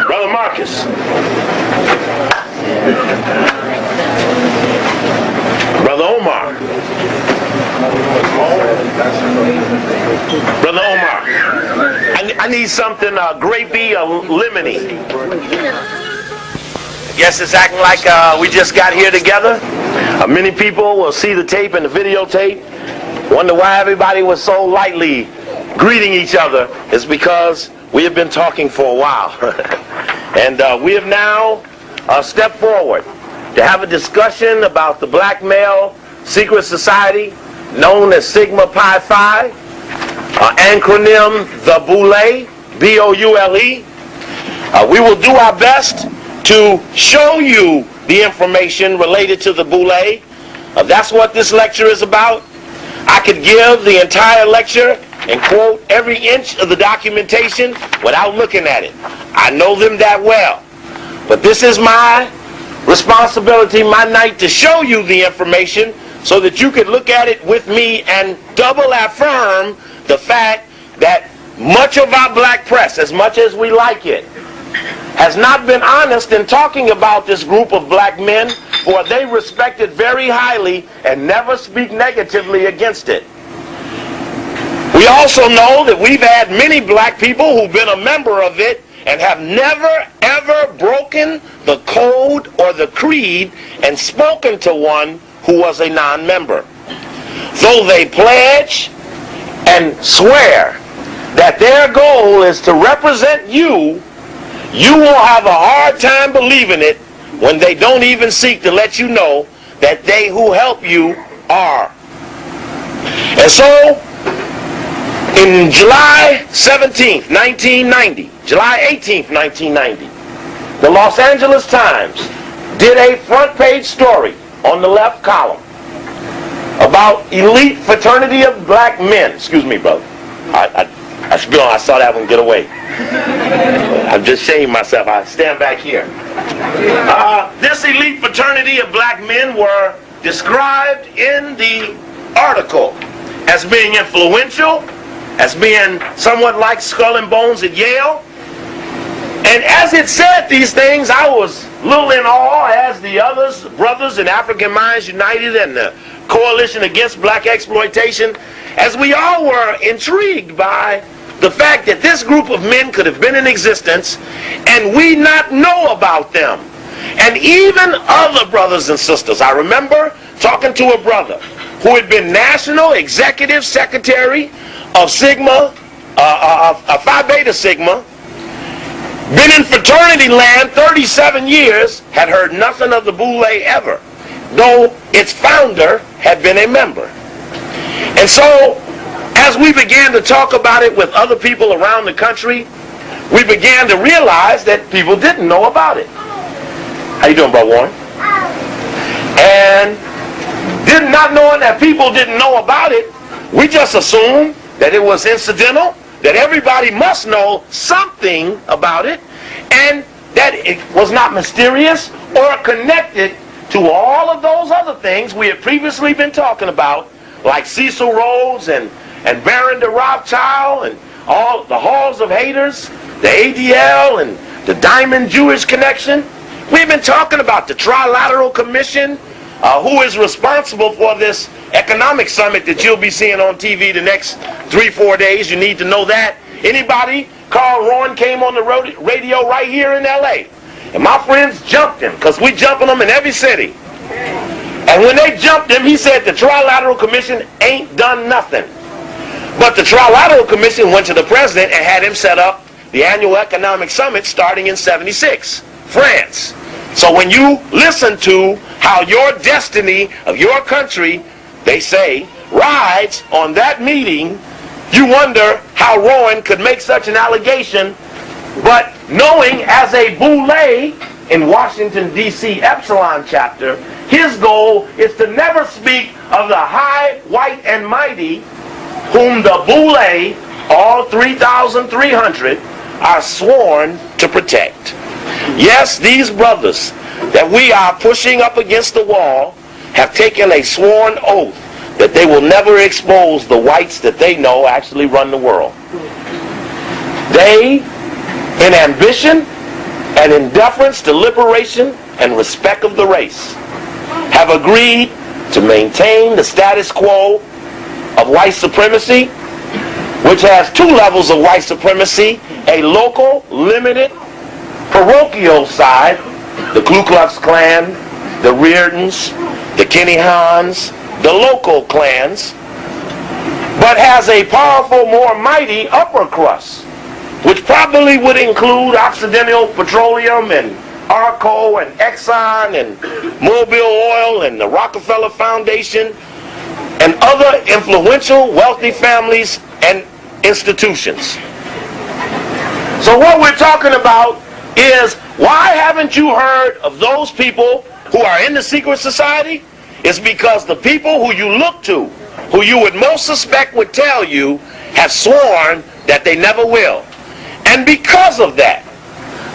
Brother Marcus. Brother Omar. Brother Omar. I need something grapey or lemony. Yes, it's acting like we just got here together. Many people will see the tape and the videotape, wonder why everybody was so lightly greeting each other. It's because we have been talking for a while. And we have now stepped forward to have a discussion about the black male secret society known as Sigma Pi Phi, acronym the Boule, B-O-U-L-E. We will do our best to show you the information related to the Boule. That's what this lecture is about. I could give the entire lecture and quote every inch of the documentation without looking at it. I know them that well. But this is my responsibility, my night, to show you the information so that you could look at it with me and double affirm the fact that much of our black press, as much as we like it, has not been honest in talking about this group of black men, for they respect it very highly and never speak negatively against it. We also know that we've had many black people who've been a member of it and have never ever broken the code or the creed and spoken to one who was a non-member. Though they pledge and swear that their goal is to represent you, you will have a hard time believing it when they don't even seek to let you know that they who help you are. And so, in July 17th, 1990, July 18th, 1990, the Los Angeles Times did a front page story on the left column about elite fraternity of black men. Excuse me, brother. I saw that one get away. I'm just shaming myself. I stand back here. This elite fraternity of black men were described in the article as being influential, as being somewhat like Skull and Bones at Yale. And as it said these things, I was a little in awe, as the others, brothers in African Minds United and the Coalition Against Black Exploitation, as we all were intrigued by the fact that this group of men could have been in existence and we not know about them. And even other brothers and sisters. I remember talking to a brother who had been National Executive Secretary of Sigma, Phi Beta Sigma, been in fraternity land 37 years, had heard nothing of the Boule ever, though its founder had been a member. And so, as we began to talk about it with other people around the country, we began to realize that people didn't know about it. How you doing, Brother Warren? And not knowing that people didn't know about it, we just assumed that it was incidental, that everybody must know something about it, and that it was not mysterious or connected to all of those other things we had previously been talking about, like Cecil Rhodes and Baron de Rothschild and all the Halls of Haters, the ADL and the Diamond Jewish Connection. We've been talking about the Trilateral Commission, who is responsible for this economic summit that you'll be seeing on TV the next 3-4 days. You need to know that. Anybody? Carl Rowan came on the radio right here in LA. And my friends jumped him, because we jumping them in every city. And when they jumped him, he said the Trilateral Commission ain't done nothing. But the Trilateral Commission went to the president and had him set up the annual economic summit starting in '76, France. So when you listen to how your destiny of your country, they say, rides on that meeting, you wonder how Rowan could make such an allegation, but knowing as a Boule in Washington, D.C. Epsilon chapter, his goal is to never speak of the high, white, and mighty whom the Boule, all 3,300, are sworn to protect. Yes, these brothers that we are pushing up against the wall have taken a sworn oath that they will never expose the whites that they know actually run the world. They, in ambition, and in deference to liberation and respect of the race, have agreed to maintain the status quo of white supremacy, which has two levels of white supremacy: a local, limited, parochial side, the Ku Klux Klan, the Reardons, the Kenny Hans, the local clans, but has a powerful, more mighty upper crust, which probably would include Occidental Petroleum and Arco and Exxon and Mobil Oil and the Rockefeller Foundation and other influential, wealthy families and institutions. So what we're talking about is, why haven't you heard of those people who are in the secret society? It's because the people who you look to, who you would most suspect would tell you, have sworn that they never will. And because of that,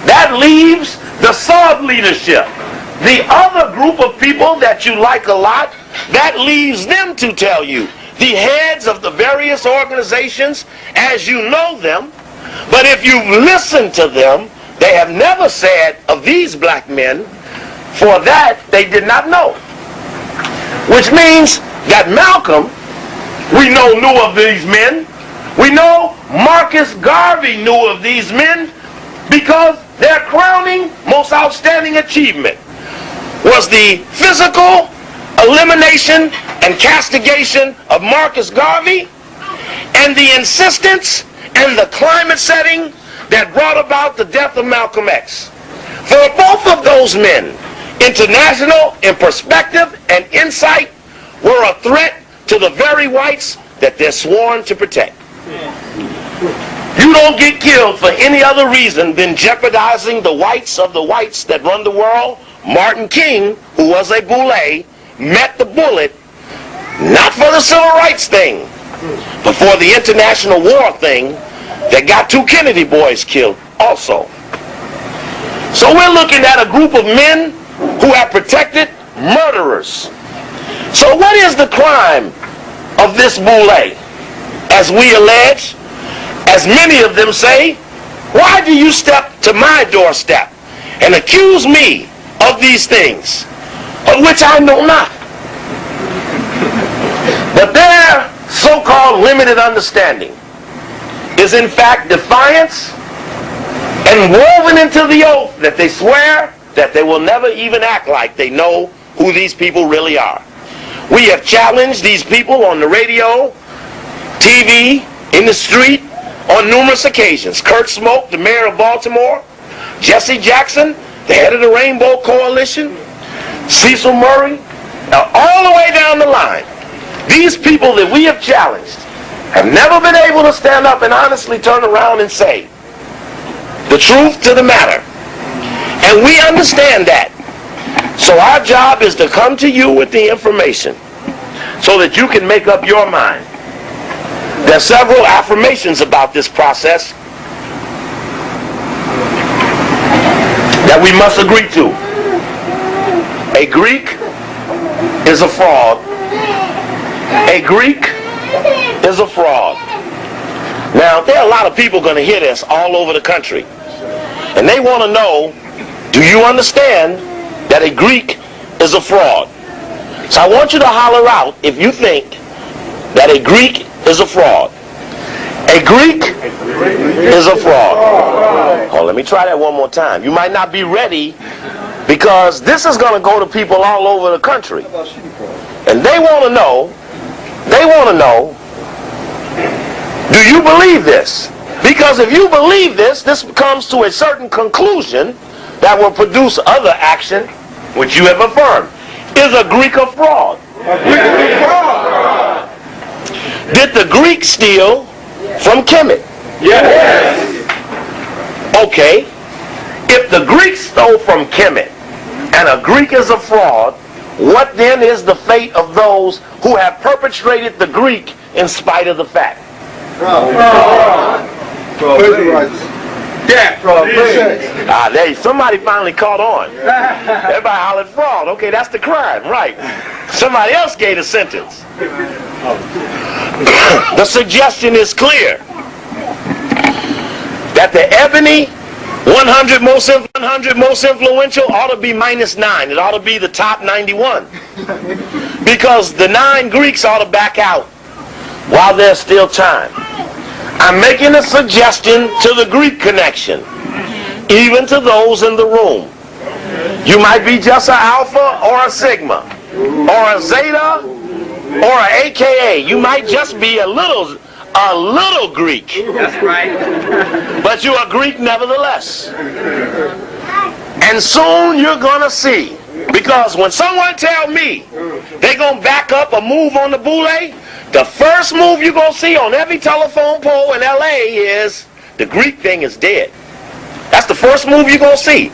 that leaves the sub leadership, the other group of people that you like a lot, that leaves them to tell you, the heads of the various organizations as you know them. But if you listen to them, they have never said of these black men, for that they did not know. Which means that Malcolm, we know, knew of these men. We know Marcus Garvey knew of these men, because their crowning, most outstanding achievement was the physical elimination and castigation of Marcus Garvey, and the insistence and the climate setting that brought about the death of Malcolm X. For both of those men, international in perspective and insight, were a threat to the very whites that they're sworn to protect. You don't get killed for any other reason than jeopardizing the whites of the whites that run the world. Martin King, who was a Boule, met the bullet not for the civil rights thing, but for the international war thing that got two Kennedy boys killed also. So we're looking at a group of men who have protected murderers. So what is the crime of this Boule? As we allege, as many of them say, why do you step to my doorstep and accuse me of these things, of which I know not? But their so-called limited understanding is in fact defiance, and woven into the oath that they swear that they will never even act like they know who these people really are. We have challenged these people on the radio, TV, in the street, on numerous occasions. Kurt Smoke, the mayor of Baltimore, Jesse Jackson, the head of the Rainbow Coalition, Cecil Murray, all the way down the line. These people that we have challenged have never been able to stand up and honestly turn around and say the truth to the matter. And we understand that. So our job is to come to you with the information so that you can make up your mind. There are several affirmations about this process that we must agree to. A Greek is a fraud. A Greek is a fraud. Now, there are a lot of people going to hear this all over the country. And they want to know, do you understand that a Greek is a fraud? So I want you to holler out if you think that a Greek is a fraud. A Greek is a fraud. Oh, let me try that one more time. You might not be ready, because this is going to go to people all over the country. And they want to know, do you believe this? Because if you believe this, this comes to a certain conclusion that will produce other action, which you have affirmed. Is a Greek a fraud? Did the Greek steal from Kemet? Yes. Okay. If the Greek stole from Kemet and a Greek is a fraud, what then is the fate of those who have perpetrated the Greek in spite of the fact? There, somebody finally caught on. Everybody hollered fraud. Okay, that's the crime, right? Somebody else gave a sentence. The suggestion is clear that the ebony 100 most influential ought to be -9. It ought to be the top 91. Because the 9 Greeks ought to back out while there's still time. I'm making a suggestion to the Greek connection, even to those in the room. You might be just an alpha or a sigma, or a zeta, or an AKA. You might just be a little Greek. That's right. But you're a Greek nevertheless. And soon you're going to see. Because when someone tell me they're going to back up a move on the Boule, the first move you're going to see on every telephone pole in LA is the Greek thing is dead. That's the first move you're going to see.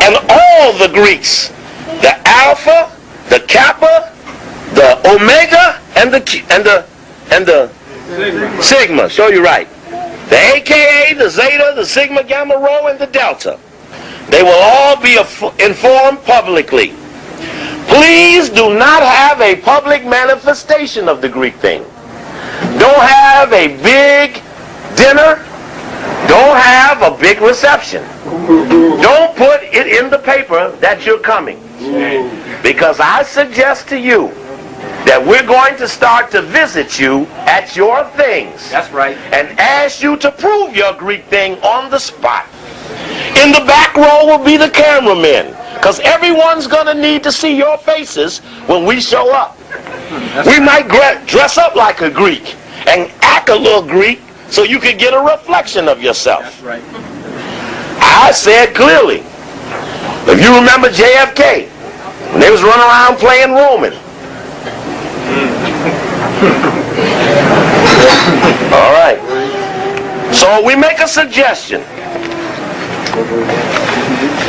And all the Greeks, the Alpha, the Kappa, the Omega, and the Sigma, show you right. The AKA, the Zeta, the Sigma, Gamma, Rho, and the Delta. They will all be informed publicly. Please do not have a public manifestation of the Greek thing. Don't have a big dinner. Don't have a big reception. Don't put it in the paper that you're coming. Because I suggest to you that we're going to start to visit you at your things. That's right. And ask you to prove your Greek thing on the spot. In the back row will be the cameramen, because everyone's going to need to see your faces when we show up. We might dress up like a Greek and act a little Greek so you can get a reflection of yourself. That's right. I said clearly, if you remember JFK, when they was running around playing Roman. All right. So we make a suggestion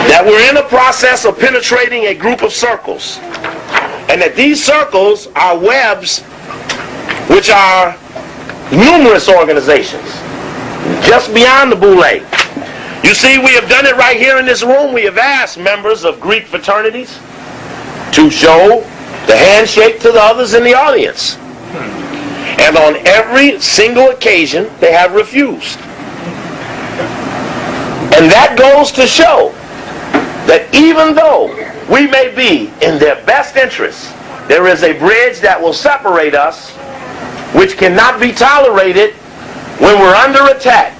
that we're in the process of penetrating a group of circles, and that these circles are webs which are numerous organizations just beyond the Boule. You see, we have done it right here in this room. We have asked members of Greek fraternities to show the handshake to the others in the audience, and on every single occasion they have refused. And that goes to show that even though we may be in their best interests, there is a bridge that will separate us, which cannot be tolerated when we're under attack.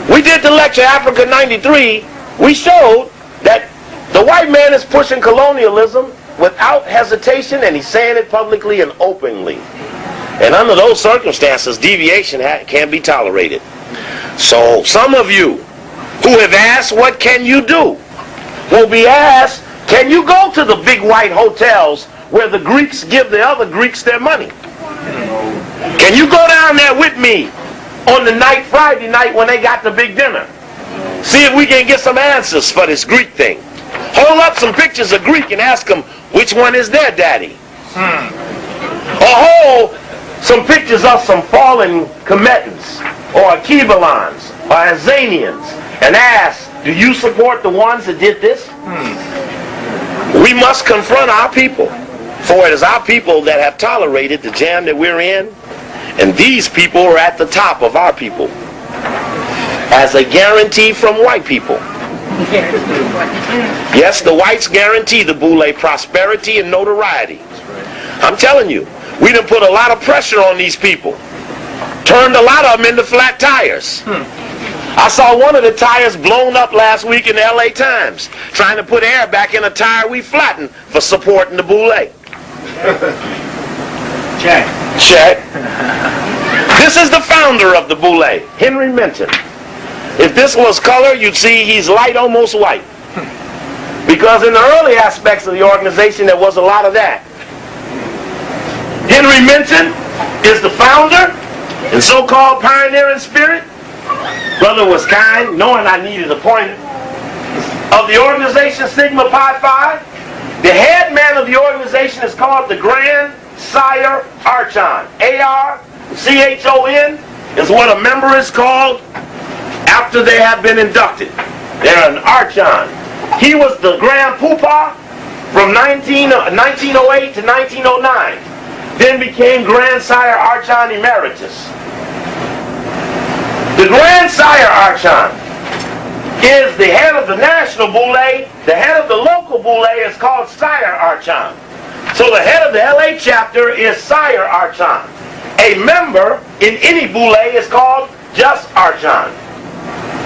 We did the lecture Africa 93. We showed that the white man is pushing colonialism without hesitation, and he's saying it publicly and openly. And under those circumstances, deviation can't be tolerated. So some of you who have asked, what can you do, will be asked, can you go to the big white hotels where the Greeks give the other Greeks their money? Can you go down there with me on the night, Friday night, when they got the big dinner? See if we can get some answers for this Greek thing. Hold up some pictures of Greek and ask them which one is their daddy. Or hold some pictures of some fallen Cometans or Akibalans or Azanians and ask, do you support the ones that did this? We must confront our people, for it is our people that have tolerated the jam that we're in, and these people are at the top of our people as a guarantee from white people. Yes, the whites guarantee the Boule prosperity and notoriety. I'm telling you, we done put a lot of pressure on these people. Turned a lot of them into flat tires. I saw one of the tires blown up last week in the LA Times, trying to put air back in a tire we flattened for supporting the Boule. Check. Check. This is the founder of the Boule, Henry Minton. If this was color, you'd see he's light, almost white. Because in the early aspects of the organization, there was a lot of that. Henry Minton is the founder and so-called pioneering spirit. Brother was kind, knowing I needed a point of the organization Sigma Pi Phi. The head man of the organization is called the Grand Sire Archon. A-R-C-H-O-N is what a member is called after they have been inducted. They're an Archon. He was the Grand Poopah from 1908 to 1909. Then became Grand Sire Archon Emeritus. The Grand Sire Archon is the head of the national Boule. The head of the local Boule is called Sire Archon. So the head of the LA chapter is Sire Archon. A member in any Boule is called just Archon.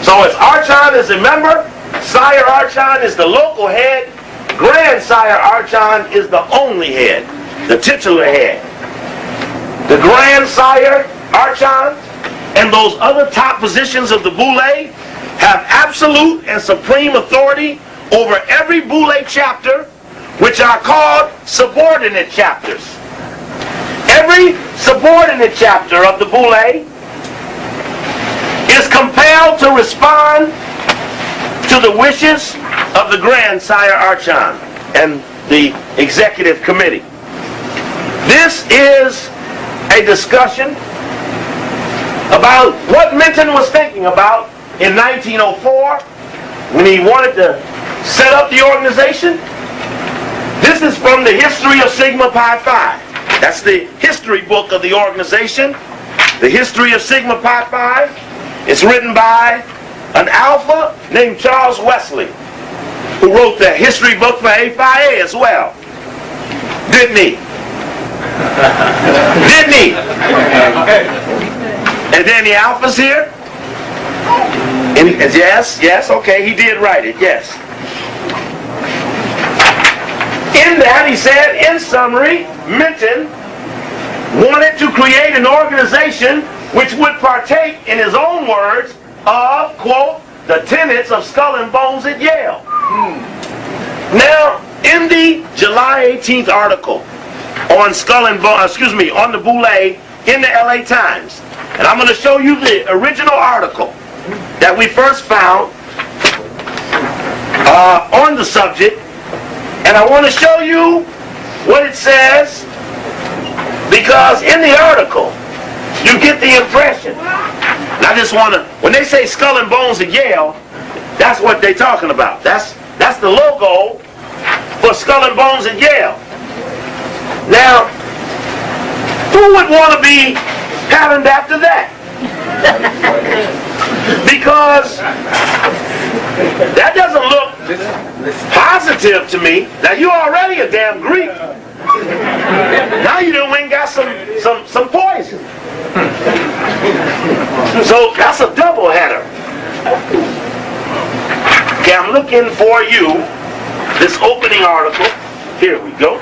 So as Archon is a member, Sire Archon is the local head, Grand Sire Archon is the only head, the titular head. The Grand Sire Archon and those other top positions of the Boule have absolute and supreme authority over every Boule chapter, which are called subordinate chapters. Every subordinate chapter of the Boule is compelled to respond to the wishes of the Grand Sire Archon and the executive committee. This is a discussion about what Minton was thinking about in 1904 when he wanted to set up the organization. This is from the History of Sigma Pi Phi. That's the history book of the organization. The History of Sigma Pi Phi. It's written by an alpha named Charles Wesley, who wrote the history book for A Phi A as well. Didn't he? Didn't he? And then the alpha's here. And yes, okay, he did write it, yes. In that, he said, in summary, Minton wanted to create an organization which would partake, in his own words, of, quote, the tenets of Skull and Bones at Yale. Now, in the July 18th article on Skull and Bones, on the Boule in the LA Times, and I'm going to show you the original article that we first found on the subject, and I want to show you what it says, because in the article you get the impression. And I just want to, when they say Skull and Bones at Yale, that's what they're talking about. That's the logo for Skull and Bones at Yale. Now, who would want to be patterned after that? Because that doesn't look positive to me. Now, you're already a damn Greek. Now you done went and got some poison. So that's a double header. Okay, I'm looking for you this opening article. Here we go.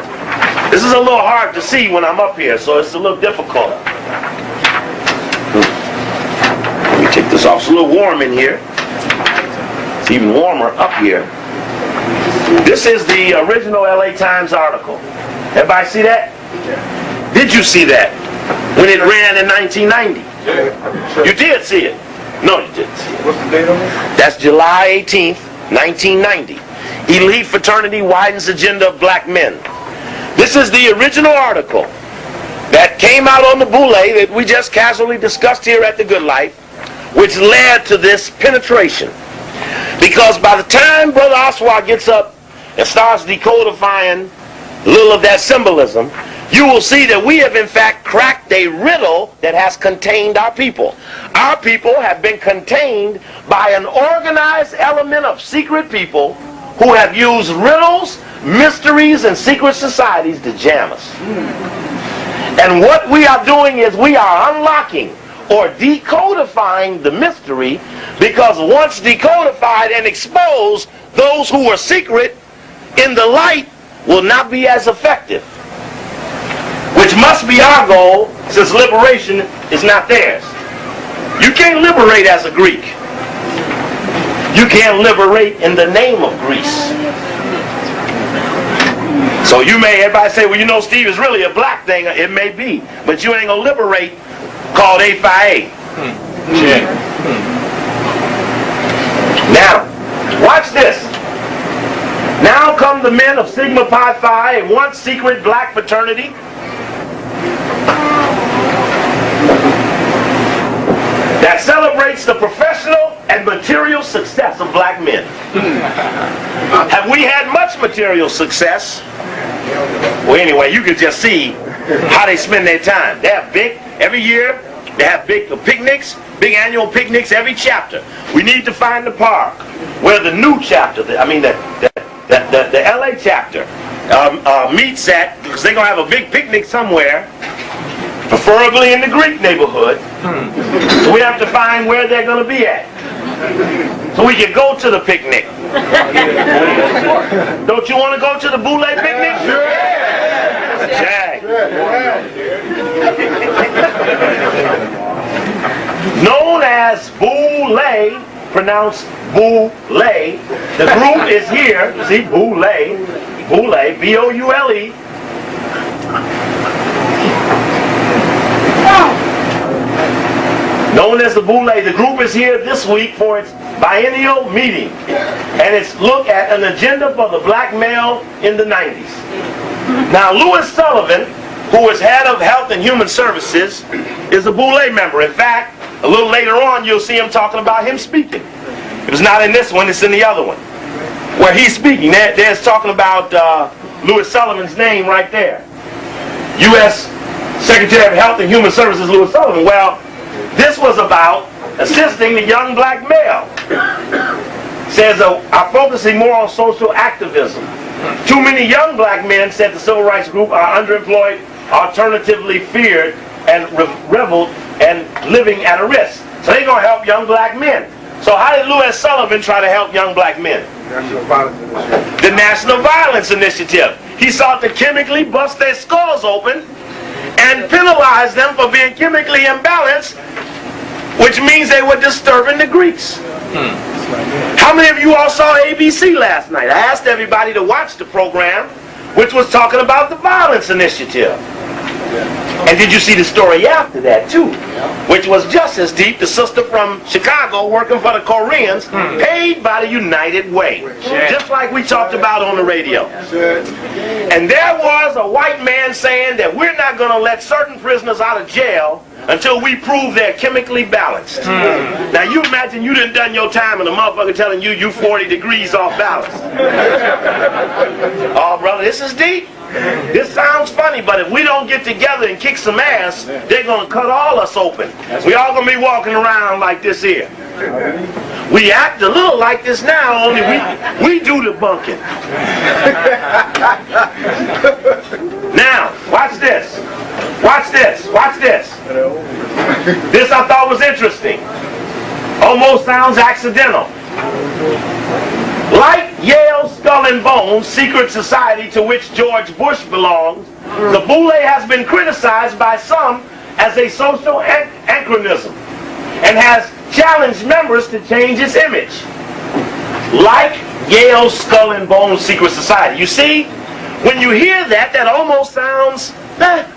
This is a little hard to see when I'm up here, so it's a little difficult. Let me take this off. It's a little warm in here. It's even warmer up here. This is the original LA Times article. Everybody see that? Did you see that when it ran in 1990? You did see it. No, you didn't see it. What's the date on it? That's July 18th, 1990. Elite Fraternity Widens Agenda of Black Men. This is the original article that came out on the Boule that we just casually discussed here at The Good Life, which led to this penetration. Because by the time Brother Oswald gets up and starts decodifying a little of that symbolism, you will see that we have in fact cracked a riddle that has contained our people. Our people have been contained by an organized element of secret people who have used riddles, mysteries, and secret societies to jam us. And what we are doing is we are unlocking or decodifying the mystery, because once decodified and exposed, those who are secret in the light will not be as effective. Which must be our goal, since liberation is not theirs. You can't liberate as a Greek. You can't liberate in the name of Greece. So you may, everybody say, well, you know, Steve, is really a black thing. It may be. But you ain't going to liberate called A Phi A. Now, watch this. Now come the men of Sigma Pi Phi, a once secret black fraternity, that celebrates the professional and material success of black men. Have we had much material success? Well, anyway, you can just see how they spend their time. They have big, every year, they have big picnics, big annual picnics every chapter. We need to find the park where the new chapter, the LA chapter meets at, because they're going to have a big picnic somewhere, preferably in the Greek neighborhood. So we have to find where they're going to be at, so we can go to the picnic. Don't you want to go to the Boule picnic? Jack. Known as Boule, pronounced Boule. The group is here. See, Boule, B-O-U-L-E. Known as the Boule, the group is here this week for its biennial meeting, and it's look at an agenda for the black male in the 90s. Now, Louis Sullivan, who is head of Health and Human Services, is a Boule member. In fact, a little later on, you'll see him talking about him speaking. It was not in this one, it's in the other one, where he's speaking. There's talking about Louis Sullivan's name right there. U.S. Secretary of Health and Human Services, Louis Sullivan. Well, this was about assisting the young black male. Says, are focusing more on social activism. Too many young black men, said the civil rights group, are underemployed, alternatively feared, and reveled, and living at a risk. So they're going to help young black men. So how did Louis Sullivan try to help young black men? National Violence Initiative. The National Violence Initiative. He sought to chemically bust their skulls open and penalize them for being chemically imbalanced, which means they were disturbing the Greeks. How many of you all saw ABC last night? I asked everybody to watch the program, which was talking about the Violence Initiative. And did you see the story after that too? Which was just as deep. The sister from Chicago working for the Koreans, paid by the United Way. Just like we talked about on the radio. And there was a white man saying that we're not going to let certain prisoners out of jail until we prove they're chemically balanced. Now you imagine you done your time and a motherfucker telling you 40 degrees off balance. Oh brother, this is deep. This sounds funny, but if we don't get together and kick some ass, they're going to cut all us open. We all going to be walking around like this here. We act a little like this now, only we do the bunking. Now, watch this. Watch this. Watch this. This I thought was interesting. Almost sounds accidental. Like Yale Skull and Bones, secret society to which George Bush belongs, the Boule has been criticized by some as a social anachronism and has challenged members to change its image. Like Yale Skull and Bones secret society. You see, when you hear that, that almost sounds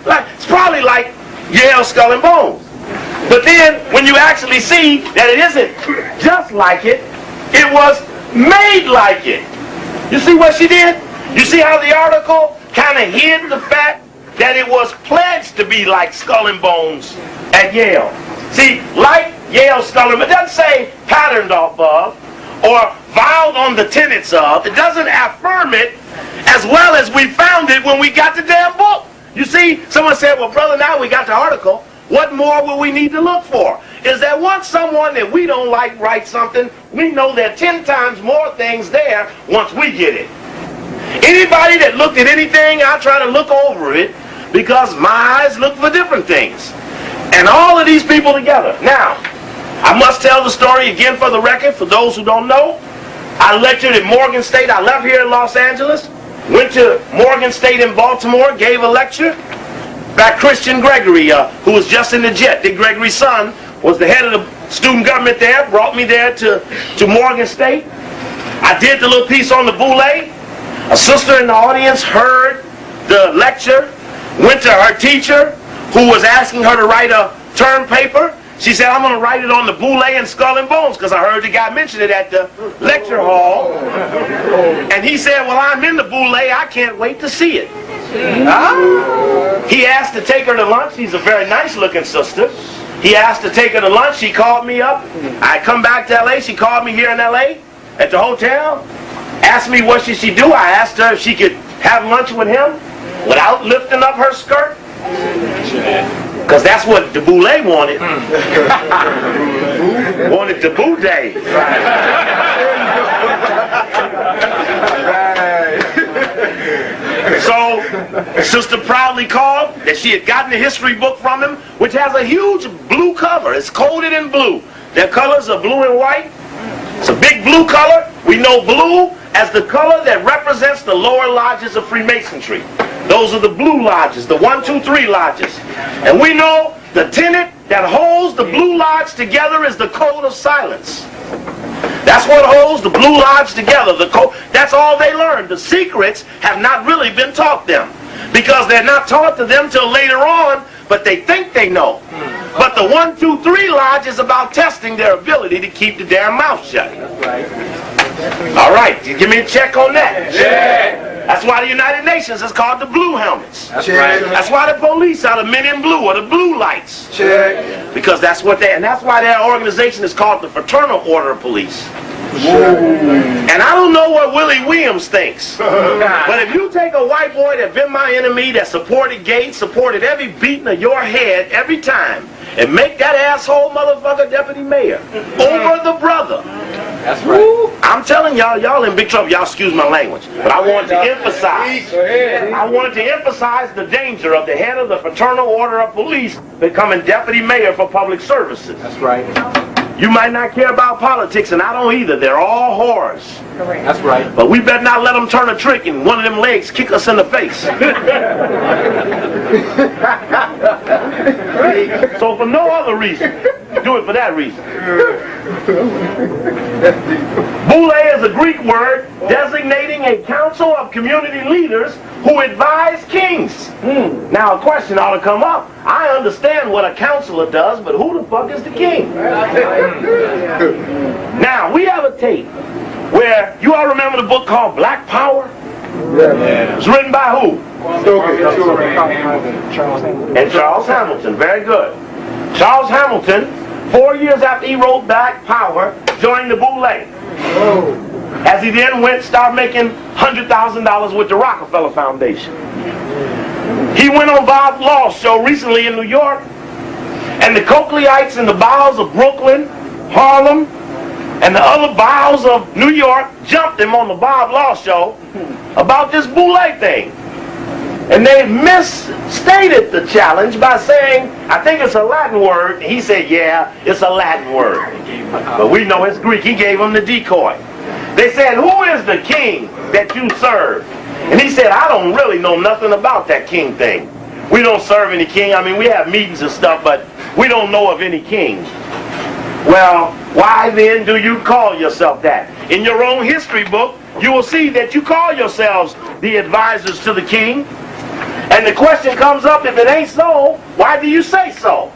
like it's probably like Yale Skull and Bones. But then when you actually see that it isn't just like it, it was made like it. You see what she did? You see how the article kind of hid the fact that it was pledged to be like Skull and Bones at Yale. See, like Yale Skull and Bones, it doesn't say patterned off of or vowed on the tenets of. It doesn't affirm it as well as we found it when we got the damn book. You see, someone said, well, brother, now we got the article. What more will we need to look for? Is that once someone that we don't like writes something, we know there are 10 times more things there once we get it. Anybody that looked at anything, I try to look over it because my eyes look for different things. And all of these people together. Now, I must tell the story again for the record, for those who don't know. I lectured at Morgan State. I left here in Los Angeles, went to Morgan State in Baltimore, gave a lecture. Back Christian Gregory, who was just in the jet, Dick Gregory's son, was the head of the student government there, brought me there to Morgan State. I did the little piece on the Boule. A sister in the audience heard the lecture, went to her teacher, who was asking her to write a term paper. She said, I'm going to write it on the Boule and Skull and Bones, because I heard the guy mention it at the lecture hall. And he said, well, I'm in the Boule, I can't wait to see it. He asked to take her to lunch. She's a very nice looking sister. He asked to take her to lunch. She called me up. I come back to LA. She called me here in LA at the hotel. Asked me what should she do. I asked her if she could have lunch with him without lifting up her skirt. Because that's what the Boule wanted. Wanted the Boule Day. So, Sister proudly called that she had gotten the history book from him, which has a huge blue cover. It's coded in blue. Their colors are blue and white. It's a big blue color. We know blue as the color that represents the lower lodges of Freemasonry. Those are the blue lodges, the 1, 2, 3 lodges. And we know the tenet that holds the blue lodge together is the code of silence. That's what holds the blue lodge together. The code, that's all they learned. The secrets have not really been taught them, because they're not taught to them till later on, but they think they know. But the 1, 2, 3 lodge is about testing their ability to keep the damn mouth shut. All right, give me a check on that. Yeah. That's why the United Nations is called the Blue Helmets. That's right. That's why the police are the men in blue, or the blue lights. Check. Because that's what they, and that's why their organization is called the Fraternal Order of Police. And I don't know what Willie Williams thinks, but if you take a white boy that been my enemy, that supported Gates, supported every beating of your head every time, and make that asshole motherfucker deputy mayor over the brother. That's right. I'm telling y'all, y'all in big trouble. Y'all excuse my language, but I wanted to emphasize. I wanted to emphasize the danger of the head of the Fraternal Order of Police becoming deputy mayor for public services. That's right. You might not care about politics, and I don't either. They're all whores. That's right. But we better not let them turn a trick and one of them legs kick us in the face. So for no other reason, do it for that reason. Boule is a Greek word designating a council of community leaders who advise kings. Now a question ought to come up. I understand what a counselor does, but who the fuck is the king? Now we have a tape where, you all remember the book called Black Power? Yeah. It's written by who? Charles And Charles Hamilton. Very good. Charles Hamilton, 4 years after he wrote Black Power, joined the Boule. As he then went, started making $100,000 with the Rockefeller Foundation. He went on Bob Law's show recently in New York, and the Cochleyites in the bowels of Brooklyn, Harlem, and the other bowels of New York jumped him on the Bob Law show about this Boule thing. And they misstated the challenge by saying, I think it's a Latin word. He said, yeah, it's a Latin word. But we know it's Greek. He gave him the decoy. They said, who is the king that you serve? And he said, I don't really know nothing about that king thing. We don't serve any king. I mean, we have meetings and stuff, but we don't know of any king. Well, why then do you call yourself that? In your own history book, you will see that you call yourselves the advisors to the king. And the question comes up, if it ain't so, why do you say so?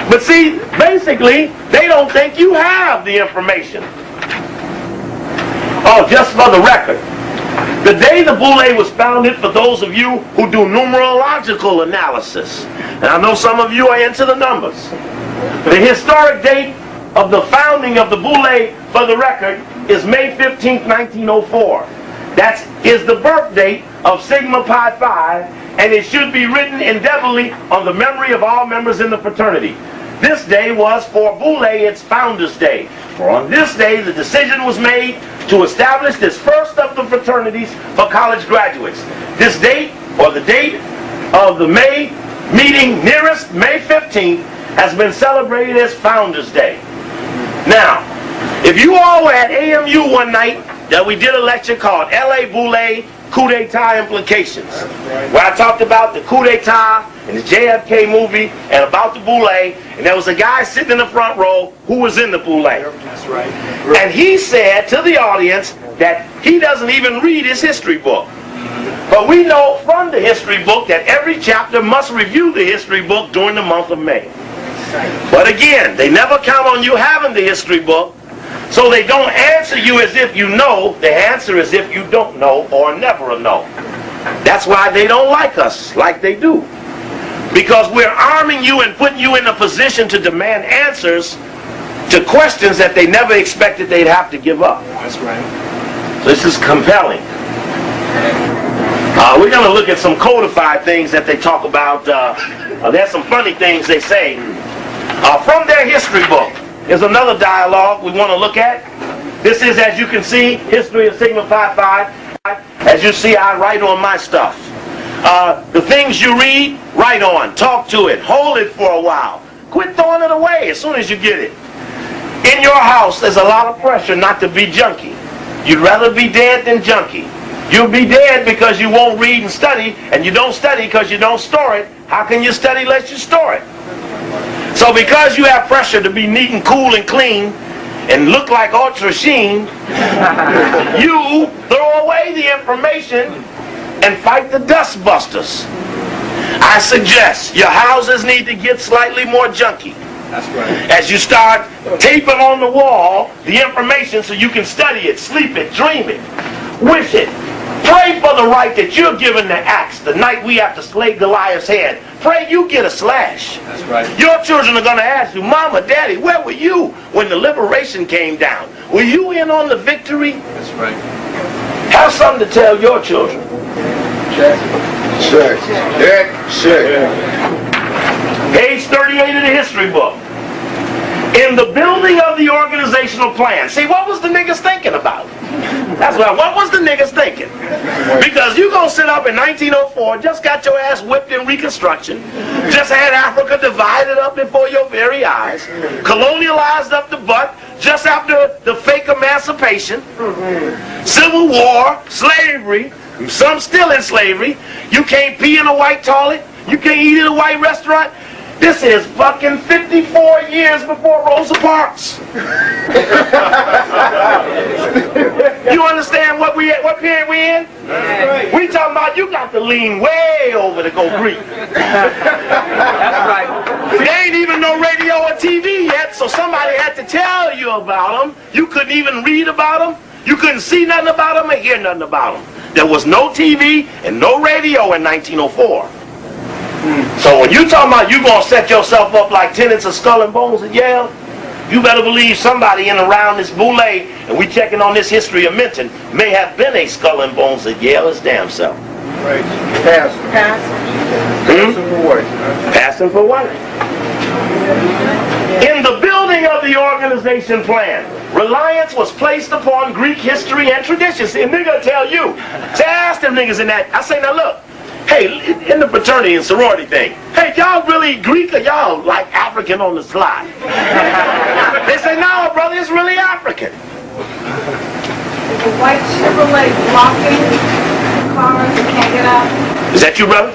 But see, basically, they don't think you have the information. Oh, just for the record, the day the Boule was founded, for those of you who do numerological analysis, and I know some of you are into the numbers, the historic date of the founding of the Boule, for the record, is May 15th, 1904. That is the birth date of Sigma Pi Phi, and it should be written indelibly on the memory of all members in the fraternity. This day was for Boule its Founders' Day. For on this day, the decision was made to establish this first of the fraternities for college graduates. This date, or the date of the May meeting nearest May 15th, has been celebrated as Founders' Day. Now, if you all were at AMU one night, that we did a lecture called L.A. Boule Coup d'etat Implications, where I talked about the coup d'etat and the JFK movie and about the Boule, and there was a guy sitting in the front row who was in the Boule. That's right. And he said to the audience that he doesn't even read his history book. But we know from the history book that every chapter must review the history book during the month of May. But again, they never count on you having the history book, so they don't answer you as if you know. They answer as if you don't know or never know. That's why they don't like us like they do. Because we're arming you and putting you in a position to demand answers to questions that they never expected they'd have to give up. That's right. This is compelling. We're going to look at some codified things that they talk about. There's some funny things they say. From their history book is another dialogue we want to look at. This is, as you can see, History of Sigma Phi Phi. As you see, I write on my stuff. The things you read, write on. Talk to it. Hold it for a while. Quit throwing it away as soon as you get it. In your house, there's a lot of pressure not to be junky. You'd rather be dead than junky. You'll be dead because you won't read and study, and you don't study because you don't store it. How can you study unless you store it? So because you have pressure to be neat and cool and clean and look like Ultra Sheen, you throw away the information and fight the dust busters. I suggest your houses need to get slightly more junky. That's right. As you start taping on the wall the information so you can study it, sleep it, dream it, wish it. Pray for the right that you're given the axe the night we have to slay Goliath's head. Pray you get a slash. That's right. Your children are going to ask you, Mama, Daddy, where were you when the liberation came down? Were you in on the victory? That's right. Have something to tell your children. Check. Page 38 of the history book. In the building of the organizational plan. See, what was the niggas thinking about? That's what was the niggas thinking? Because you gonna sit up in 1904, just got your ass whipped in Reconstruction, just had Africa divided up before your very eyes, colonialized up the butt, just after the fake emancipation, Civil War, slavery, some still in slavery. You can't pee in a white toilet, you can't eat in a white restaurant. This is fucking 54 years before Rosa Parks. You understand what period we in? Right. We talking about you got to lean way over to go Greek. That's right. There ain't even no radio or TV yet, so somebody had to tell you about them. You couldn't even read about them. You couldn't see nothing about them or hear nothing about them. There was no TV and no radio in 1904. So when you talking about you gonna set yourself up like tenants of Skull and Bones at Yale, you better believe somebody in around this Boule, and we checking on this history of Minton, may have been a Skull and Bones at Yale as damn self. Right. Passing. Passing for what? Passing for what? In the building of the organization plan, reliance was placed upon Greek history and tradition. See, a nigga tell you. Say, ask them niggas in that. I say, now look. Hey, in the fraternity and sorority thing, hey, y'all really Greek or y'all like African on the slide? They say, no, brother, it's really African. There's a white Chevrolet blocking the cars that can't get out. Is that you, brother?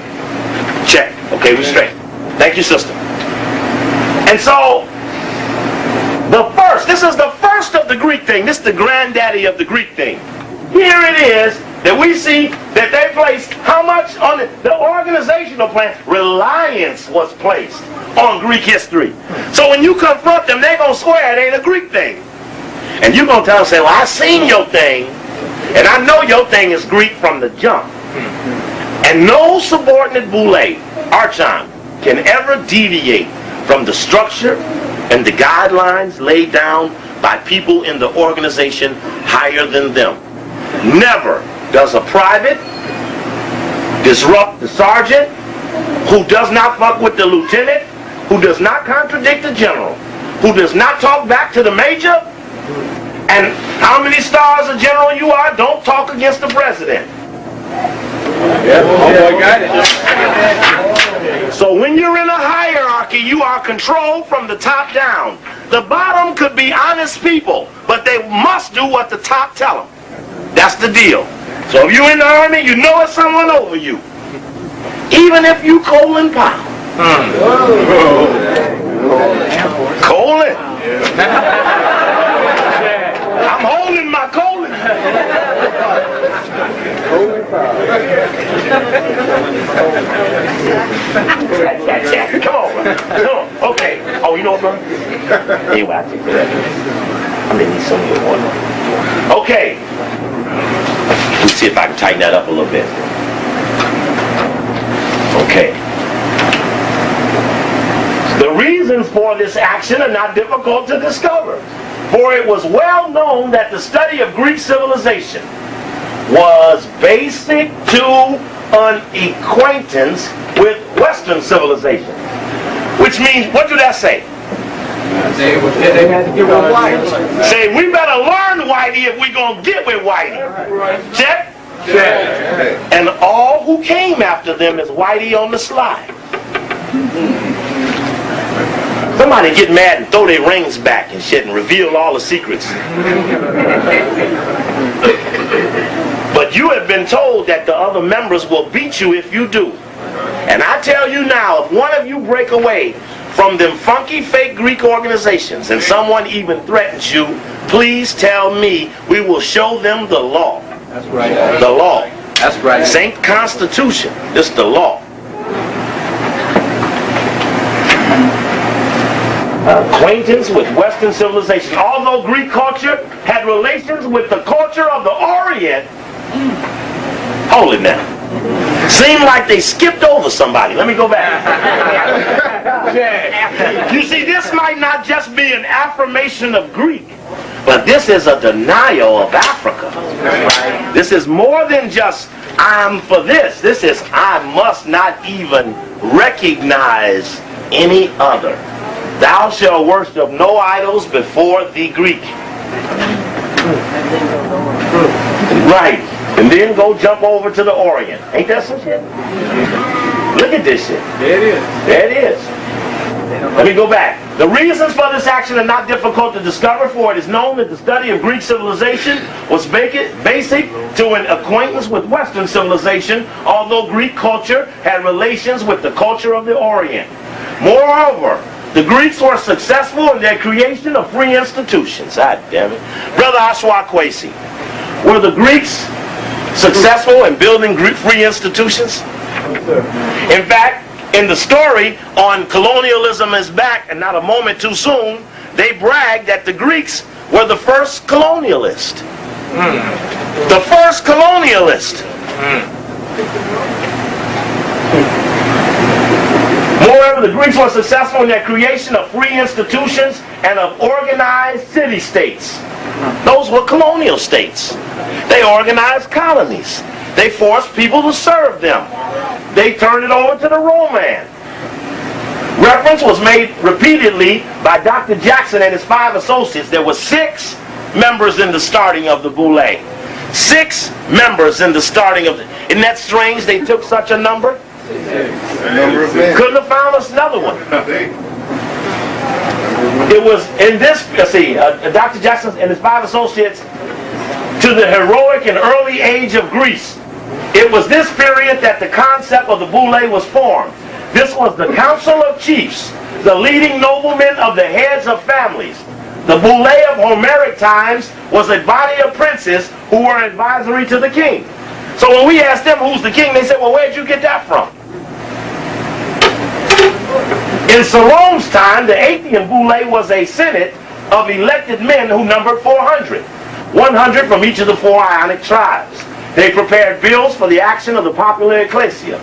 Check. Okay, we straight. Thank you, sister. And so, this is the first of the Greek thing. This is the granddaddy of the Greek thing. Here it is that we see that they placed how much on the organizational plan? Reliance was placed on Greek history. So when you confront them, they're going to swear it ain't a Greek thing. And you're going to tell them, say, well, I seen your thing, and I know your thing is Greek from the jump. And no subordinate Boule, Archon, can ever deviate from the structure and the guidelines laid down by people in the organization higher than them. Never does a private disrupt the sergeant, who does not fuck with the lieutenant, who does not contradict the general, who does not talk back to the major, and how many stars a general you are, don't talk against the president. So when you're in a hierarchy, you are controlled from the top down. The bottom could be honest people, but they must do what the top tell them. That's the deal. So if you're in the army, you know it's someone over you. Even if you Colin Powell. Colin. I'm holding my colon. Come on, bro. Come on. Okay. Oh, you know what, bro? Anyway, I take that. I'm gonna need some of your water. Okay. Let's see if I can tighten that up a little bit. Okay. The reasons for this action are not difficult to discover, for it was well known that the study of Greek civilization was basic to an acquaintance with Western civilization. Which means, what do that say? They had to give up white. Say, we better learn Whitey if we're going to get with Whitey. Check? Check. And all who came after them is Whitey on the slide. Somebody get mad and throw their rings back and shit and reveal all the secrets. But you have been told that the other members will beat you if you do. And I tell you now, if one of you break away from them funky fake Greek organizations and someone even threatens you, please tell me, we will show them the law. That's right. The law. That's right. This ain't Constitution, it's the law. Acquaintance with Western civilization. Although Greek culture had relations with the culture of the Orient, hold it now. Seemed like they skipped over somebody. Let me go back. You see, this might not just be an affirmation of Greek, but this is a denial of Africa. This is more than just, I'm for this. This is, I must not even recognize any other. Thou shalt worship no idols before the Greek. Right. And then go jump over to the Orient. Ain't that some shit? Look at this shit. There it is. There it is. Let me go back. The reasons for this action are not difficult to discover, for it is known that the study of Greek civilization was basic to an acquaintance with Western civilization, although Greek culture had relations with the culture of the Orient. Moreover, the Greeks were successful in their creation of free institutions. God damn it. Brother Ashwa Kwesi, were the Greeks successful in building free institutions? In fact, in the story on Colonialism is Back and Not a Moment Too Soon, they bragged that the Greeks were the first colonialist. The first colonialist. Moreover, the Greeks were successful in their creation of free institutions and of organized city-states. Those were colonial states. They organized colonies. They forced people to serve them. They turned it over to the Roman. Reference was made repeatedly by Dr. Jackson and his 5 associates. There were 6 members in the starting of the Boule. 6 members in the starting of the... Isn't that strange they took such a number? Couldn't have found us another one. It was in this, let's see, Dr. Jackson and his 5 associates to the heroic and early age of Greece. It was this period that the concept of the Boule was formed. This was the council of chiefs, the leading noblemen of the heads of families. The Boule of Homeric times was a body of princes who were advisory to the king. So when we asked them who's the king, they said, well, where'd you get that from? In Salome's time, the Athenian Boule was a senate of elected men who numbered 400. 100 from each of the 4 Ionic tribes. They prepared bills for the action of the popular ecclesia.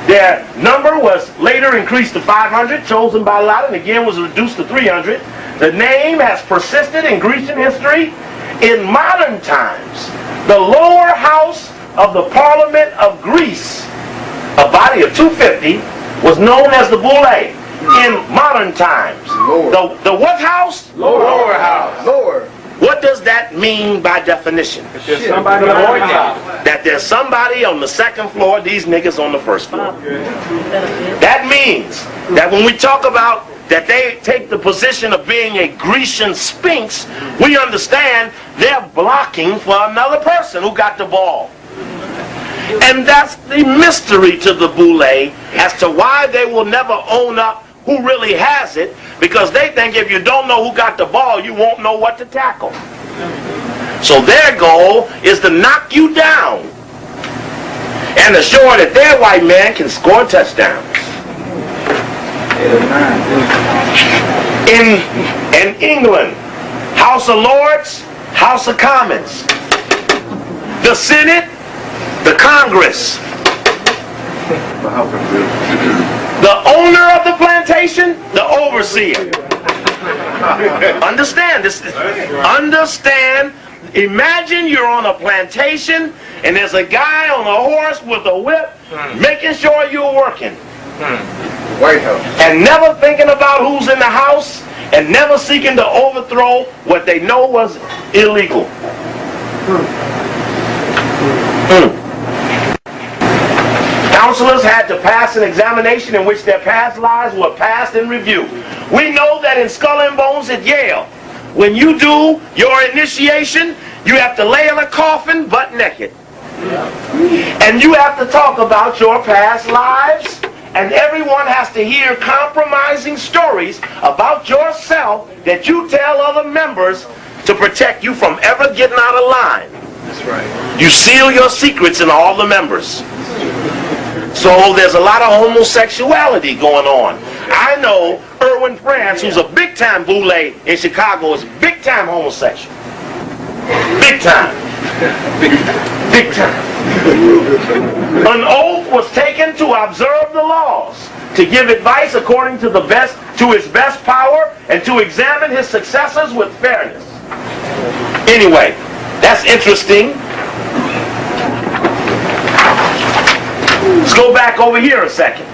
Their number was later increased to 500, chosen by lot, and again was reduced to 300. The name has persisted in Grecian history. In modern times, the lower house of the Parliament of Greece, a body of 250, was known as the Boule. In modern times, the what house? Lower house. Lower. What does that mean by definition? There's somebody on the top. That there's somebody on the 2nd floor, these niggas on the 1st floor. That means that when we talk about that they take the position of being a Grecian sphinx, we understand they're blocking for another person who got the ball. And that's the mystery to the Boule as to why they will never own up who really has it, because they think if you don't know who got the ball, you won't know what to tackle. So their goal is to knock you down and assure that their white man can score touchdowns. In England, House of Lords, House of Commons, the Senate, the Congress, the owner of the plantation, the overseer. Understand this. Understand Imagine you're on a plantation and there's a guy on a horse with a whip making sure you're working. White House. And never thinking about who's in the house and never seeking to overthrow what they know was illegal. Counselors had to pass an examination in which their past lives were passed in review. We know that in Skull and Bones at Yale, when you do your initiation, you have to lay in a coffin butt naked. And you have to talk about your past lives, and everyone has to hear compromising stories about yourself that you tell other members to protect you from ever getting out of line. That's right. You seal your secrets in all the members. So there's a lot of homosexuality going on. I know Erwin France, who's a big-time Boule in Chicago, is big-time homosexual. Big time. Big time. An oath was taken to observe the laws, to give advice according to his best power, and to examine his successors with fairness. Anyway, that's interesting. Let's go back over here a second.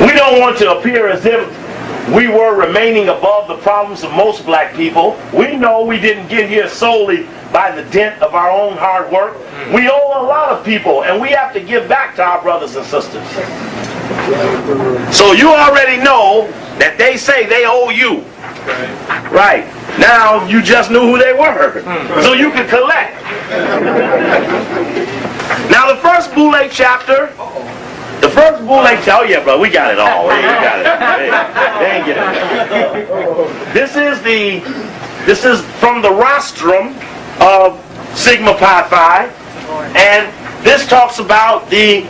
We don't want to appear as if we were remaining above the problems of most black people. We know we didn't get here solely by the dint of our own hard work. We owe a lot of people, and we have to give back to our brothers and sisters. So you already know that they say they owe you. Right. Now you just knew who they were, so you can collect. Now the first Boule chapter, oh yeah, bro, we got it all. We got it. They ain't get it. This is from the rostrum of Sigma Pi Phi, and this talks about the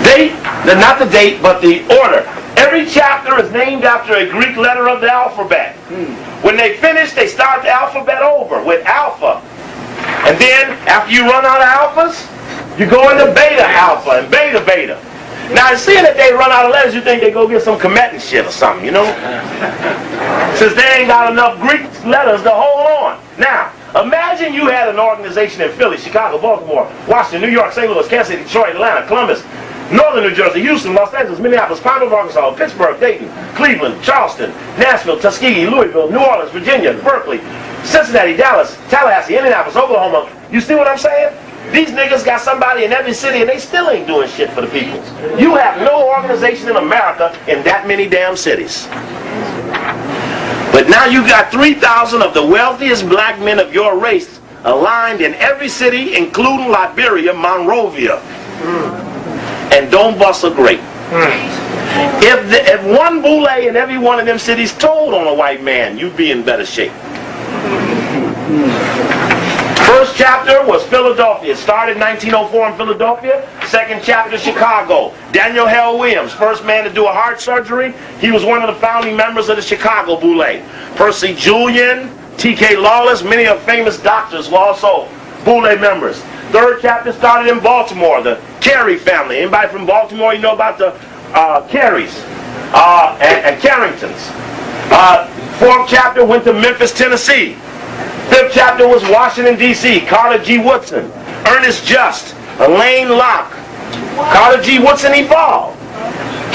date, not the date, but the order. Every chapter is named after a Greek letter of the alphabet. When they finish, they start the alphabet over with alpha. And then, after you run out of alphas, you go into beta alpha and beta beta. Now, seeing that they run out of letters, you think they go get some Kemetic shit or something, you know? Since they ain't got enough Greek letters to hold on. Now, imagine you had an organization in Philly, Chicago, Baltimore, Washington, New York, St. Louis, Kansas City, Detroit, Atlanta, Columbus, Northern New Jersey, Houston, Los Angeles, Minneapolis, Pine Bluff, Arkansas, Pittsburgh, Dayton, Cleveland, Charleston, Nashville, Tuskegee, Louisville, New Orleans, Virginia, Berkeley, Cincinnati, Dallas, Tallahassee, Indianapolis, Oklahoma. You see what I'm saying? These niggas got somebody in every city and they still ain't doing shit for the people. You have no organization in America in that many damn cities. But now you got 3,000 of the wealthiest black men of your race aligned in every city, including Liberia, Monrovia. And don't bust a grape. If one Boule in every one of them cities told on a white man, you'd be in better shape. First chapter was Philadelphia. It started in 1904 in Philadelphia. Second chapter, Chicago. Daniel Hale Williams, first man to do a heart surgery. He was one of the founding members of the Chicago Boule. Percy Julian, T.K. Lawless, many of famous doctors were also Boule members. Third chapter started in Baltimore, the Carey family. Anybody from Baltimore, you know about the Careys and Carringtons. Fourth chapter went to Memphis, Tennessee. Fifth chapter was Washington, D.C. Carter G. Woodson, Ernest Just, Elaine Locke. Carter G. Woodson evolved.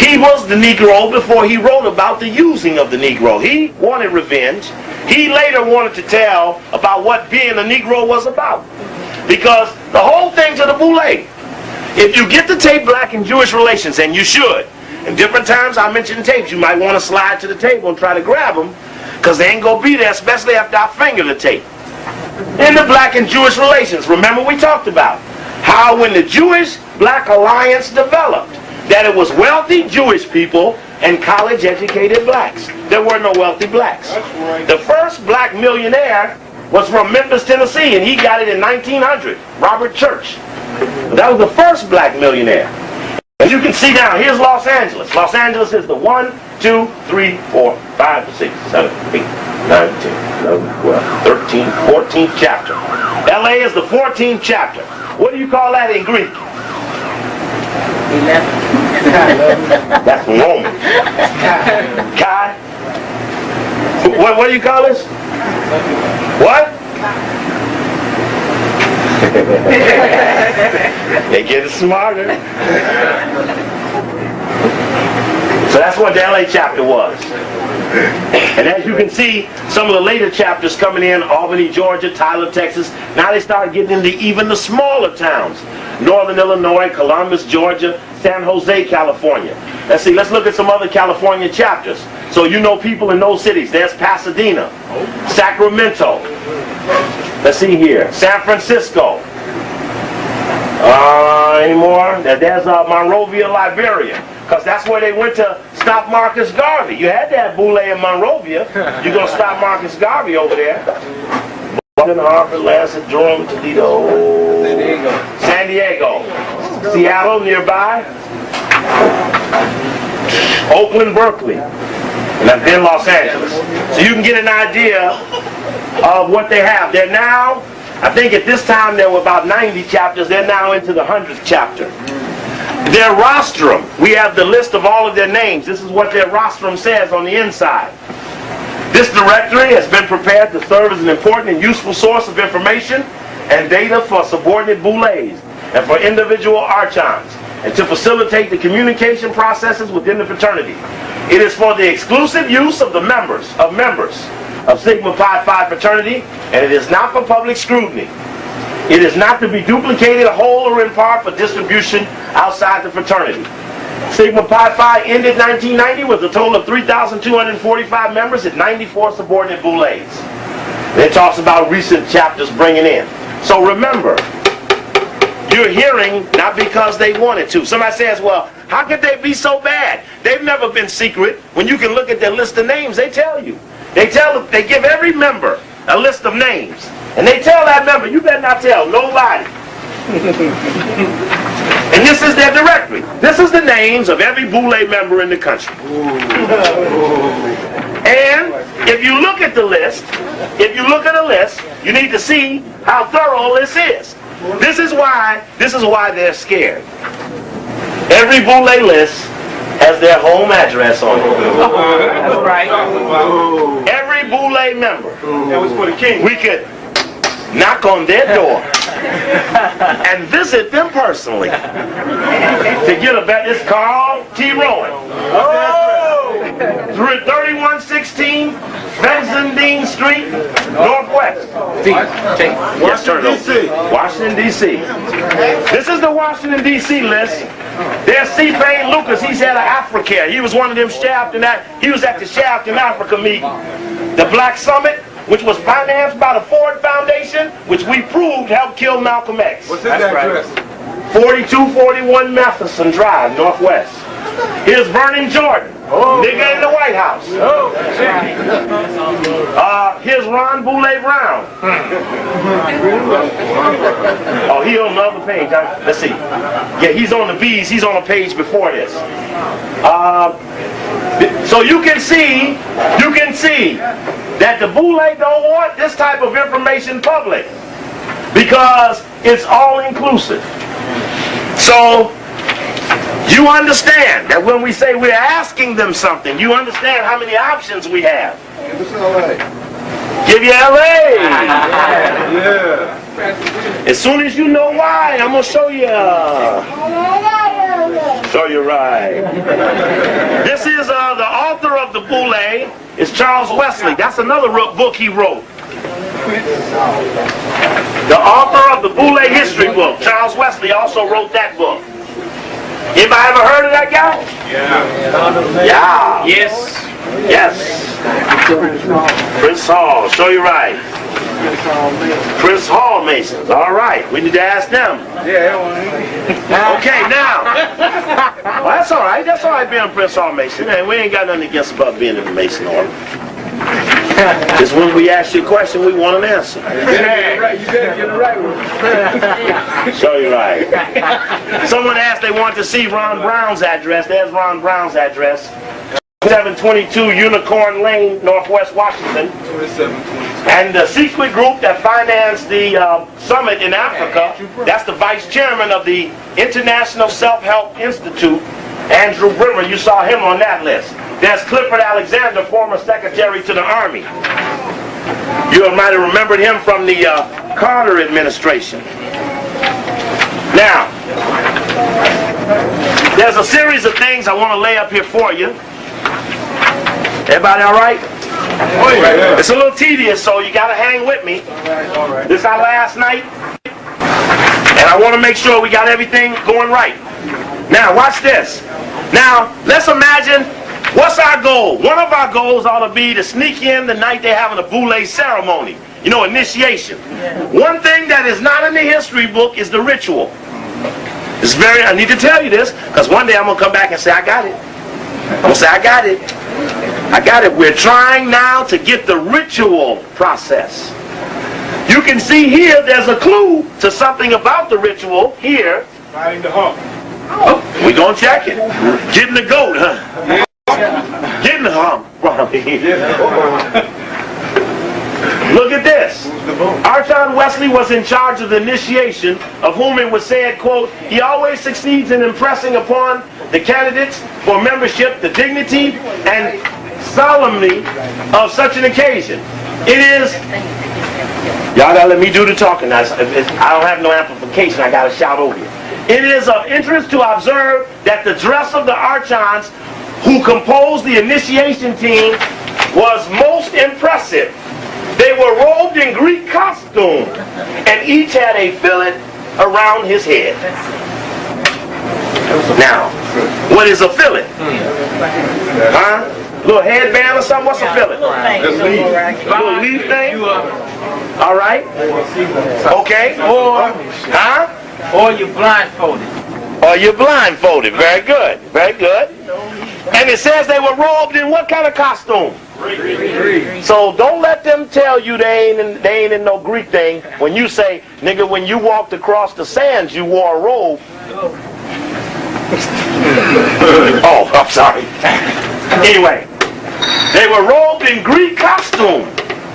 He was the Negro before he wrote about the using of the Negro. He wanted revenge. He later wanted to tell about what being a Negro was about. Because the whole thing to the Boule, if you get to tape black and Jewish relations, and you should, and different times I mention tapes, you might want to slide to the table and try to grab them, because they ain't going to be there, especially after I finger the tape. In the black and Jewish relations, remember we talked about how when the Jewish-Black alliance developed, that it was wealthy Jewish people and college-educated blacks. There were no wealthy blacks. The first black millionaire was from Memphis, Tennessee, and he got it in 1900, Robert Church. That was the first black millionaire. As you can see now, here's Los Angeles. Los Angeles is the 1, 2, 3, 4, 5, 6, 7, 8, 9, 10, 11, 12, 13, 14th chapter. LA is the 14th chapter. What do you call that in Greek? 11. That's Roman. Kai? What do you call this? What? They getting smarter. So that's what the LA chapter was. And as you can see, some of the later chapters coming in, Albany, Georgia, Tyler, Texas, now they start getting into even the smaller towns. Northern Illinois, Columbus, Georgia, San Jose, California. Let's see, let's look at some other California chapters. So you know people in those cities. There's Pasadena, Sacramento. Let's see here, San Francisco. Any more? There's Monrovia, Liberia. Because that's where they went to stop Marcus Garvey. You had to have Boule in Monrovia. You're going to stop Marcus Garvey over there. Boston, Harvard, Lansing, Durham, Toledo, San Diego, Seattle nearby, Oakland, Berkeley, and then Los Angeles. So you can get an idea of what they have. They're now, I think at this time there were about 90 chapters. They're now into the 100th chapter. Their rostrum, we have the list of all of their names. This is what their rostrum says on the inside. This directory has been prepared to serve as an important and useful source of information and data for subordinate boules and for individual archons, and to facilitate the communication processes within the fraternity. It is for the exclusive use of the members of Sigma Pi Phi fraternity, and it is not for public scrutiny. It is not to be duplicated whole or in part for distribution outside the fraternity. Sigma Pi Phi ended 1990 with a total of 3,245 members and 94 subordinate boules. It talks about recent chapters bringing in. So remember, you're hearing not because they wanted to. Somebody says, well, how could they be so bad? They've never been secret. When you can look at their list of names, they tell you. They give every member a list of names. And they tell that member, you better not tell nobody. And this is their directory. This is the names of every Boule member in the country. And if you look at the list, you need to see how thorough this is. This is why they're scared. Every Boule list has their home address on it. That's right. Every Boule member. That was for the king. We could knock on their door and visit them personally to get a bet. It's Carl T. Rowan. Oh! 3116 Fessenden Street, Northwest. Yes, turn it over. Washington, D.C. This is the Washington, D.C. list. There's C. Payne Lucas. He's at Africa. He was one of them shaft in that. He was at the Shaft in Africa meeting. The Black Summit, which was financed by the Ford Foundation, which we proved helped kill Malcolm X. What's his address? 4241 Matheson Drive, Northwest. Here's Vernon Jordan, nigga in the White House. Here's Ron Boule Brown. Oh, he on the other page. Let's see. Yeah, he's on the B's. He's on a page before this. So you can see that the Boule don't want this type of information public because it's all inclusive. So you understand that when we say we're asking them something, you understand how many options we have. Give us LA. Give you LA. Yeah. As soon as you know why, I'm gonna show you. Show you right. This is the author of the Boule is Charles Wesley. That's another book he wrote. The author of the Boule history book, Charles Wesley, also wrote that book. Anybody ever heard of that guy? Yeah. Yeah. Yes. Yes. Prince Hall. Show you right. Prince Hall Masons. All right. We need to ask them. Okay, now. Well, that's all right. That's all right being a Prince Hall Mason. And we ain't got nothing against about being in the Mason order. Just when we ask you a question, we want an answer. You better get it right with Show you right. Someone asked they wanted to see Ron Brown's address. There's Ron Brown's address. 722 Unicorn Lane, Northwest Washington. 2722. And the secret group that financed the summit in Africa, that's the vice chairman of the International Self-Help Institute, Andrew Brimmer. You saw him on that list. There's Clifford Alexander, former secretary to the Army. You might have remembered him from the Carter administration. Now, there's a series of things I want to lay up here for you. Everybody all right? It's a little tedious, so you got to hang with me. This is our last night, and I want to make sure we got everything going right. Now, watch this. Now, let's imagine, what's our goal? One of our goals ought to be to sneak in the night they're having a Boule ceremony. You know, initiation. One thing that is not in the history book is the ritual. It's very, I need to tell you this, because one day I'm going to come back and say, I got it. I'm going to say, I got it. I got it. We're trying now to get the ritual process. You can see here, there's a clue to something about the ritual here. Riding the hump. Oh, we're going to check it. Getting the goat, huh? Getting the hump. Look at this. Archon Wesley was in charge of the initiation, of whom it was said, quote, he always succeeds in impressing upon the candidates for membership the dignity and solemnity of such an occasion. It is, y'all gotta let me do the talking. I don't have no amplification, I gotta shout over you. It is of interest to observe that the dress of the archons who composed the initiation team was most impressive. They were robed in Greek costume, and each had a fillet around his head. Now, what is a fillet? Huh? Little headband or something? What's a fillet? Little leaf thing? All right. Okay. Huh? Or you blindfolded. Or you're blindfolded. Very good. Very good. And it says they were robed in what kind of costume? Greek. So don't let them tell you they ain't in no Greek thing. When you say, nigga, when you walked across the sands, you wore a robe. Oh, I'm sorry. Anyway, they were robed in Greek costume.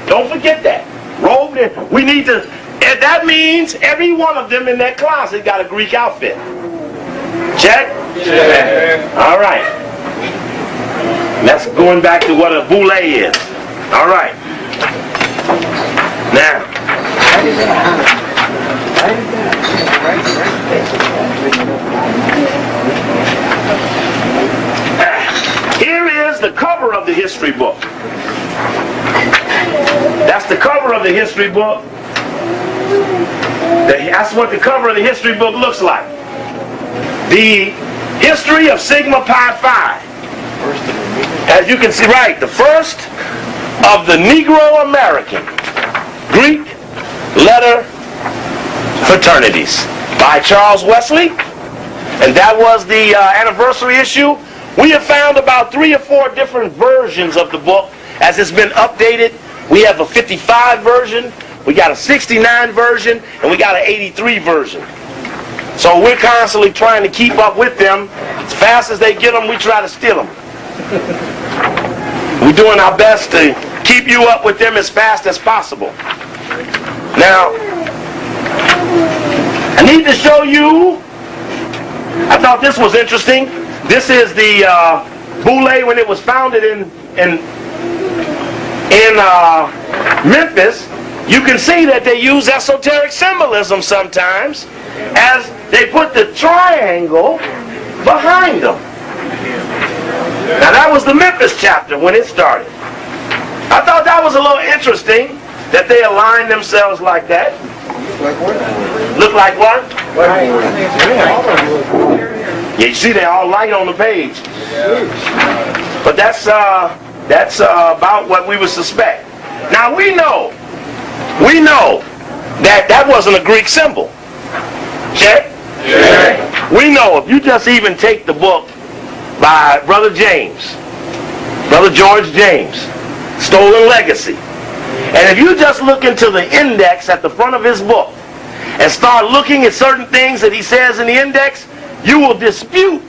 Don't forget that. Robed in. We need to. That means every one of them in that closet got a Greek outfit. Check? Yeah. All right. That's going back to what a boule is. All right. Now. Here is the cover of the history book. That's the cover of the history book. That's what the cover of the history book looks like. The history of Sigma Pi Phi. As you can see, right, the first of the Negro American Greek letter fraternities by Charles Wesley. And that was the anniversary issue. We have found about 3 or 4 different versions of the book as it's been updated. We have a 55 version, we got a 69 version, and we got an 83 version. So we're constantly trying to keep up with them. As fast as they get them, we try to steal them. We're doing our best to keep you up with them as fast as possible. Now, I need to show you, I thought this was interesting. This is the Boule when it was founded in Memphis. You can see that they use esoteric symbolism sometimes as they put the triangle behind them. Now that was the Memphis chapter when it started. I thought that was a little interesting that they aligned themselves like that. Look like what? Yeah, you see they're all light on the page. But that's about what we would suspect. Now we know that that wasn't a Greek symbol. Check? Yeah. We know if you just even take the book by Brother George James, Stolen Legacy, and if you just look into the index at the front of his book and start looking at certain things that he says in the index, you will dispute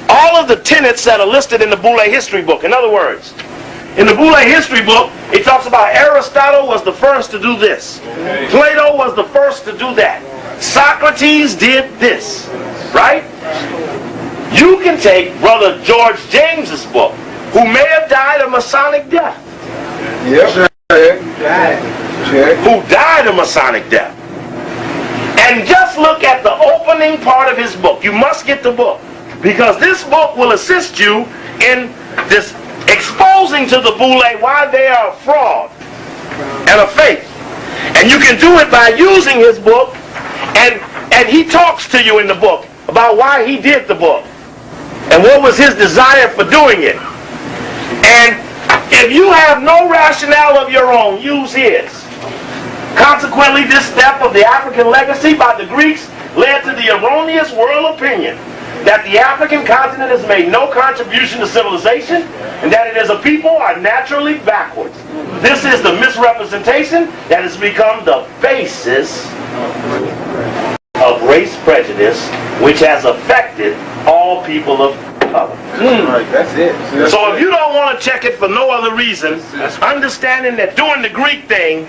all of the tenets that are listed in the Boule history book. In other words, in the Boule history book, it talks about Aristotle was the first to do this. Plato was the first to do that. Socrates did this. Right? You can take Brother George James's book who may have died a Masonic death. Yep. Check. Who died a Masonic death. And just look at the opening part of his book. You must get the book, because this book will assist you in this exposing to the Boule why they are a fraud and a fake. And you can do it by using his book, and he talks to you in the book about why he did the book and what was his desire for doing it. And if you have no rationale of your own, use his. Consequently, this step of the African legacy by the Greeks led to the erroneous world opinion that the African continent has made no contribution to civilization and that it as a people are naturally backwards. This is the misrepresentation that has become the basis of race prejudice, which has affected all people of color. Right, that's it. So if you don't want to check it for no other reason, understanding that doing the Greek thing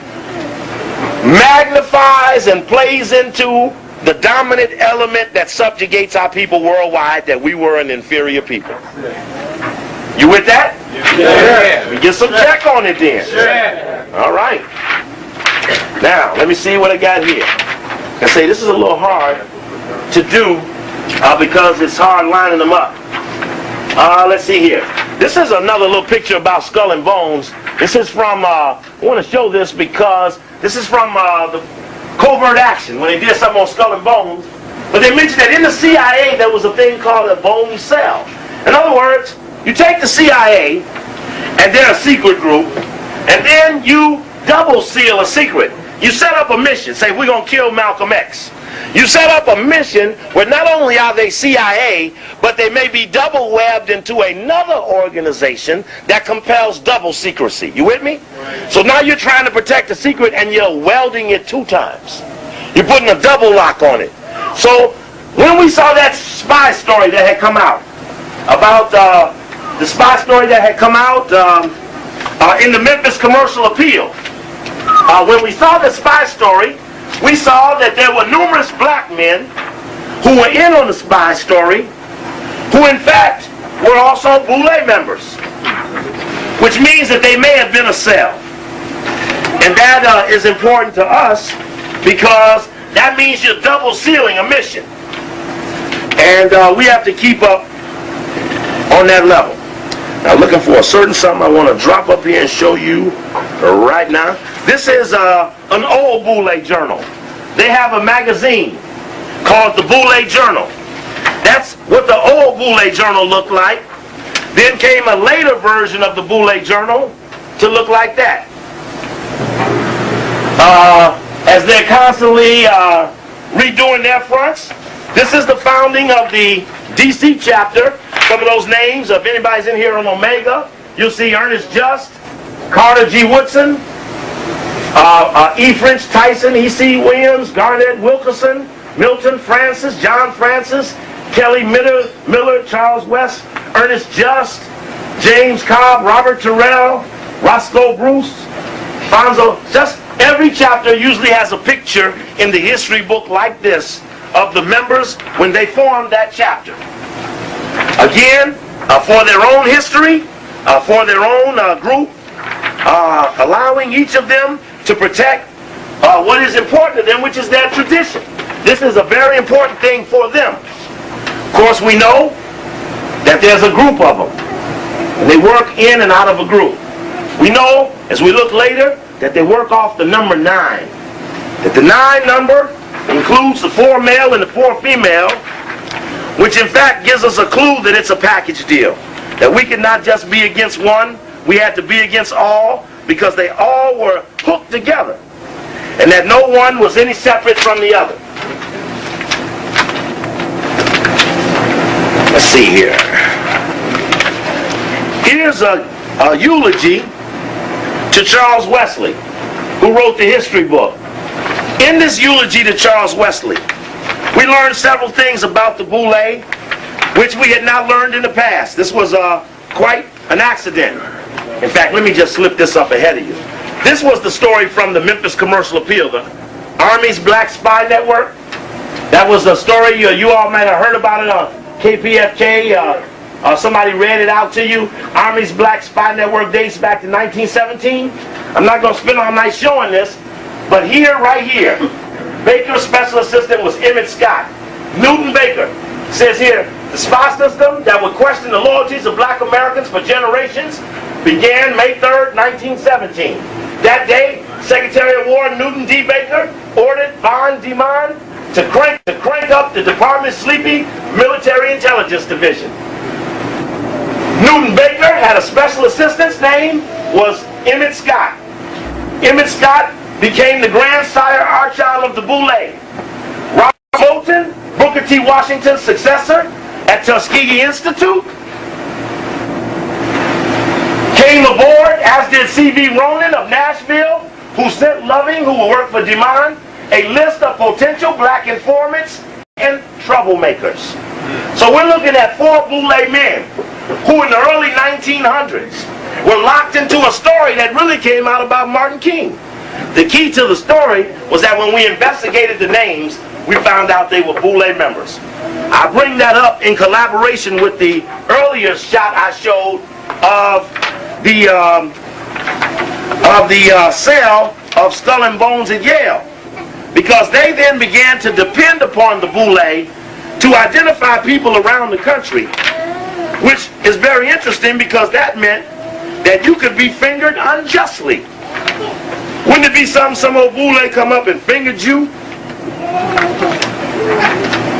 magnifies and plays into the dominant element that subjugates our people worldwide, that we were an inferior people. You with that? Yeah. We get some check on it then. Yeah. All right. Now, let me see what I got here. I say this is a little hard to do because it's hard lining them up. Let's see here. This is another little picture about Skull and Bones. This is from, I want to show this because this is from the Covert Action, when they did something on Skull and Bones. But they mentioned that in the CIA there was a thing called a bone cell. In other words, you take the CIA, and they're a secret group, and then you double seal a secret. You set up a mission, say we're going to kill Malcolm X. You set up a mission where not only are they CIA, but they may be double webbed into another organization that compels double secrecy. You with me? Right. So now you're trying to protect a secret and you're welding it 2 times. You're putting a double lock on it. So when we saw that spy story that had come out, about the spy story that had come out in the Memphis Commercial Appeal, when we saw the spy story, we saw that there were numerous black men who were in on the spy story, who in fact were also Boule members, which means that they may have been a cell. And that is important to us because that means you're double sealing a mission. And we have to keep up on that level. Now looking for a certain something I want to drop up here and show you right now. This is an old Boule journal. They have a magazine called the Boule Journal. That's what the old Boule journal looked like. Then came a later version of the Boule journal to look like that. As they're constantly redoing their fronts, this is the founding of the DC chapter. Some of those names, if anybody's in here on Omega, you'll see Ernest Just, Carter G. Woodson, E. French Tyson, E.C. Williams, Garnett Wilkerson, Milton Francis, John Francis, Kelly Miller, Charles West, Ernest Just, James Cobb, Robert Terrell, Roscoe Bruce, Fonzo. Just every chapter usually has a picture in the history book like this of the members when they formed that chapter. Again, for their own history, for their own group, allowing each of them to protect what is important to them, which is their tradition. This is a very important thing for them. Of course, we know that there's a group of them. And they work in and out of a group. We know, as we look later, that they work off the number 9. That the 9 number includes the 4 male and the 4 female, which in fact gives us a clue that it's a package deal. That we could not just be against one, we had to be against all, because they all were hooked together. And that no one was any separate from the other. Let's see here. Here's a eulogy to Charles Wesley, who wrote the history book. In this eulogy to Charles Wesley, we learned several things about the Boule, which we had not learned in the past. This was quite an accident. In fact, let me just slip this up ahead of you. This was the story from the Memphis Commercial Appeal, the Army's Black Spy Network. That was a story you all might have heard about it on KPFK Somebody read it out to you. Army's Black Spy Network dates back to 1917. I'm not going to spend all night showing this, but here, right here, Baker's special assistant was Emmett Scott. Newton Baker says here, the spy system that would question the loyalties of black Americans for generations began May 3rd, 1917. That day, Secretary of War Newton D. Baker ordered Von Demon to crank up the department's sleepy military intelligence division. Newton Baker had a special assistant's name was Emmett Scott. Emmett Scott became the grandsire archon of the Boule. Robert Moulton, Booker T. Washington's successor at Tuskegee Institute, came aboard, as did C.V. Ronan of Nashville, who sent Loving, who will work for DeMond, a list of potential black informants and troublemakers. So we're looking at 4 Boule men who in the early 1900s were locked into a story that really came out about Martin King. The key to the story was that when we investigated the names, we found out they were Boule members. I bring that up in collaboration with the earlier shot I showed of the cell of Skull and Bones at Yale, because they then began to depend upon the Boule to identify people around the country, which is very interesting because that meant that you could be fingered unjustly. Wouldn't it be some old Boule come up and fingered you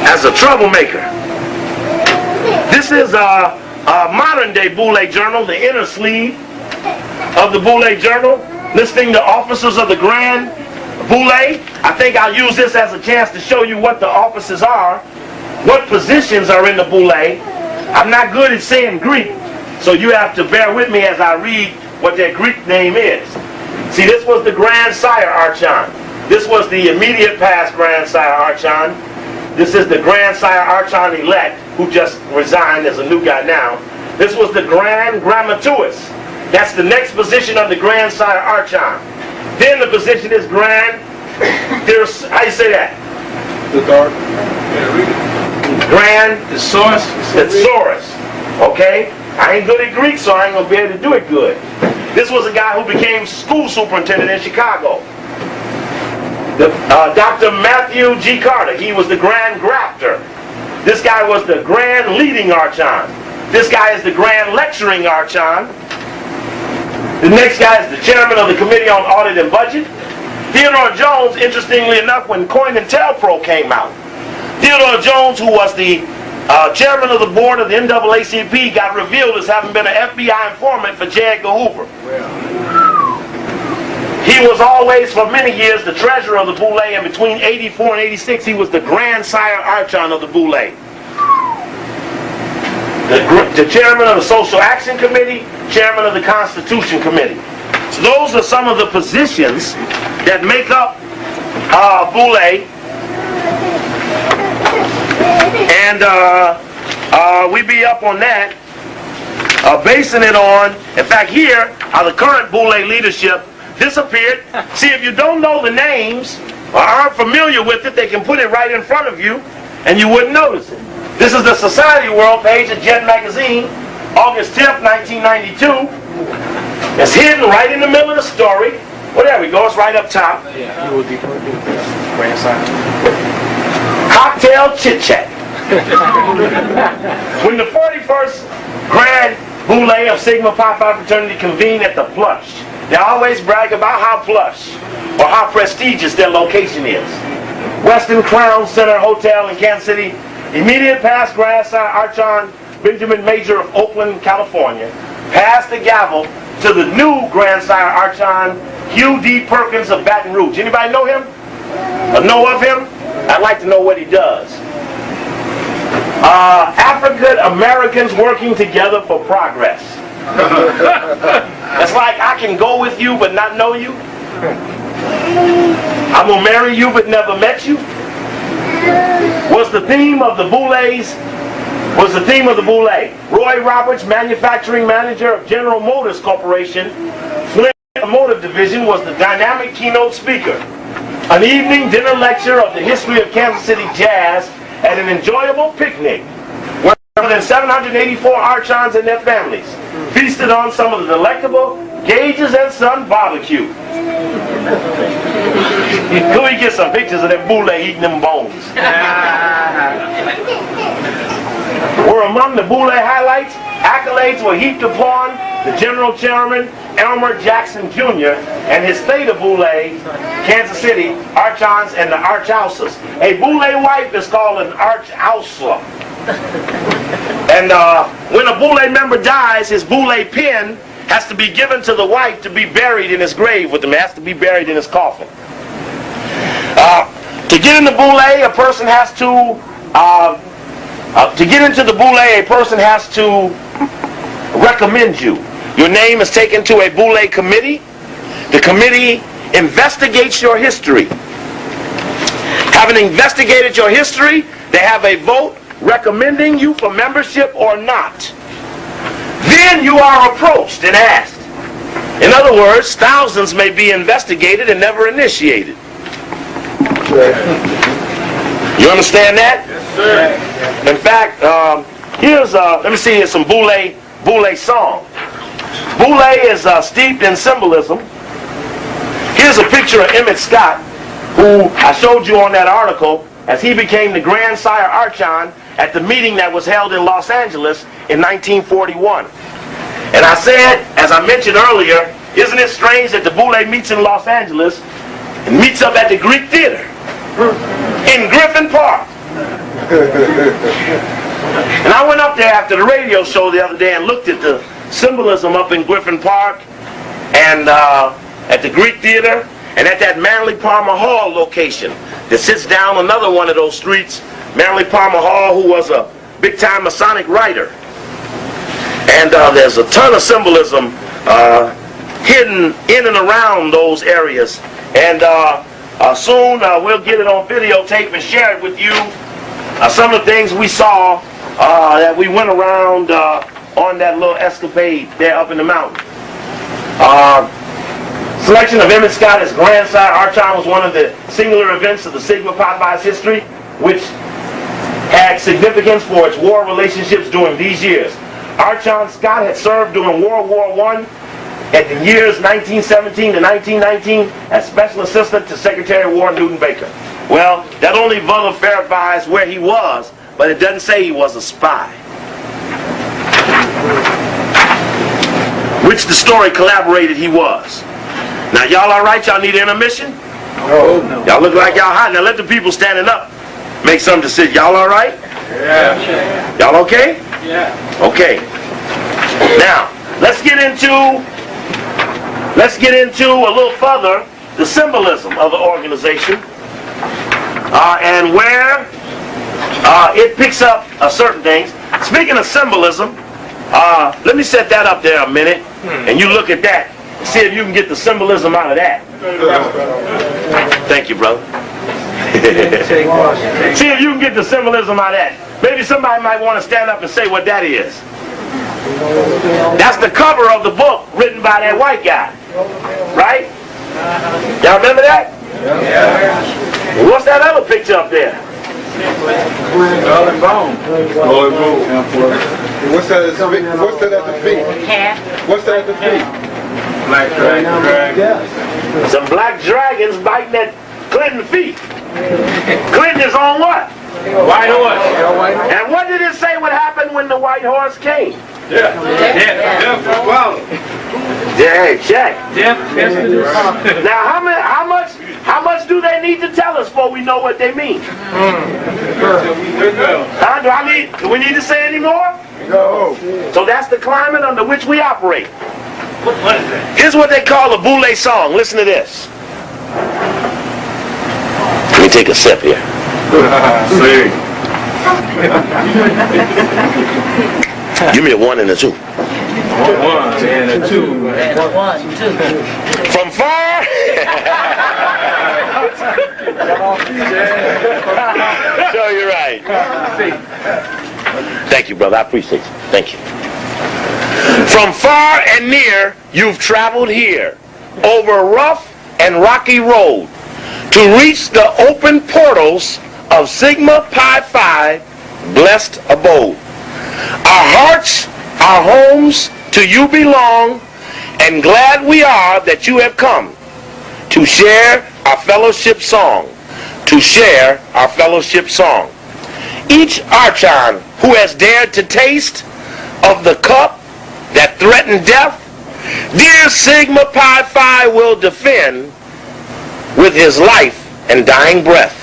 as a troublemaker? This is a modern day Boule journal, the inner sleeve of the Boule journal, listing the officers of the Grand Boule. I think I'll use this as a chance to show you what the officers are, what positions are in the Boule. I'm not good at saying Greek, so you have to bear with me as I read what their Greek name is. See, this was the Grandsire Archon. This was the immediate past Grandsire Archon. This is the Grandsire Archon-elect, who just resigned as a new guy now. This was the Grand Grammateus. That's the next position of the Grandsire Archon. Then the position is Grand, how do you say that? The guard. Grand Thesaurus. Thesaurus. Okay? I ain't good at Greek, so I ain't going to be able to do it good. This was a guy who became school superintendent in Chicago. Dr. Matthew G. Carter, he was the Grand Grafter. This guy was the Grand Leading Archon. This guy is the Grand Lecturing Archon. The next guy is the Chairman of the Committee on Audit and Budget. Theodore Jones, interestingly enough, when COINTELPRO came out, Theodore Jones, who was the chairman of the board of the NAACP, got revealed as having been an FBI informant for J. Edgar Hoover. He was always, for many years, the treasurer of the Boule, and between 84 and 86, he was the Grandsire Archon of the Boule. The chairman of the Social Action Committee, chairman of the Constitution Committee. So those are some of the positions that make up Boule. And we be up on that, basing it on, in fact, here are the current Boule leadership disappeared. See, if you don't know the names or aren't familiar with it, they can put it right in front of you and you wouldn't notice it. This is the Society World page of Jet Magazine, August 10th, 1992. It's hidden right in the middle of the story. Well, there we go. It's right up top. Cocktail chit-chat. When the 41st Grand Boule of Sigma Pi Phi fraternity convened at the Plush, they always brag about how plush or how prestigious their location is. Westin Crown Center Hotel in Kansas City, immediate past Grandsire Archon Benjamin Major of Oakland, California, passed the gavel to the new Grandsire Archon Hugh D. Perkins of Baton Rouge. Anybody know him? Or know of him? I'd like to know what he does. African Americans working together for progress. It's like I can go with you but not know you. I'm gonna marry you but never met you. Was the theme of the Boules. Roy Roberts, manufacturing manager of General Motors Corporation, Flint Automotive Division, was the dynamic keynote speaker. An evening dinner lecture of the history of Kansas City jazz at an enjoyable picnic where more than 784 archons and their families feasted on some of the delectable Gage's and Son barbecue. Could we get some pictures of them Boule eating them bones? Were among the Boule highlights, accolades were heaped upon the General Chairman Elmer Jackson Jr. and his state of Boule, Kansas City, archons and the archhouses. A Boule wife is called an archhouser. And when a Boule member dies, his Boule pin has to be given to the wife to be buried in his grave with him. It has to be buried in his coffin. To get in the Boule, a person has to get into the Boule, a person has to recommend you. Your name is taken to a Boule committee. The committee investigates your history. Having investigated your history, they have a vote recommending you for membership or not. Then you are approached and asked. In other words, thousands may be investigated and never initiated. You understand that? Yes, sir. In fact, here's let me see, here's some Boule song. Boule is steeped in symbolism. Here's a picture of Emmett Scott, who I showed you on that article, as he became the grandsire archon at the meeting that was held in Los Angeles in 1941. And I said, as I mentioned earlier, isn't it strange that the Boule meets in Los Angeles and meets up at the Greek Theater in Griffin Park? And I went up there after the radio show the other day and looked at the symbolism up in Griffin Park and at the Greek Theater and at that Manly Palmer Hall location that sits down another one of those streets, Manly Palmer Hall, who was a big-time Masonic writer. And there's a ton of symbolism hidden in and around those areas. And soon we'll get it on videotape and share it with you. Some of the things we saw that we went around on that little escapade there up in the mountain. Selection of Emmett Scott as grandsire archon was one of the singular events of the Sigma Pi Phi's history, which had significance for its war relationships during these years. Archon Scott had served during World War I at the years 1917 to 1919 as Special Assistant to Secretary of War Newton Baker. Well, that only verifies where he was, but it doesn't say he was a spy. Which the story collaborated he was. Now, y'all all right? Y'all need intermission? No. Y'all look like y'all hot. Now, let the people standing up make some decision. Y'all all right? Yeah. Y'all okay? Yeah. Okay. Now, let's get into a little further the symbolism of the organization and where it picks up certain things. Speaking of symbolism, let me set that up there a minute, and you look at that. See if you can get the symbolism out of that. Thank you, brother. See if you can get the symbolism out of that. Maybe somebody might want to stand up and say what that is. That's the cover of the book written by that white guy. Right? Y'all remember that? Yeah. What's that other picture up there? Skull and bone. What's that at the feet? What's that at the feet? What's that at the feet? Black dragon. Some black dragons biting at Clinton's feet. Clinton is on what? White horse. And what did it say would happen when the white horse came? Yeah. Wow. Yeah, check. Death. Now, how much do they need to tell us before we know what they mean? Do we need to say any more? No. So that's the climate under which we operate. What is that? Here's what they call a Boule song. Listen to this. Let me take a sip here. See. Give me a 1 and a 2. 1 and a 2. From far. Sure, you're right. Thank you, brother. I appreciate you. Thank you. From far and near, you've traveled here, over rough and rocky road, to reach the open portals of Sigma Pi Phi blessed abode. Our hearts, our homes to you belong, and glad we are that you have come to share our fellowship song. To share our fellowship song. Each archon who has dared to taste of the cup that threatened death, dear Sigma Pi Phi will defend with his life and dying breath.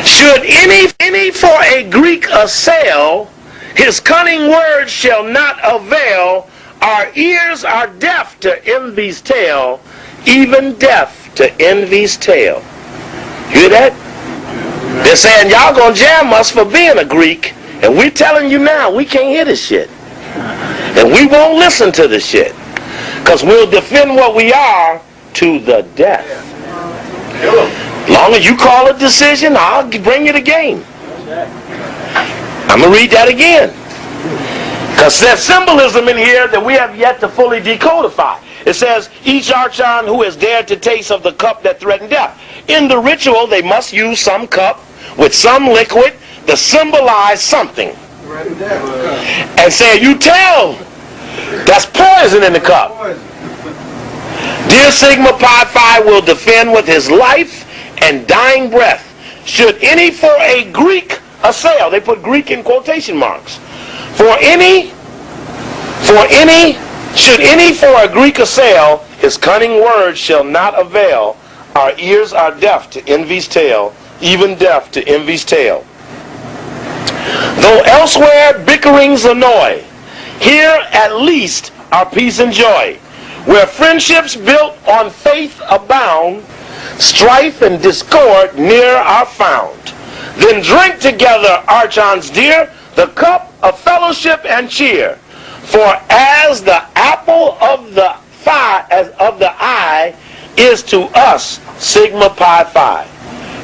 Should any for a Greek assail, his cunning words shall not avail. Our ears are deaf to envy's tale, even deaf to envy's tale. Hear that? They're saying y'all gonna jam us for being a Greek, and we're telling you now we can't hear this shit. And we won't listen to this shit. Because we'll defend what we are to the death. Long as you call a decision, I'll bring you the game. I'm going to read that again. Because there's symbolism in here that we have yet to fully decodify. It says, each archon who has dared to taste of the cup that threatened death. In the ritual, they must use some cup with some liquid to symbolize something. And say, you tell, that's poison in the cup. Dear Sigma Pi Phi will defend with his life and dying breath. Should any for a Greek assail, they put Greek in quotation marks. Should any for a Greek assail, his cunning words shall not avail. Our ears are deaf to envy's tale, even deaf to envy's tale. Though elsewhere bickerings annoy, here at least are peace and joy. Where friendships built on faith abound, strife and discord near are found. Then drink together, archons dear, the cup of fellowship and cheer. For as the apple of the eye is to us Sigma Pi Phi.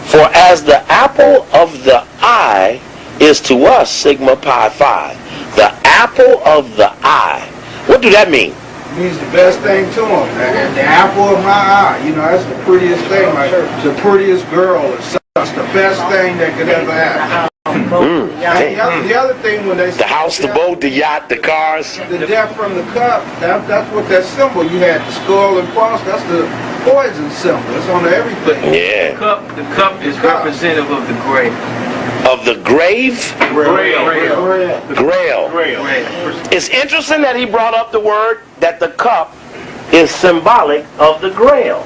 For as the apple of the eye is to us Sigma Pi Phi. The apple of the eye. What do that mean? It means the best thing to him. The apple of my eye. You know, that's the prettiest thing. Like the prettiest girl or something. It's the best thing that could ever happen. The other thing when they say the house, the boat, the yacht, the cars. The death from the cup, that's what that symbol. You had the skull and cross, that's the poison symbol. It's on everything. Yeah. The cup is representative of the grave. Of the grave? Grail. It's interesting that he brought up the word that the cup is symbolic of the grail.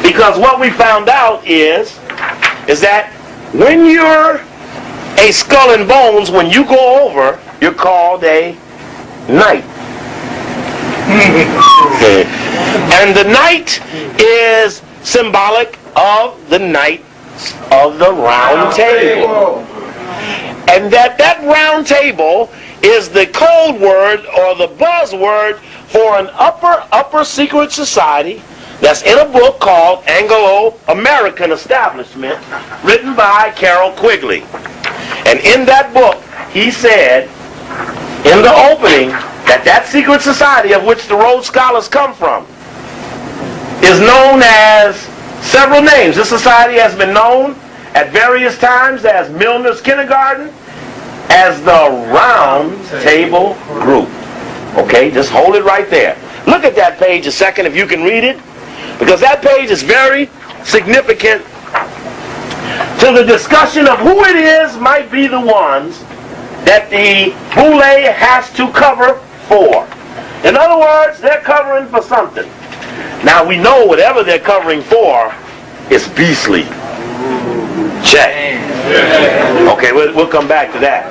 Because what we found out is that when you're a skull and bones, when you go over, you're called a knight. And the knight is symbolic of the knight of the round table. And that round table is the code word or the buzzword for an upper secret society that's in a book called Anglo-American Establishment, written by Carroll Quigley. And in that book, he said, in the opening, that secret society of which the Rhodes Scholars come from is known as several names. This society has been known at various times as Milner's Kindergarten, as the Round Table Group. Okay, just hold it right there. Look at that page a second if you can read it, because that page is very significant to the discussion of who it is might be the ones that the Boule has to cover for. In other words, they're covering for something. Now we know whatever they're covering for is beastly. Check. Okay, we'll come back to that.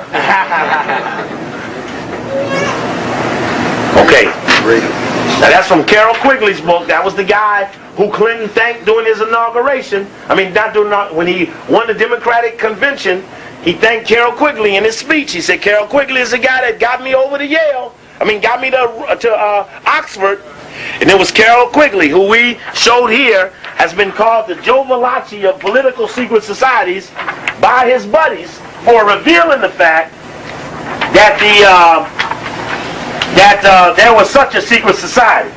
Okay. Now that's from Carroll Quigley's book. That was the guy who Clinton thanked during his inauguration. I mean, when he won the Democratic convention, he thanked Carroll Quigley in his speech. He said, Carroll Quigley is the guy that got me over to got me to Oxford. And it was Carroll Quigley, who we showed here, has been called the Joe Valachi of political secret societies by his buddies for revealing the fact that there was such a secret society.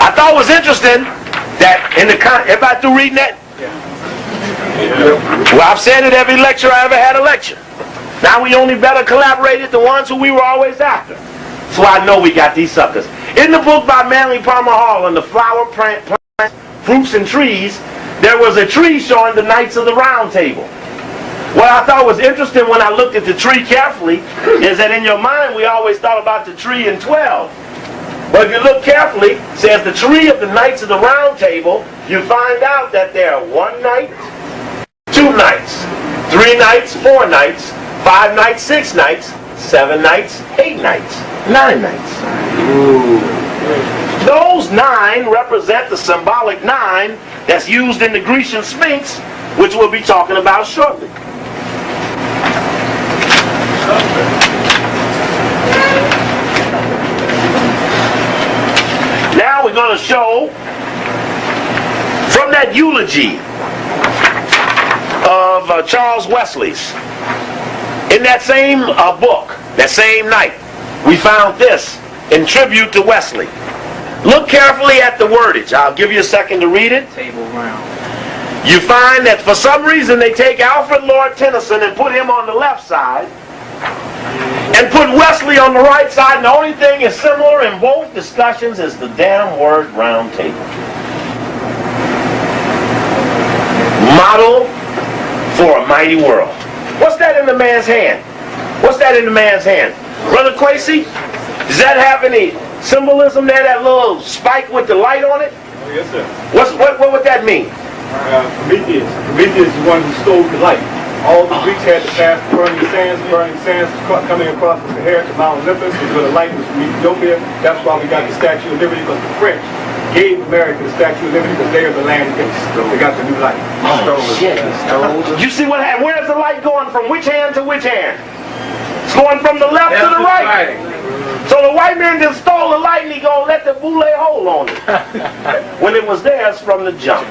I thought it was interesting that everybody through reading that? Well, I've said it every lecture I ever had a lecture. Now we only better collaborated the ones who we were always after. So I know we got these suckers. In the book by Manly Palmer Hall on the flower, plants, fruits, and trees, there was a tree showing the Knights of the Round Table. What I thought was interesting when I looked at the tree carefully is that in your mind we always thought about the tree in 12. But if you look carefully, it says the tree of the Knights of the Round Table, you find out that there are 1 knight, 2 knights, 3 knights, 4 knights, 5 knights, 6 knights, 7 knights, 8 knights, 9 knights. Those 9 represent the symbolic 9 that's used in the Grecian Sphinx, which we'll be talking about shortly. Now we're going to show from that eulogy of Charles Wesley's. In that same book, that same night, we found this in tribute to Wesley. Look carefully at the wordage. I'll give you a second to read it. Table round. You find that for some reason they take Alfred Lord Tennyson and put him on the left side and put Wesley on the right side, and the only thing is similar in both discussions is the damn word round table. Model for a mighty world. What's that in the man's hand? What's that in the man's hand? Brother Quasi, does that have any symbolism there, that little spike with the light on it? Oh, yes, sir. What would that mean? Prometheus. Prometheus is the one who stole the light. All the Greeks had to pass burning sands coming across the Sahara to Mount Olympus, where the light was from Ethiopia. That's why we got the Statue of Liberty, because the French gave America the Statue of Liberty because they are the land base. They got the new light. Oh, shit. You see what happened? Where's the light going from which hand to which hand? It's going from the left to the right. So the white man just stole the light and he gonna let the Boule hold on it. When it was theirs from the jump.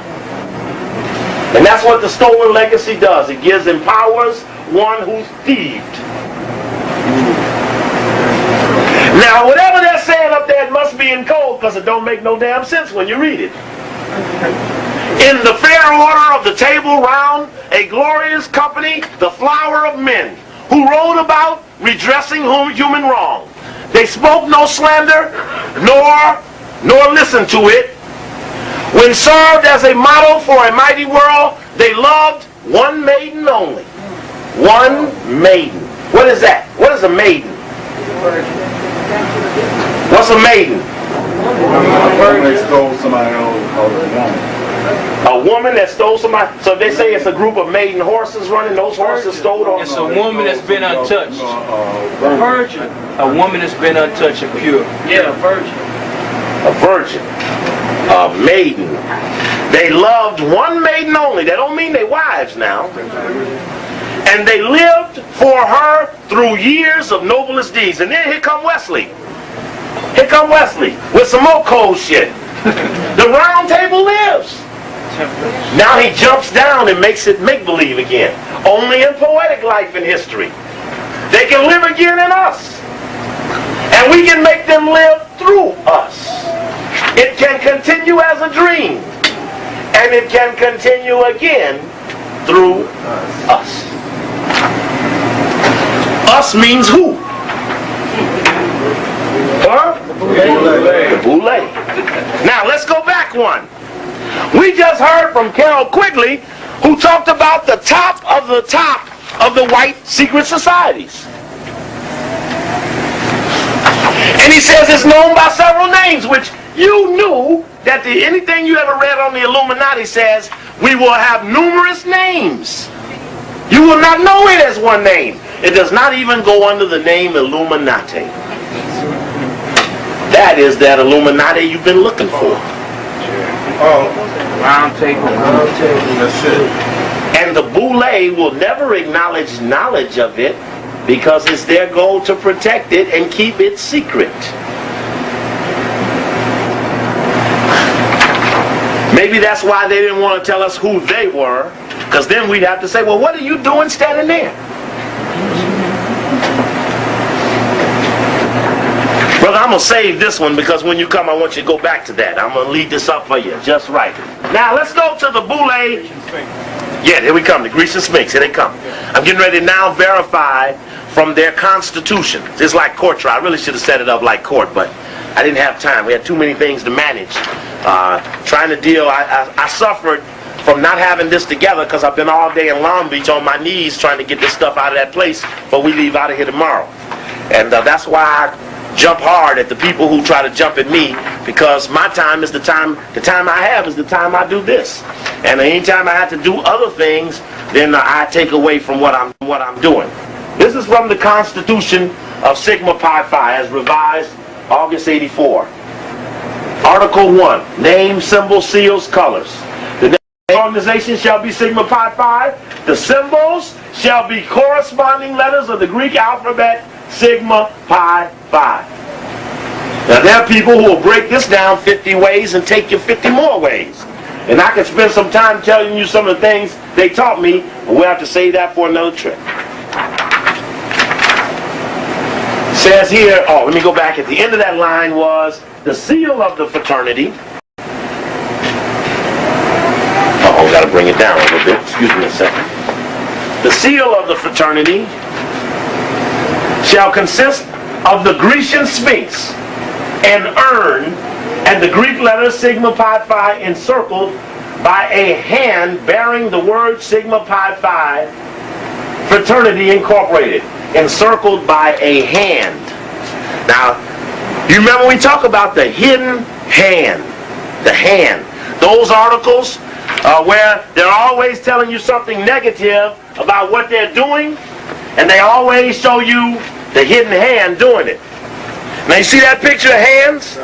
And that's what the stolen legacy does. It empowers one who's thieved. Now, whatever they're saying up there, it must be in code, because it don't make no damn sense when you read it. In the fair order of the table round, a glorious company, the flower of men, who rode about redressing human wrong. They spoke no slander, nor listened to it. When served as a model for a mighty world, they loved one maiden only. One maiden. What is that? What is a maiden? What's a maiden? They stole somebody else's. A woman that stole somebody. So they say it's a group of maiden horses running. Those horses stole on. It's a woman that's been untouched. A virgin. A woman that's been untouched and pure. Yeah, a virgin. A virgin. A maiden. They loved one maiden only. That don't mean they wives now. And they lived for her through years of noblest deeds. And then here come Wesley. Here come Wesley with some more cold shit. The round table lives. Now he jumps down and makes it make-believe again. Only in poetic life and history. They can live again in us. And we can make them live through us. It can continue as a dream. And it can continue again through us. Us means who? Huh? The Boule. Now let's go back one. We just heard from Carol Quigley, who talked about the top of the white secret societies. And he says it's known by several names, which you knew that anything you ever read on the Illuminati says we will have numerous names. You will not know it as one name. It does not even go under the name Illuminati. That is that Illuminati you've been looking for. Round table. That's it. And the Boule will never acknowledge knowledge of it because it's their goal to protect it and keep it secret. Maybe that's why they didn't want to tell us who they were, because then we'd have to say, well, what are you doing standing there? Brother, I'm going to save this one because when you come, I want you to go back to that. I'm going to lead this up for you just right. Now, let's go to the Boule Yeah, here we come, the Grecian Sphinx, here they come. I'm getting ready to now verify from their constitution. It's like court trial. I really should have set it up like court, but I didn't have time. We had too many things to manage. Trying to deal, I suffered from not having this together because I've been all day in Long Beach on my knees trying to get this stuff out of that place before we leave out of here tomorrow. And that's why I jump hard at the people who try to jump at me, because my time is the time I have is the time I do this. And anytime I have to do other things, then I take away from what I'm doing. This is from the Constitution of Sigma Pi Phi as revised August 84. Article 1, name, symbol, seals, colors. The name of the organization shall be Sigma Pi Phi. The symbols shall be corresponding letters of the Greek alphabet Sigma Pi Phi. Now there are people who will break this down 50 ways and take you 50 more ways. And I could spend some time telling you some of the things they taught me, but we'll have to save that for another trip. Says here, let me go back. At the end of that line was the seal of the fraternity. Got to bring it down a little bit. Excuse me a second. The seal of the fraternity shall consist of the Grecian Sphinx, an urn, and the Greek letter Sigma Pi Phi encircled by a hand bearing the word Sigma Pi Phi Fraternity Incorporated. Encircled by a hand. Now, you remember we talk about the hidden hand. The hand. Those articles where they're always telling you something negative about what they're doing, and they always show you the hidden hand doing it. Now you see that picture of hands?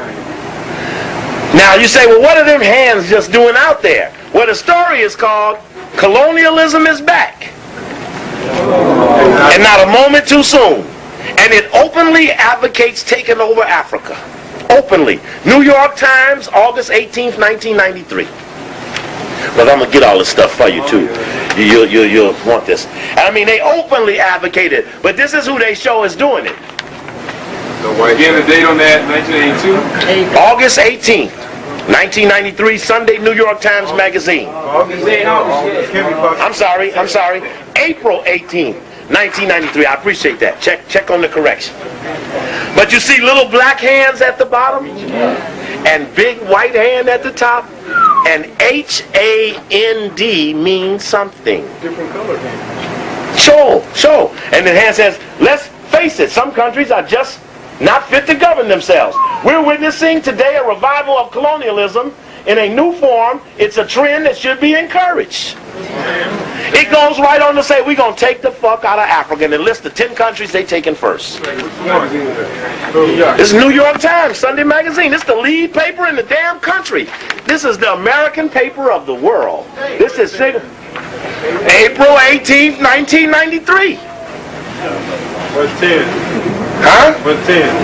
Now you say, well, what are them hands just doing out there? Well, the story is called Colonialism is Back. And not a moment too soon. And it openly advocates taking over Africa. Openly. New York Times, August 18th, 1993. But I'm going to get all this stuff for you too. You'll want this. I mean, they openly advocate it, but this is who they show is doing it. So again, the date on that, 1982? August 18th, 1993, Sunday New York Times Magazine. I'm sorry. April 18th, 1993. I appreciate that. Check on the correction. But you see little black hands at the bottom and big white hand at the top, and HAND means something. Different color hand. Show. And the hand says, let's face it, some countries are just not fit to govern themselves. We're witnessing today a revival of colonialism in a new form. It's a trend that should be encouraged. It goes right on to say we're going to take the fuck out of Africa and list the 10 countries they taken first. This is New York Times, Sunday Magazine. This is the lead paper in the damn country. This is the American paper of the world. This is April 18th, 1993. What's 10? Huh? What's 10?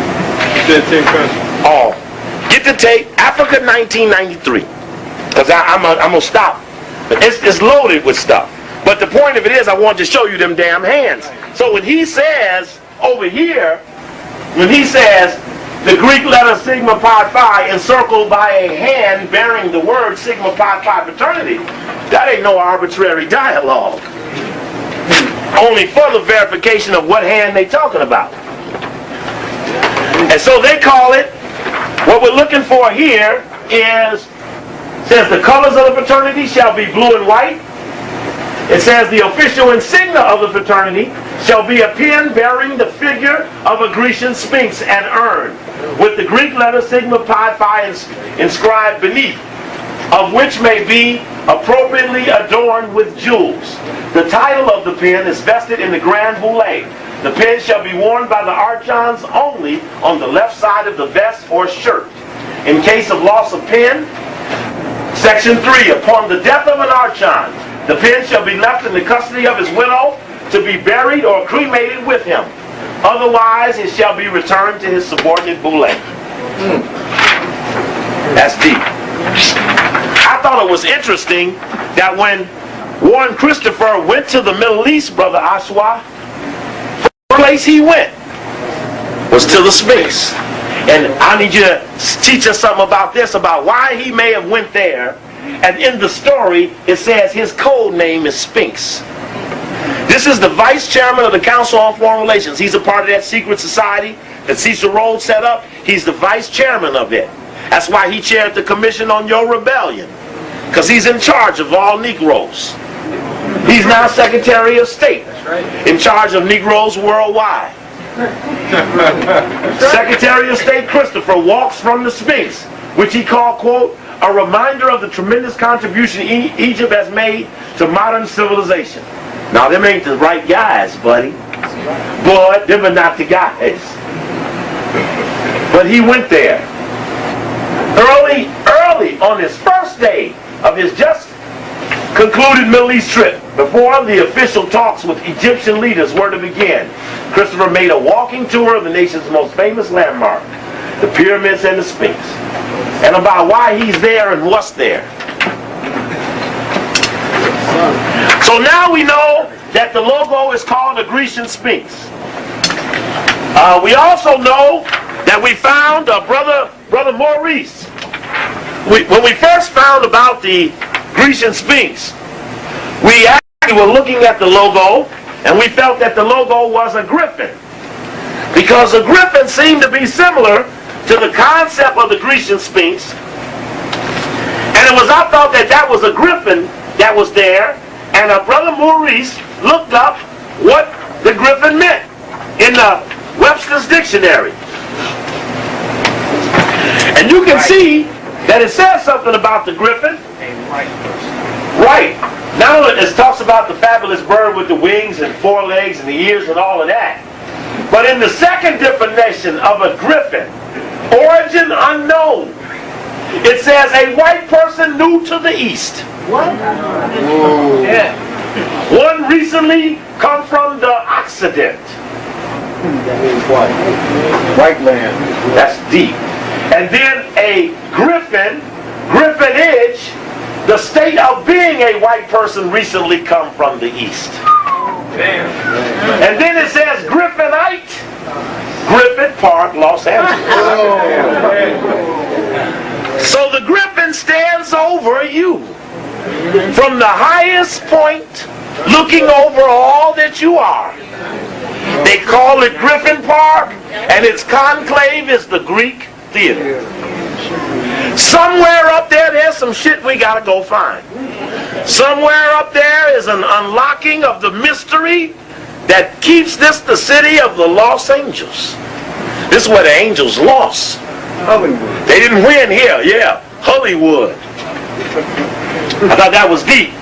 You said 10 countries. Oh, get the tape, Africa 1993. Because I'm going to stop. It's loaded with stuff. But the point of it is I want to show you them damn hands. So when he says over here, when he says the Greek letter Sigma Pi Phi encircled by a hand bearing the word Sigma Pi Phi fraternity, that ain't no arbitrary dialogue. Only further verification of what hand they talking about. And so they call it, what we're looking for here is, says the colors of the fraternity shall be blue and white. It says the official insignia of the fraternity shall be a pin bearing the figure of a Grecian sphinx and urn, with the Greek letter Sigma Pi Phi inscribed beneath, of which may be appropriately adorned with jewels. The title of the pin is vested in the Grand Boule. The pin shall be worn by the archons only on the left side of the vest or shirt. In case of loss of pin, Section 3, upon the death of an archon, the pin shall be left in the custody of his widow to be buried or cremated with him. Otherwise, it shall be returned to his subordinate Boule. That's deep. I thought it was interesting that when Warren Christopher went to the Middle East, Brother Ashwa, the place he went was to the Sphinx. And I need you to teach us something about this, about why he may have went there And in the story, it says his code name is Sphinx. This is the vice chairman of the Council on Foreign Relations. He's a part of that secret society that Cecil Rhodes set up. He's the vice chairman of it. That's why he chaired the Commission on Your Rebellion, because he's in charge of all Negroes. He's now Secretary of State, in charge of Negroes worldwide. Secretary of State Christopher walks from the Sphinx, which he called, quote, a reminder of the tremendous contribution Egypt has made to modern civilization. Now, them ain't the right guys, buddy. Boy, them are not the guys. But he went there. Early on his first day of his just concluded Middle East trip, before the official talks with Egyptian leaders were to begin, Christopher made a walking tour of the nation's most famous landmark, the pyramids and the Sphinx, and about why he's there and what's there. So now we know that the logo is called the Grecian Sphinx. We also know that we found Brother Maurice. When we first found about the Grecian Sphinx, we actually were looking at the logo, and we felt that the logo was a griffin, because a griffin seemed to be similar to the concept of the Grecian Sphinx, and it was I thought that was a griffin that was there, and Brother Maurice looked up what the griffin meant in the Webster's Dictionary, and you can see that it says something about the griffin. Right. Now it talks about the fabulous bird with the wings and 4 legs and the ears and all of that. But in the second definition of a griffin, origin unknown, it says a white person new to the East. What? Yeah. One recently come from the Occident. That means what? White land. That's deep. And then a griffin, griffinage, the state of being a white person recently come from the East. Damn. And then it says Griffinite, Griffith Park, Los Angeles. So the griffin stands over you. From the highest point, looking over all that you are. They call it Griffin Park, and its conclave is the Greek Theater. Somewhere up there, there's some shit we gotta go find. Somewhere up there is an unlocking of the mystery that keeps this the city of the Los Angeles. This is where the angels lost. Hollywood. They didn't win here, yeah. Hollywood. I thought that was deep.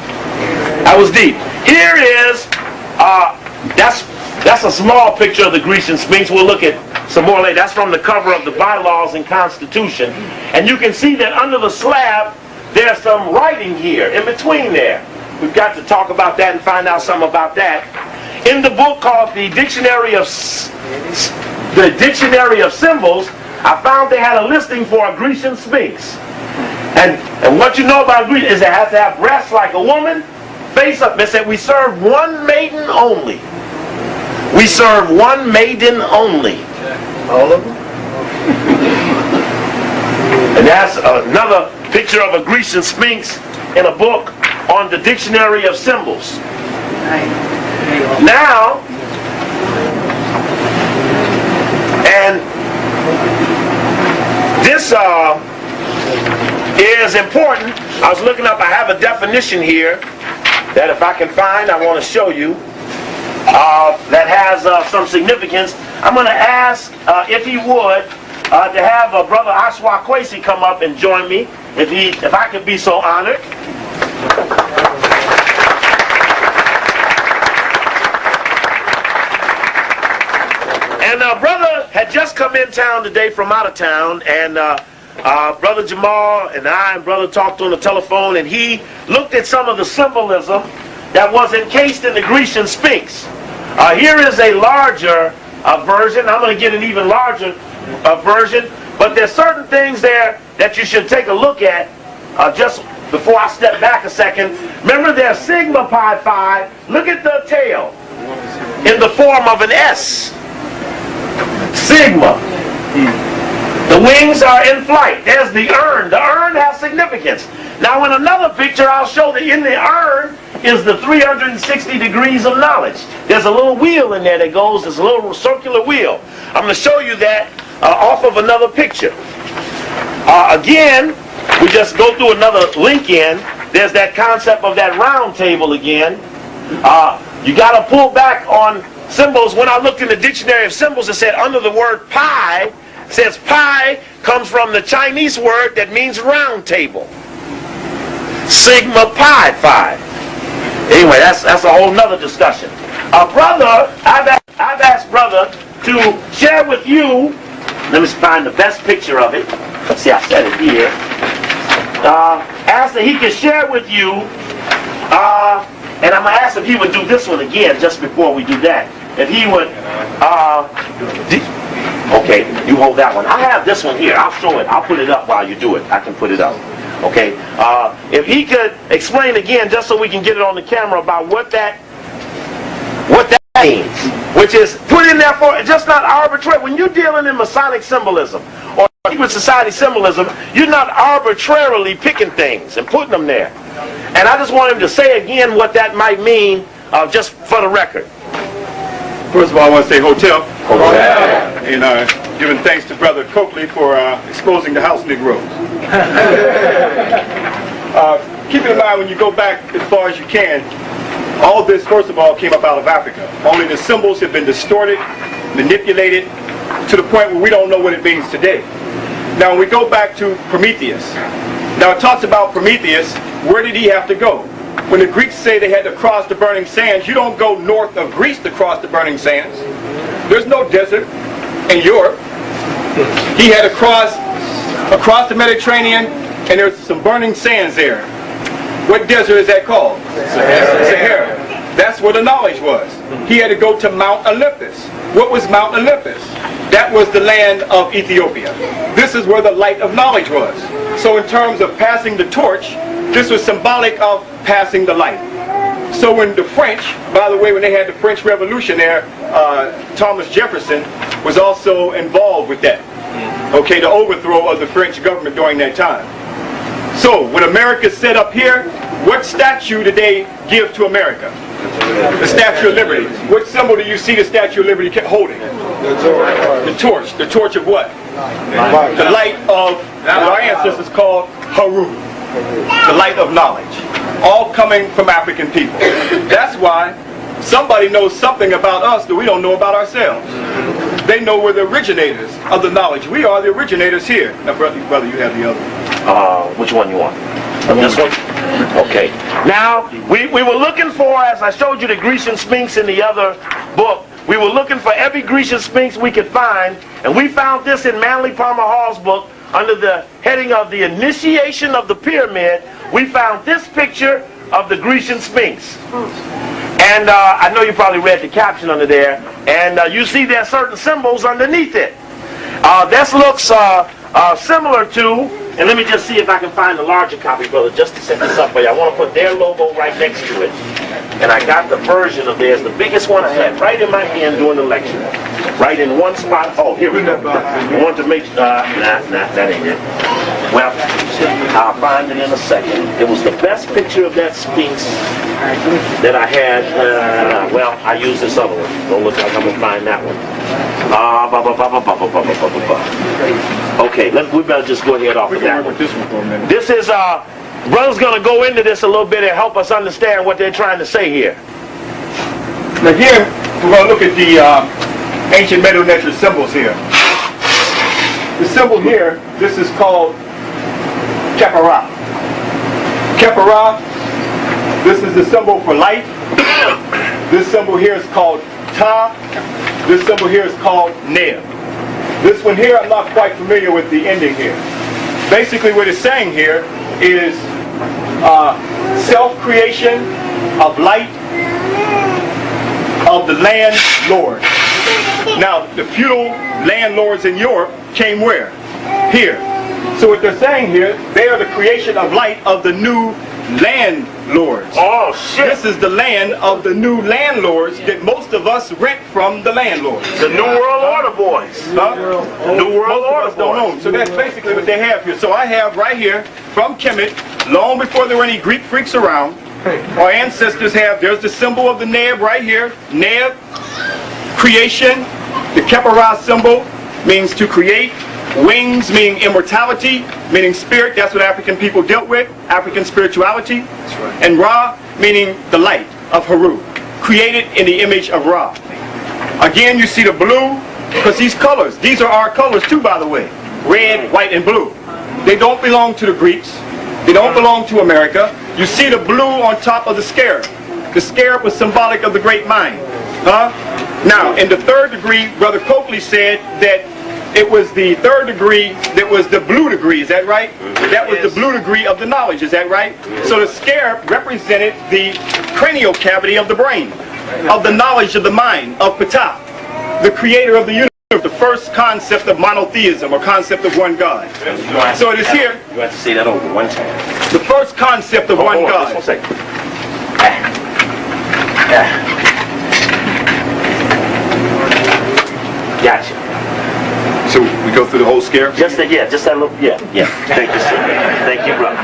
That was deep. Here is, that's a small picture of the Grecian Sphinx. We'll look at some more later. That's from the cover of the bylaws and Constitution. And you can see that under the slab, there's some writing here, in between there. We've got to talk about that and find out something about that. In the book called the Dictionary of Symbols, I found they had a listing for a Grecian Sphinx. And what you know about Greece is it has to have breasts like a woman, face up. They said we serve one maiden only. We serve one maiden only. All of them? And that's another picture of a Grecian Sphinx in a book on the Dictionary of Symbols. Now, and this is important. I was looking up, I have a definition here that if I can find, I want to show you, that has some significance. I'm going to ask, if he would, to have Brother Ashwa Kwesi come up and join me, if I could be so honored. And Brother had just come in town today from out of town, and Brother Jamal and I and Brother talked on the telephone, and he looked at some of the symbolism that was encased in the Grecian Sphinx. Here is a larger version. I'm going to get an even larger version, but there's certain things there that you should take a look at just before I step back a second. Remember, there's Sigma Pi Phi. Look at the tail in the form of an S. Sigma. The wings are in flight. There's the urn. The urn has significance. Now in another picture, I'll show that in the urn is the 360 degrees of knowledge. There's a little wheel in there that goes, there's a little circular wheel. I'm going to show you that off of another picture. Again, we just go through another link in. There's that concept of that round table again. You got to pull back on symbols. When I looked in the dictionary of symbols, it said under the word pi, it says pi comes from the Chinese word that means round table. Sigma pi phi. Anyway, that's a whole nother discussion. Brother, I've asked brother to share with you. Let me find the best picture of it. Let's see, I said it here. Asked that he could share with you, and I'm going to ask if he would do this one again just before we do that. If he would, okay, you hold that one. I have this one here. I'll show it. I'll put it up while you do it. I can put it up. Okay. If he could explain again, just so we can get it on the camera, about what that means, which is put in there for just not arbitrary. When you're dealing in Masonic symbolism or secret society symbolism, you're not arbitrarily picking things and putting them there. And I just want him to say again what that might mean, just for the record. First of all, I want to say hotel. And giving thanks to Brother Coakley for exposing the house Negroes. Keep in mind, when you go back as far as you can, all this, first of all, came up out of Africa. Only the symbols have been distorted, manipulated, to the point where we don't know what it means today. Now, when we go back to Prometheus, now it talks about Prometheus, where did he have to go? When the Greeks say they had to cross the burning sands, you don't go north of Greece to cross the burning sands. There's no desert in Europe. He had to cross across the Mediterranean, and there's some burning sands there. What desert is that called? Sahara. That's where the knowledge was. He had to go to Mount Olympus. What was Mount Olympus? That was the land of Ethiopia. This is where the light of knowledge was. So in terms of passing the torch, this was symbolic of passing the light. So when the French, by the way, when they had the French Revolution there, Thomas Jefferson was also involved with that. Okay, the overthrow of the French government during that time. So when America set up here, what statue did they give to America? The Statue of Liberty. What symbol do you see the Statue of Liberty kept holding? The torch. The torch of what? The light of what our ancestors called Haru. The light of knowledge. All coming from African people. That's why somebody knows something about us that we don't know about ourselves. They know we're the originators of the knowledge. We are the originators here. Now, brother, you have the other one. Which one you want? This one? Okay. Now, we were looking for, as I showed you the Grecian Sphinx in the other book, we were looking for every Grecian Sphinx we could find, and we found this in Manly Palmer Hall's book under the heading of the initiation of the pyramid. We found this picture of the Grecian Sphinx. And I know you probably read the caption under there, and you see there are certain symbols underneath it. This looks similar to, and let me just see if I can find a larger copy, brother, just to set this up for you. I want to put their logo right next to it. And I got the version of theirs, the biggest one I had, right in my hand during the lecture. Right in one spot. Oh, here we go. You want to make, that ain't it. Well, I'll find it in a second. It was the best picture of that Sphinx that I had. Well, I used this other one. Don't look like I'm going to find that one. Okay, we better just go ahead off of that one. This is, brother's going to go into this a little bit and help us understand what they're trying to say here. Now here, we're going to look at the ancient Medo-Neter symbols here. The symbol here, this is called Kepara. Kepara, this is the symbol for light. This symbol here is called Ta. This symbol here is called Neb. This one here, I'm not quite familiar with the ending here. Basically what it's saying here is self-creation of light of the landlord. Now, the feudal landlords in Europe came where? Here. So what they're saying here, they are the creation of light of the new landlords. Oh, shit. This is the land of the new landlords that most of us rent from the landlords. The New World Order boys. Huh? The New World Order don't own. So that's basically what they have here. So I have right here from Kemet long before there were any Greek freaks around, our ancestors have, there's the symbol of the Neb right here. Neb, creation. The Keparah symbol means to create. Wings meaning immortality, meaning spirit. That's what African people dealt with, African spirituality. And Ra meaning the light of Haru, created in the image of Ra. Again, you see the blue, because these colors, these are our colors too, by the way. Red, white, and blue. They don't belong to the Greeks. They don't belong to America. You see the blue on top of the scarab. The scarab was symbolic of the great mind. Now, in the third degree, Brother Coakley said that it was the third degree that was the blue degree. Is that right? That was the blue degree of the knowledge. Is that right? So the scarab represented the cranial cavity of the brain, of the knowledge of the mind, of Ptah, the creator of the universe. The first concept of monotheism, or concept of one God. So it is here. You have to say that over one time. The first concept of one God. Just 1 second. Gotcha. So we go through the whole scare? Just that little, yeah. Thank you, sir. Thank you, brother.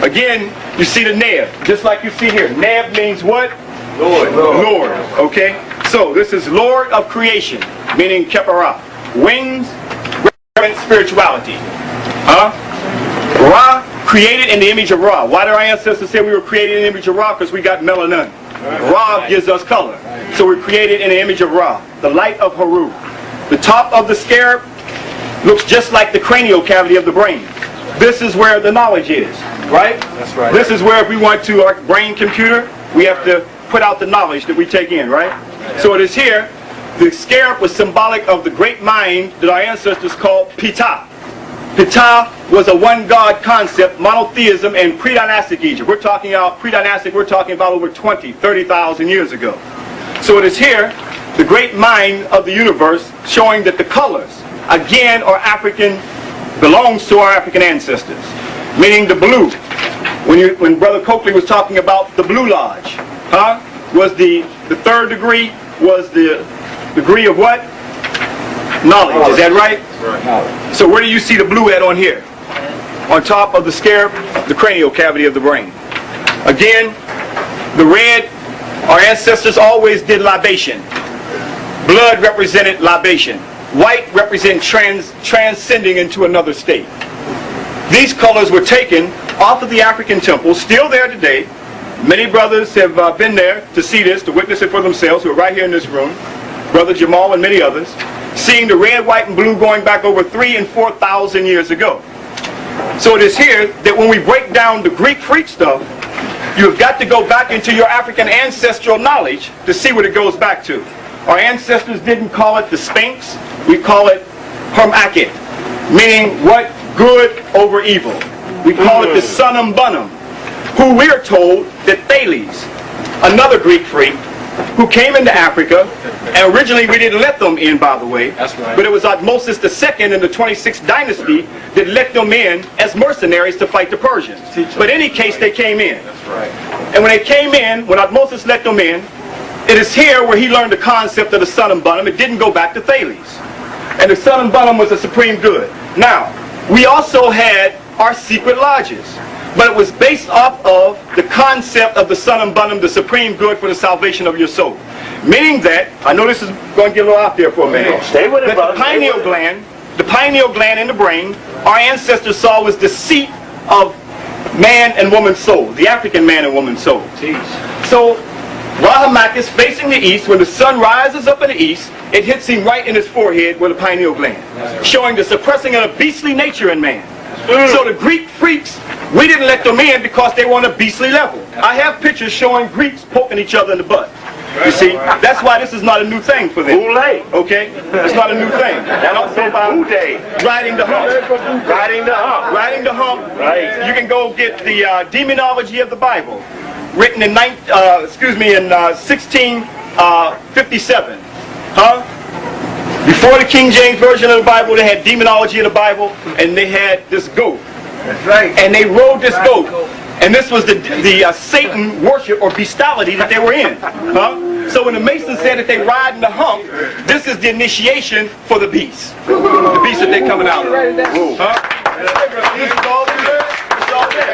Again, you see the Neb, just like you see here. Neb means what? Lord. Okay? So this is Lord of creation, meaning Keparah. Wings represent spirituality. Ra, created in the image of Ra. Why did our ancestors say we were created in the image of Ra? Because we got melanin. Ra gives us color. So we're created in the image of Ra, the light of Haru. The top of the scarab looks just like the cranial cavity of the brain. This is where the knowledge is, right? That's right. This is where if we want to, our brain computer, we have to put out the knowledge that we take in, right? So it is here. The scarab was symbolic of the great mind that our ancestors called Ptah. Ptah was a one God concept, monotheism, and pre-dynastic Egypt. We're talking about pre-dynastic, we're talking about over 20, 30,000 years ago. So it is here, the great mind of the universe, showing that the colors, again, are African, belongs to our African ancestors. Meaning the blue. When Brother Coakley was talking about the Blue Lodge, was the third degree, was the degree of what? Knowledge. Is that right? Right. So where do you see the blue at on here? On top of the scarab, the cranial cavity of the brain. Again, the red, our ancestors always did libation. Blood represented libation. White represents transcending into another state. These colors were taken off of the African temple, still there today. Many brothers have been there to see this, to witness it for themselves, who are right here in this room. Brother Jamal and many others, seeing the red, white, and blue going back over 3,000 and 4,000 years ago. So it is here that when we break down the Greek freak stuff, you've got to go back into your African ancestral knowledge to see what it goes back to. Our ancestors didn't call it the Sphinx, we call it Hermakit, meaning what? Good over evil. We call it the Sunum Bunum, who we are told that Thales, another Greek freak, who came into Africa, and originally we didn't let them in, by the way. That's right. But it was Thutmosis II in the 26th dynasty that let them in as mercenaries to fight the Persians. But in any case, they came in. That's right. And when they came in, when Thutmosis let them in, it is here where he learned the concept of the Sunum Bunum. It didn't go back to Thales. And the Sunum Bunum was a supreme good. Now, we also had our secret lodges. But it was based off of the concept of the Sunum Bunum, the supreme good for the salvation of your soul. Meaning that, I know this is going to get a little out there for a minute. Stay with it, that brother. the pineal gland in the brain, our ancestors saw was the seat of man and woman's soul, the African man and woman's soul. Jeez. So, Rahamak is facing the east. When the sun rises up in the east, it hits him right in his forehead with a pineal gland, showing the suppressing of a beastly nature in man. So the Greek freaks, we didn't let them in because they were on a beastly level. I have pictures showing Greeks poking each other in the butt. You see, that's why this is not a new thing for them. Boule. Okay? It's not a new thing. That was Boule day. Riding the hump. Riding the hump. Riding the hump. Right. You can go get the demonology of the Bible, written in 1657. Before the King James Version of the Bible, they had demonology of the Bible, and they had this goat. That's right. And they rode this goat. And this was the Satan worship or bestiality that they were in. So when the Masons said that they ride in the hump, this is the initiation for the beast. The beast that they're coming out of. This is all there. It's all there.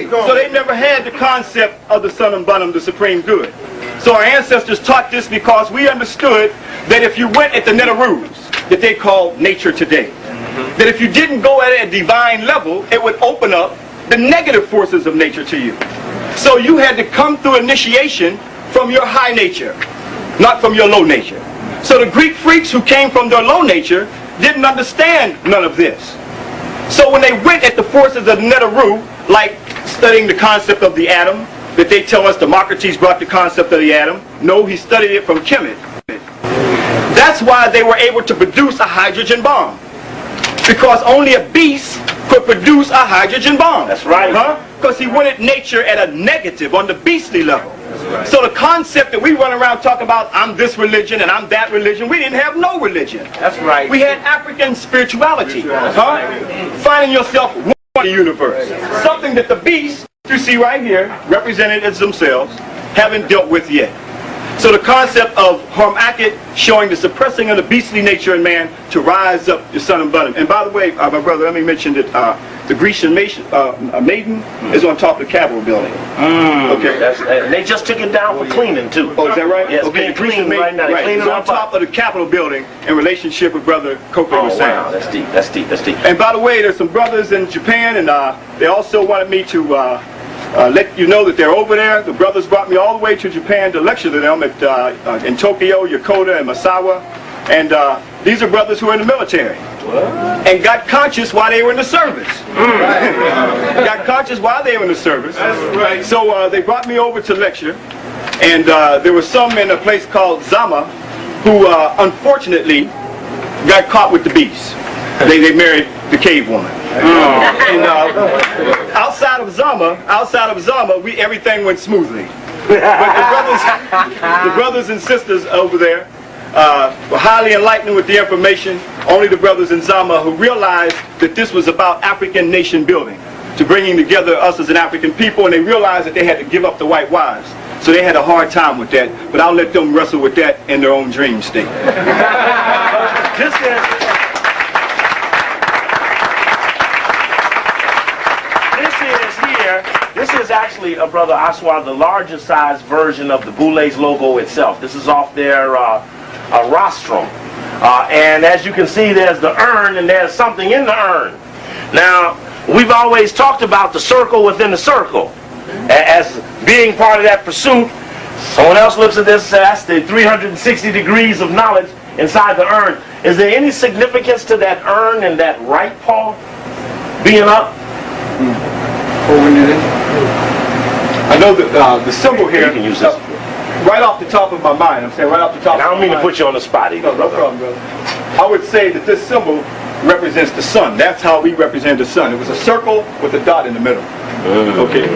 So they never had the concept of the Sunnum Bunum, the supreme good. So our ancestors taught this because we understood that if you went at the Netaroos, that they call nature today, that if you didn't go at a divine level, it would open up the negative forces of nature to you. So you had to come through initiation from your high nature, not from your low nature. So the Greek freaks who came from their low nature didn't understand none of this. So when they went at the forces of the Netaroo, like studying the concept of the atom, that they tell us Democritus brought the concept of the atom. No, he studied it from Kemet. That's why they were able to produce a hydrogen bomb. Because only a beast could produce a hydrogen bomb. That's right. Because he wanted nature at a negative, on the beastly level. Right. So the concept that we run around talking about, I'm this religion and I'm that religion, we didn't have no religion. That's right. We had African spirituality. Finding yourself one in the universe. Something that the beasts, you see right here, represented as themselves, haven't dealt with yet. So the concept of Harmakit showing the suppressing of the beastly nature in man to rise up the Sunnum Bunum. And by the way, my brother, let me mention that the Grecian maiden is on top of the Capitol building. Okay. They just took it down for cleaning too. Oh, is that right? Yes, okay, the Grecian maiden right now. Right. It's on top of the Capitol building in relationship with Brother Kope was saying. Wow, that's deep, that's deep, that's deep. And by the way, there's some brothers in Japan, and they also wanted me to let you know that they're over there. The brothers brought me all the way to Japan to lecture to them at, in Tokyo, Yokota, and Masawa. And these are brothers who are in the military. What? And got conscious while they were in the service. Got conscious while they were in the service. That's right. So they brought me over to lecture. And there were some in a place called Zama who unfortunately got caught with the beast. They married the cave woman. And outside of Zama, everything went smoothly. But the brothers and sisters over there were highly enlightened with the information. Only the brothers in Zama who realized that this was about African nation building, to bringing together us as an African people, and they realized that they had to give up the white wives. So they had a hard time with that, but I'll let them wrestle with that in their own dream state. This is actually, Brother Aswad, the larger size version of the Boule's logo itself. This is off their rostrum. And as you can see, there's the urn, and there's something in the urn. Now, we've always talked about the circle within the circle as being part of that pursuit. Someone else looks at this and says, that's the 360 degrees of knowledge inside the urn. Is there any significance to that urn and that right paw being up? I know that the symbol here, you can use this. right off the top of my mind, I'm saying right off the top of my mind. I don't mean to put you on the spot either, No problem, brother. I would say that this symbol represents the sun. That's how we represent the sun. It was a circle with a dot in the middle. Okay?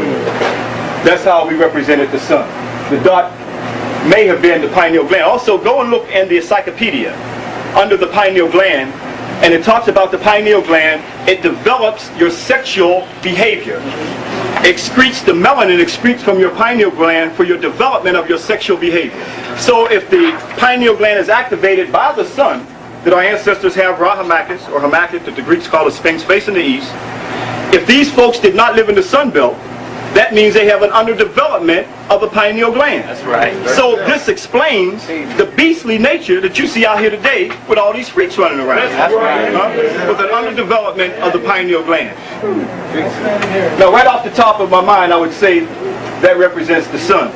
That's how we represented the sun. The dot may have been the pineal gland. Also, go and look in the encyclopedia under the pineal gland, and it talks about the pineal gland. It develops your sexual behavior. Excretes the melanin, excretes from your pineal gland for your development of your sexual behavior. So if the pineal gland is activated by the sun, that our ancestors have Rahamakis, or Hamakit, that the Greeks call a sphinx facing the east, if these folks did not live in the sun belt, that means they have an underdevelopment of the pineal gland. That's right. So this explains the beastly nature that you see out here today with all these freaks running around. That's right. With an underdevelopment of the pineal gland. Now, right off the top of my mind, I would say that represents the sun.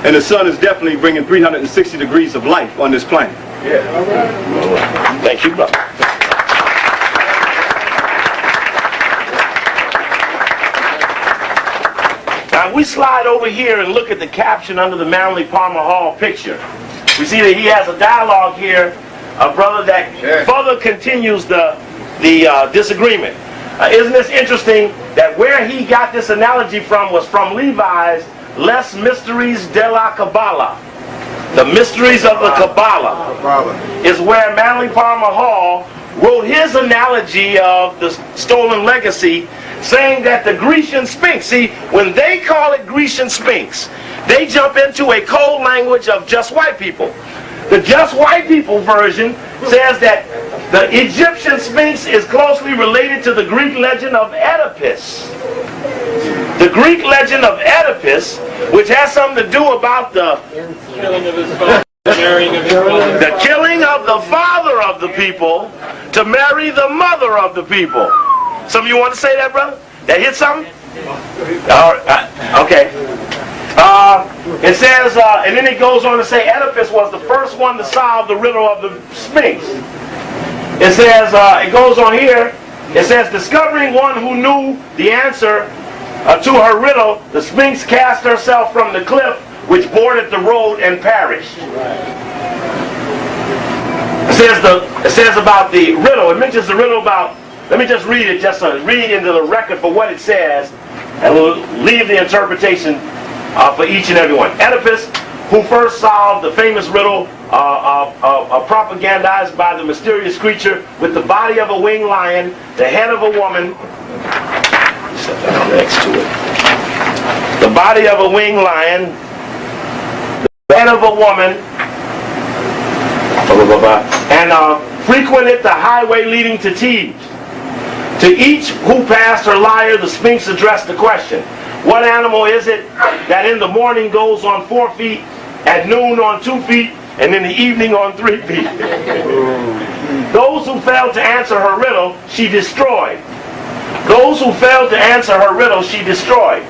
And the sun is definitely bringing 360 degrees of life on this planet. Yeah. All right. Thank you, brother. Now, we slide over here and look at the caption under the Manly Palmer Hall picture. We see that he has a dialogue here, a brother that further continues the disagreement. Isn't this interesting that where he got this analogy from was from Levi's Les Mysteries de la Kabbalah. The Mysteries of the Kabbalah is where Manly Palmer Hall wrote his analogy of the stolen legacy, saying that the Grecian Sphinx, see, when they call it Grecian Sphinx, they jump into a code language of just white people. The just white people version says that the Egyptian Sphinx is closely related to the Greek legend of Oedipus. The Greek legend of Oedipus, which has something to do about the Killing of his father, marrying of his mother. the killing of the father of the people to marry the mother of the people. Some of you want to say that, brother? That hit something? All right, okay. It says, and then it goes on to say Oedipus was the first one to solve the riddle of the Sphinx. It says, it goes on here, it says, discovering one who knew the answer to her riddle, the Sphinx cast herself from the cliff which bordered the road and perished. It says about the riddle, it mentions the riddle about, let me just read it, just read into the record for what it says, and we'll leave the interpretation for each and every one. Oedipus, who first solved the famous riddle propagandized by the mysterious creature with the body of a winged lion, the head of a woman, set that next to it, the body of a winged lion, the head of a woman, and frequented the highway leading to Thebes. To each who passed her lyre, the Sphinx addressed the question, what animal is it that in the morning goes on 4 feet, at noon on 2 feet, and in the evening on 3 feet? Those who failed to answer her riddle, she destroyed. Those who failed to answer her riddle, she destroyed.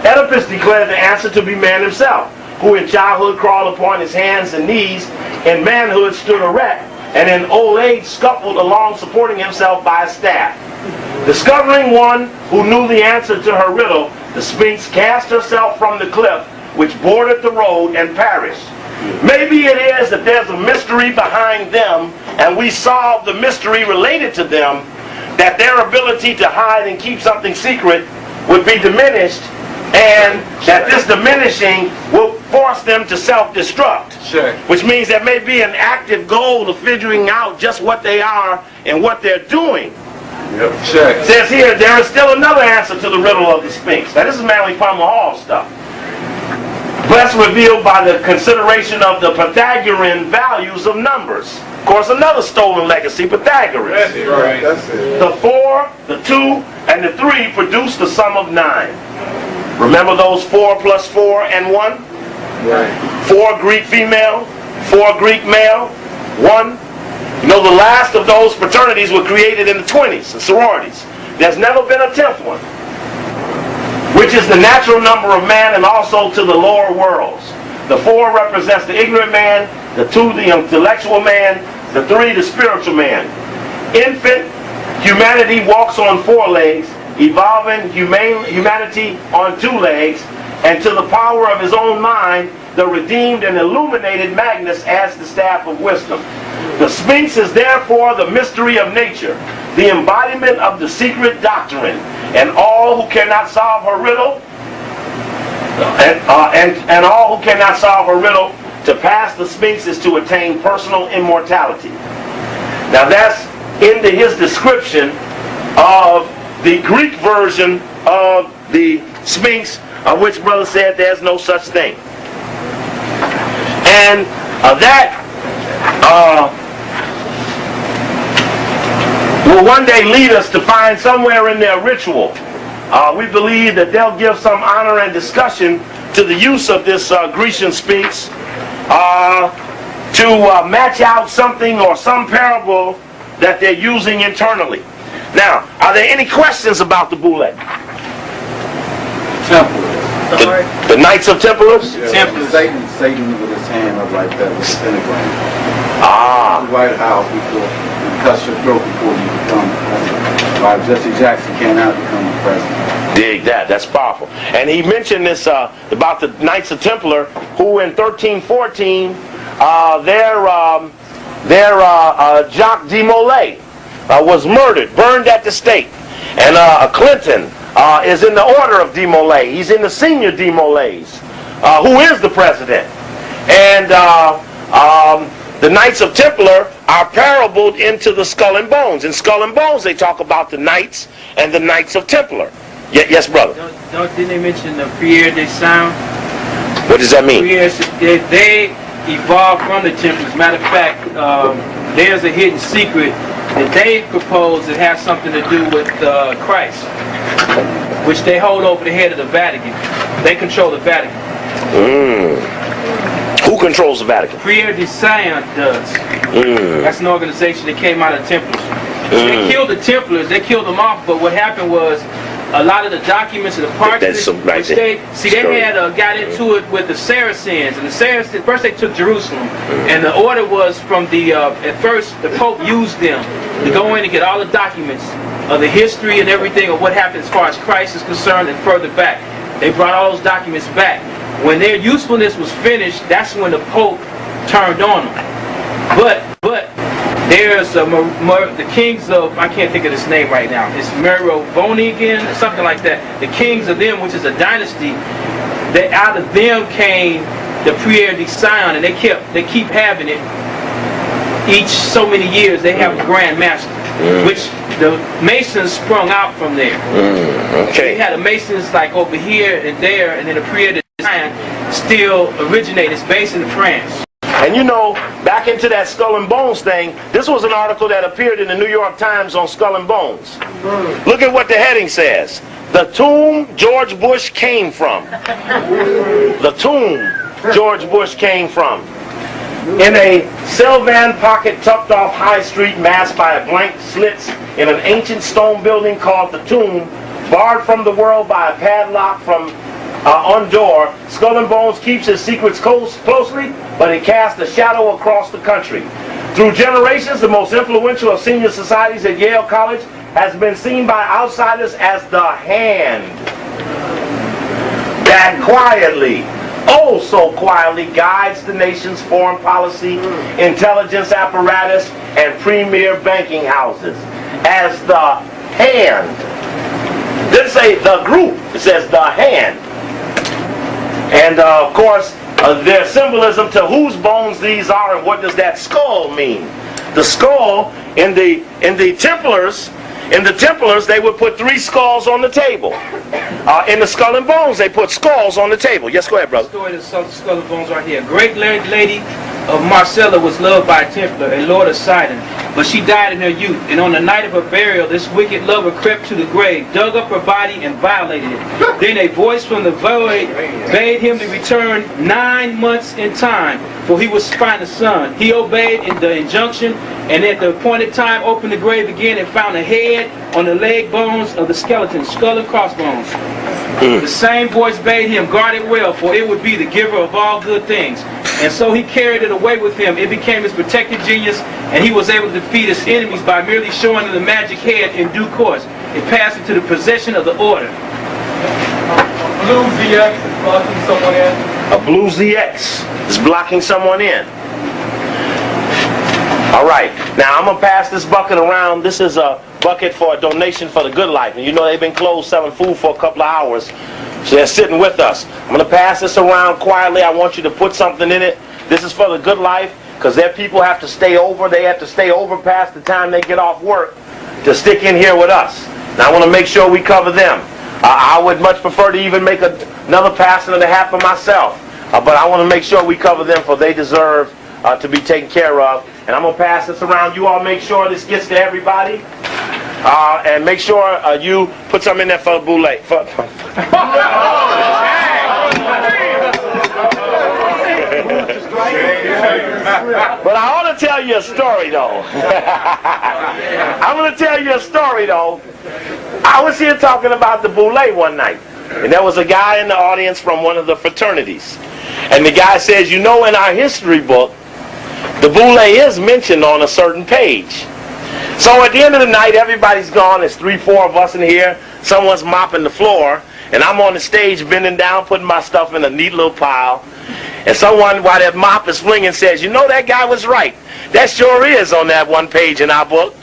Oedipus declared the answer to be man himself, who in childhood crawled upon his hands and knees, in manhood stood erect, and in old age scuffled along supporting himself by a staff. Discovering one who knew the answer to her riddle, the Sphinx cast herself from the cliff which bordered the road and perished. Maybe it is that there's a mystery behind them, and we solve the mystery related to them, that their ability to hide and keep something secret would be diminished, and that this diminishing will force them to self-destruct. Sure. Which means there may be an active goal of figuring out just what they are and what they're doing. Yep. Sure. It says here, there is still another answer to the riddle of the Sphinx. Now this is Manly Palmer Hall stuff. Best revealed by the consideration of the Pythagorean values of numbers. Of course, another stolen legacy, Pythagoras. That's it, right. That's it. The 4, the 2, and the 3 produce the sum of 9. Remember those 4 plus 4 and 1? Right. 4 Greek female, 4 Greek male, 1. You know, the last of those fraternities were created in the 20s, the sororities. There's never been a 10th one, which is the natural number of man and also to the lower worlds. The 4 represents the ignorant man, the 2 the intellectual man, the 3 the spiritual man. Infant humanity walks on 4 legs, evolving humanity on 2 legs, and to the power of his own mind, the redeemed and illuminated Magnus adds the staff of wisdom. The Sphinx is therefore the mystery of nature, the embodiment of the secret doctrine, and all who cannot solve her riddle, and all who cannot solve her riddle, to pass the Sphinx is to attain personal immortality. Now that's into his description of the Greek version of the Sphinx, of which brother said there's no such thing. And that will one day lead us to find somewhere in their ritual. We believe that they'll give some honor and discussion to the use of this Grecian Sphinx to match out something or some parable that they're using internally. Now, are there any questions about the Boule? The Knights of Templars? Yeah, Satan with his hand up like that with the pentagram. Ah. The White House before you cut your throat before you become president. While Jesse Jackson cannot become the president. Dig that. That's powerful. And he mentioned this about the Knights of Templar, who in 1314, their Jacques de Molay was murdered, burned at the stake. And Clinton is in the order of de Molay. He's in the senior de Molays, who is the president. And the Knights of Templar are parabled into the Skull and Bones. In Skull and Bones, they talk about the Knights and the Knights of Templar. Yes, brother. Didn't they mention the Prière des Sounds? What does that mean? They evolved from the Templars. Matter of fact, there's a hidden secret that they propose that has something to do with Christ. which they hold over the head of the Vatican. They control the Vatican. Who controls the Vatican? Dissonance does. That's an organization that came out of Templars. They killed the Templars, they killed them off, but what happened was a lot of the documents and the parchments, they had got into it with the Saracens, and the Saracens, first they took Jerusalem, and the order was from the, at first the Pope used them to go in and get all the documents of the history and everything of what happened as far as Christ is concerned and further back. They brought all those documents back. When their usefulness was finished, that's when the Pope turned on them. But there's the kings of, I can't think of this name right now, it's Merovonigan or something like that. The kings of them, which is a dynasty, that out of them came the Priere de Sion, and they keep having it each so many years. They have a Grand Master, which the Masons sprung out from there. They had the Masons like over here and there, and then the Priere de Sion still originated. It's based in France. And you know, back into that Skull and Bones thing, this was an article that appeared in the New York Times on Skull and Bones. Look at what the heading says. The tomb George Bush came from. The tomb George Bush came from. In a Sylvan pocket tucked off High Street, masked by a blank slits in an ancient stone building called the Tomb, barred from the world by a padlock from on door, Skull and Bones keeps his secrets closely, but it casts a shadow across the country. Through generations, the most influential of senior societies at Yale College has been seen by outsiders as the hand that quietly, oh so quietly, guides the nation's foreign policy, intelligence apparatus, and premier banking houses. As the hand. It didn't say the group, it says the hand. And of course, there's symbolism to whose bones these are, and what does that skull mean? The skull in the Templars, they would put 3 skulls on the table. In the Skull and Bones, they put skulls on the table. Yes, go ahead, brother. The story of the Skull and Bones right here. A great lady of Marcella was loved by a Templar, a lord of Sidon, but she died in her youth, and on the night of her burial, this wicked lover crept to the grave, dug up her body, and violated it. Then a voice from the void bade him to return 9 months in time, for he was to find a son. He obeyed the injunction, and at the appointed time opened the grave again and found a head on the leg bones of the skeleton, skull and crossbones. The same voice bade him, guard it well, for it would be the giver of all good things. And so he carried it away with him. It became his protected genius, and he was able to defeat his enemies by merely showing them the magic head in due course. It passed into the possession of the order. Blue ZX is blocking someone in. A blue ZX is blocking someone in. All right, now I'm going to pass this bucket around. This is a bucket for a donation for the Good Life. And you know they've been closed selling food for a couple of hours. So they're sitting with us. I'm going to pass this around quietly. I want you to put something in it. This is for the Good Life, because their people have to stay over. They have to stay over past the time they get off work to stick in here with us. Now I want to make sure we cover them. I would much prefer to even make another passing of the hat for myself. But I want to make sure we cover them, for they deserve to be taken care of. And I'm going to pass this around. You all make sure this gets to everybody. And make sure you put some in there for Boule. But I want to tell you a story, though. I'm going to tell you a story, though. I was here talking about the Boule one night. And there was a guy in the audience from one of the fraternities. And the guy says, you know, in our history book, the Boule is mentioned on a certain page. So at the end of the night, everybody's gone. There's 3-4 of us in here. Someone's mopping the floor. And I'm on the stage bending down, putting my stuff in a neat little pile. And someone, while that mop is flinging, says, you know, that guy was right. That sure is on that one page in our book.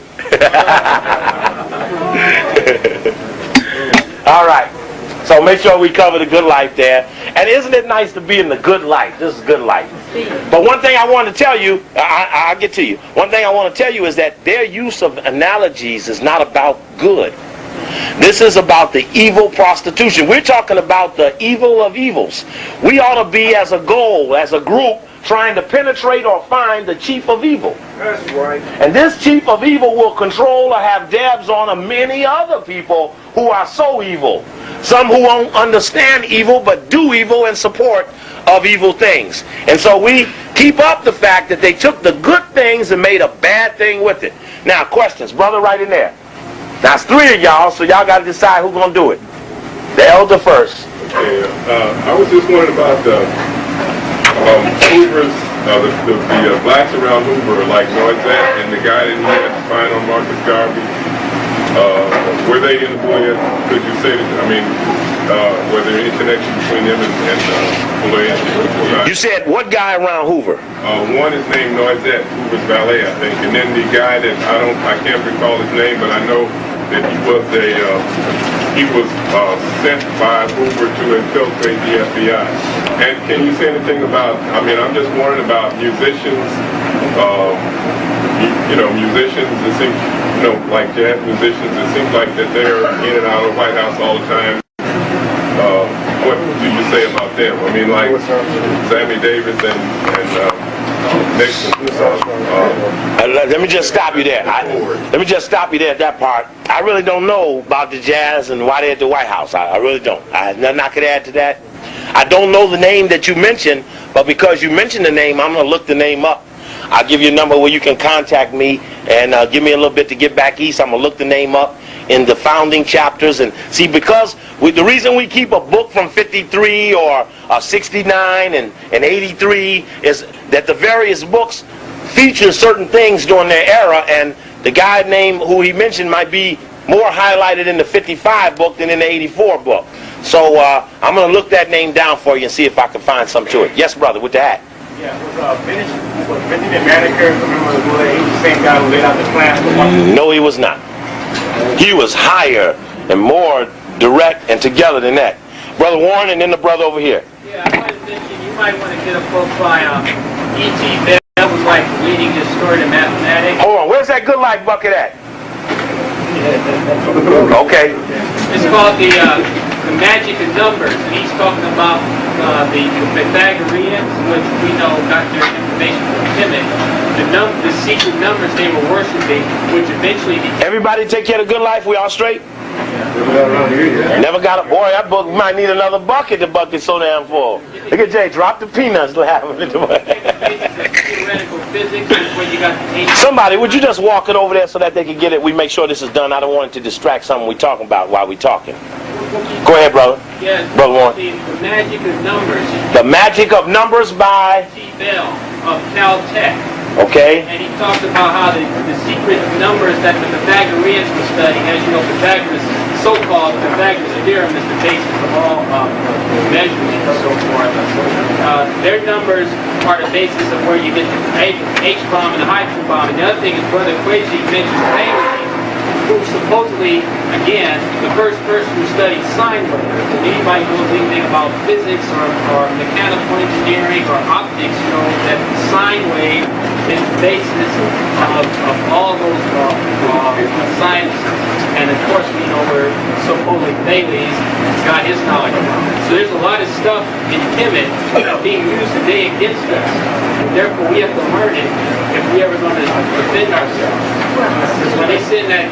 All right. So make sure we cover the Good Life there. And isn't it nice to be in the Good Life? This is Good Life. But one thing I want to tell you, I'll get to you. One thing I want to tell you is that their use of analogies is not about good. This is about the evil prostitution. We're talking about the evil of evils. We ought to be, as a goal, as a group, trying to penetrate or find the chief of evil. That's right. And this chief of evil will control or have debs on many other people who who are so evil. Some who won't understand evil but do evil in support of evil things. And so we keep up the fact that they took the good things and made a bad thing with it. Now, questions. Brother right in there. Now, it's three of y'all, so y'all got to decide who's going to do it. The elder first. Okay, I was just wondering about the Hoover's, the blacks around Hoover, like Noisette and the guy that he had to find on Marcus Garvey. Were they in the Boule? Could you say that? I mean, were there any connection between them and Boule? You said what guy around Hoover? One is named Noisette, Hoover's valet, I think, and then the guy that I can't recall his name, but I know that he was sent by Hoover to infiltrate the FBI. And can you say anything about? I mean, I'm just wondering about musicians. Musicians, it seems, like jazz musicians, it seems like that they're in and out of the White House all the time. What do you say about them? I mean, like Sammy Davis and Nixon. Let me just stop you there. Let me just stop you there at that part. I really don't know about the jazz and why they're at the White House. I really don't. I have nothing I could add to that. I don't know the name that you mentioned, but because you mentioned the name, I'm going to look the name up. I'll give you a number where you can contact me and give me a little bit to get back east. I'm going to look the name up in the founding chapters and see, because the reason we keep a book from 53 or 69 and 83 is that the various books feature certain things during their era, and the guy name who he mentioned might be more highlighted in the 55 book than in the 84 book. So I'm going to look that name down for you and see if I can find some to it. Yes, brother, with the hat. Yeah, was Benjamin Manicure, remember the Boule? He was the same guy who laid out the plan? No, he was not. He was higher and more direct and together than that. Brother Warren and then the brother over here. Yeah, I might mention, you might want to get a book by E.T. Bell. That was like leading his story to mathematics. Hold on, where's that Good Life bucket at? Okay. It's called the Magic of Numbers, and he's talking about the Pythagoreans, which we know got their information from Kemet. The secret numbers they were worshiping, which eventually became... Everybody take care of Good Life? We all straight? Never got a... Boy, that book might need another bucket. The bucket's so damn full. Look at Jay, drop the peanuts laughing. Somebody, would you just walk it over there so that they can get it? We make sure this is done. I don't want it to distract something we're talking about while we're talking. Go ahead, brother. Yes, Brother Warren. The Magic of Numbers. The Magic of Numbers by... T. Bell of Caltech. Okay. And he talked about how the secret numbers that the Pythagoreans were studying. As you know, Pythagoras, so-called Pythagoras theorem is the basis of all measurements and so forth. Their numbers are the basis of where you get the H-bomb and the hydrogen bomb. And the other thing is Brother Quasi mentioned Bailey, who supposedly, again, the first person who studied sine waves. If anybody knows anything about physics or mechanical engineering or optics, know that sine wave is the basis of all those sciences. And of course, we know where supposedly Thales got his knowledge from. So there's a lot of stuff in Kemet being used today against us. And therefore, we have to learn it if we ever going to defend ourselves. When they sit in that...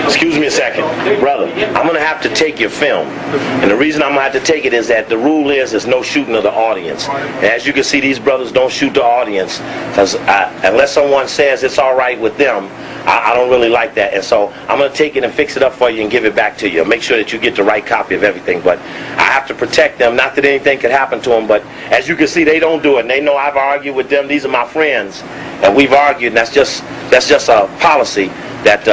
Excuse me a second. Brother, I'm going to have to take your film. And the reason I'm going to have to take it is that the rule is there's no shooting of the audience. And as you can see, these brothers don't shoot the audience. Because unless someone says it's all right with them, I don't really like that. And so I'm going to take it and fix it up for you and give it back to you. Make sure that you get the right copy of everything. But I have to protect them. Not that anything could happen to them, but as you can see, they don't do it. And they know I've argued with them. These are my friends. And we've argued, and that's just a policy that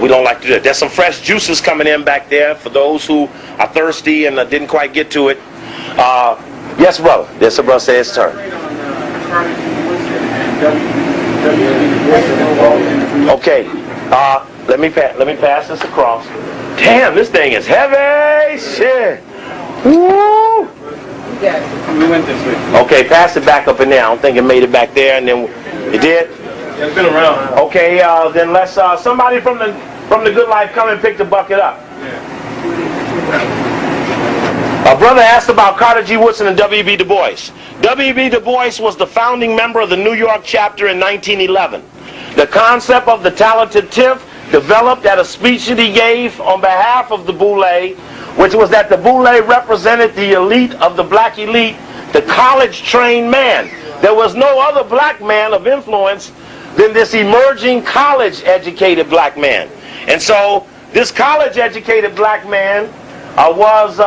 we don't like to do. There's some fresh juices coming in back there for those who are thirsty and didn't quite get to it. Yes, brother. Yes, brother. Say his turn. Okay. Let me pass this across. Damn, this thing is heavy. Shit. Woo. We went this way. Okay, pass it back up in there. I don't think it made it back there, and then it did. It's been around. Okay, then let's somebody from the Good Life come and pick the bucket up. A brother asked about Carter G. Woodson and W.B. Du Bois. W.B. Du Bois was the founding member of the New York chapter in 1911. The concept of the talented tenth developed at a speech that he gave on behalf of the Boule, which was that the Boule represented the elite of the black elite, the college-trained man. There was no other black man of influence than this emerging college-educated black man. And so this college-educated black man was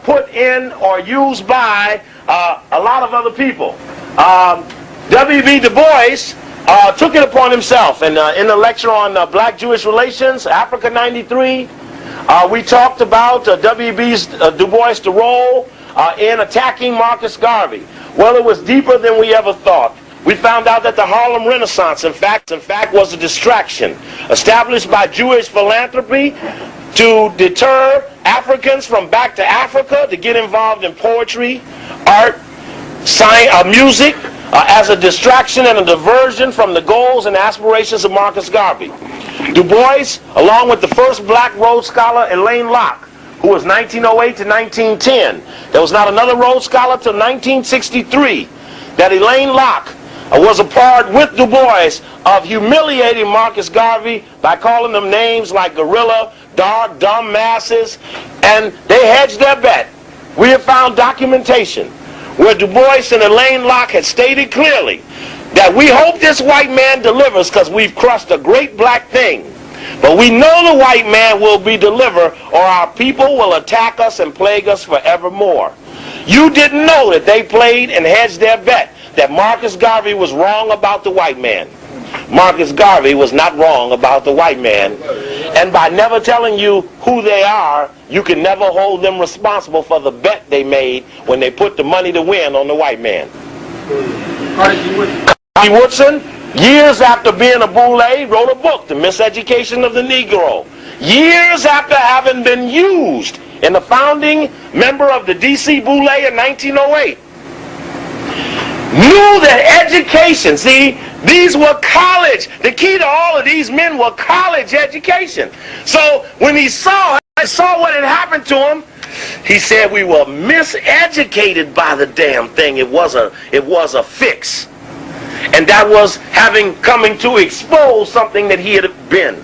put in or used by a lot of other people. W.B. Du Bois took it upon himself, and in the lecture on Black-Jewish relations, Africa 93, we talked about W.B. Du Bois' role in attacking Marcus Garvey. Well, it was deeper than we ever thought. We found out that the Harlem Renaissance, in fact, was a distraction established by Jewish philanthropy to deter Africans from back to Africa to get involved in poetry, art, science, music, as a distraction and a diversion from the goals and aspirations of Marcus Garvey. Du Bois, along with the first black Rhodes Scholar, Elaine Locke, who was 1908 to 1910. There was not another Rhodes Scholar till 1963. That Elaine Locke was a part with Du Bois of humiliating Marcus Garvey by calling them names like gorilla, dark, dumb masses, and they hedged their bet. We have found documentation where Du Bois and Elaine Locke had stated clearly that we hope this white man delivers because we've crushed a great black thing. But we know the white man will be delivered or our people will attack us and plague us forevermore. You didn't know that they played and hedged their bet that Marcus Garvey was wrong about the white man. Marcus Garvey was not wrong about the white man. And by never telling you who they are, you can never hold them responsible for the bet they made when they put the money to win on the white man. Carnegie Woodson, years after being a Boule, wrote a book, The Miseducation of the Negro. Years after having been used in the founding member of the D.C. Boule in 1908. Knew that education, see, these were college. The key to all of these men were college education. So when he saw what had happened to him, he said we were miseducated by the damn thing. It was a fix. And that was coming to expose something that he had been.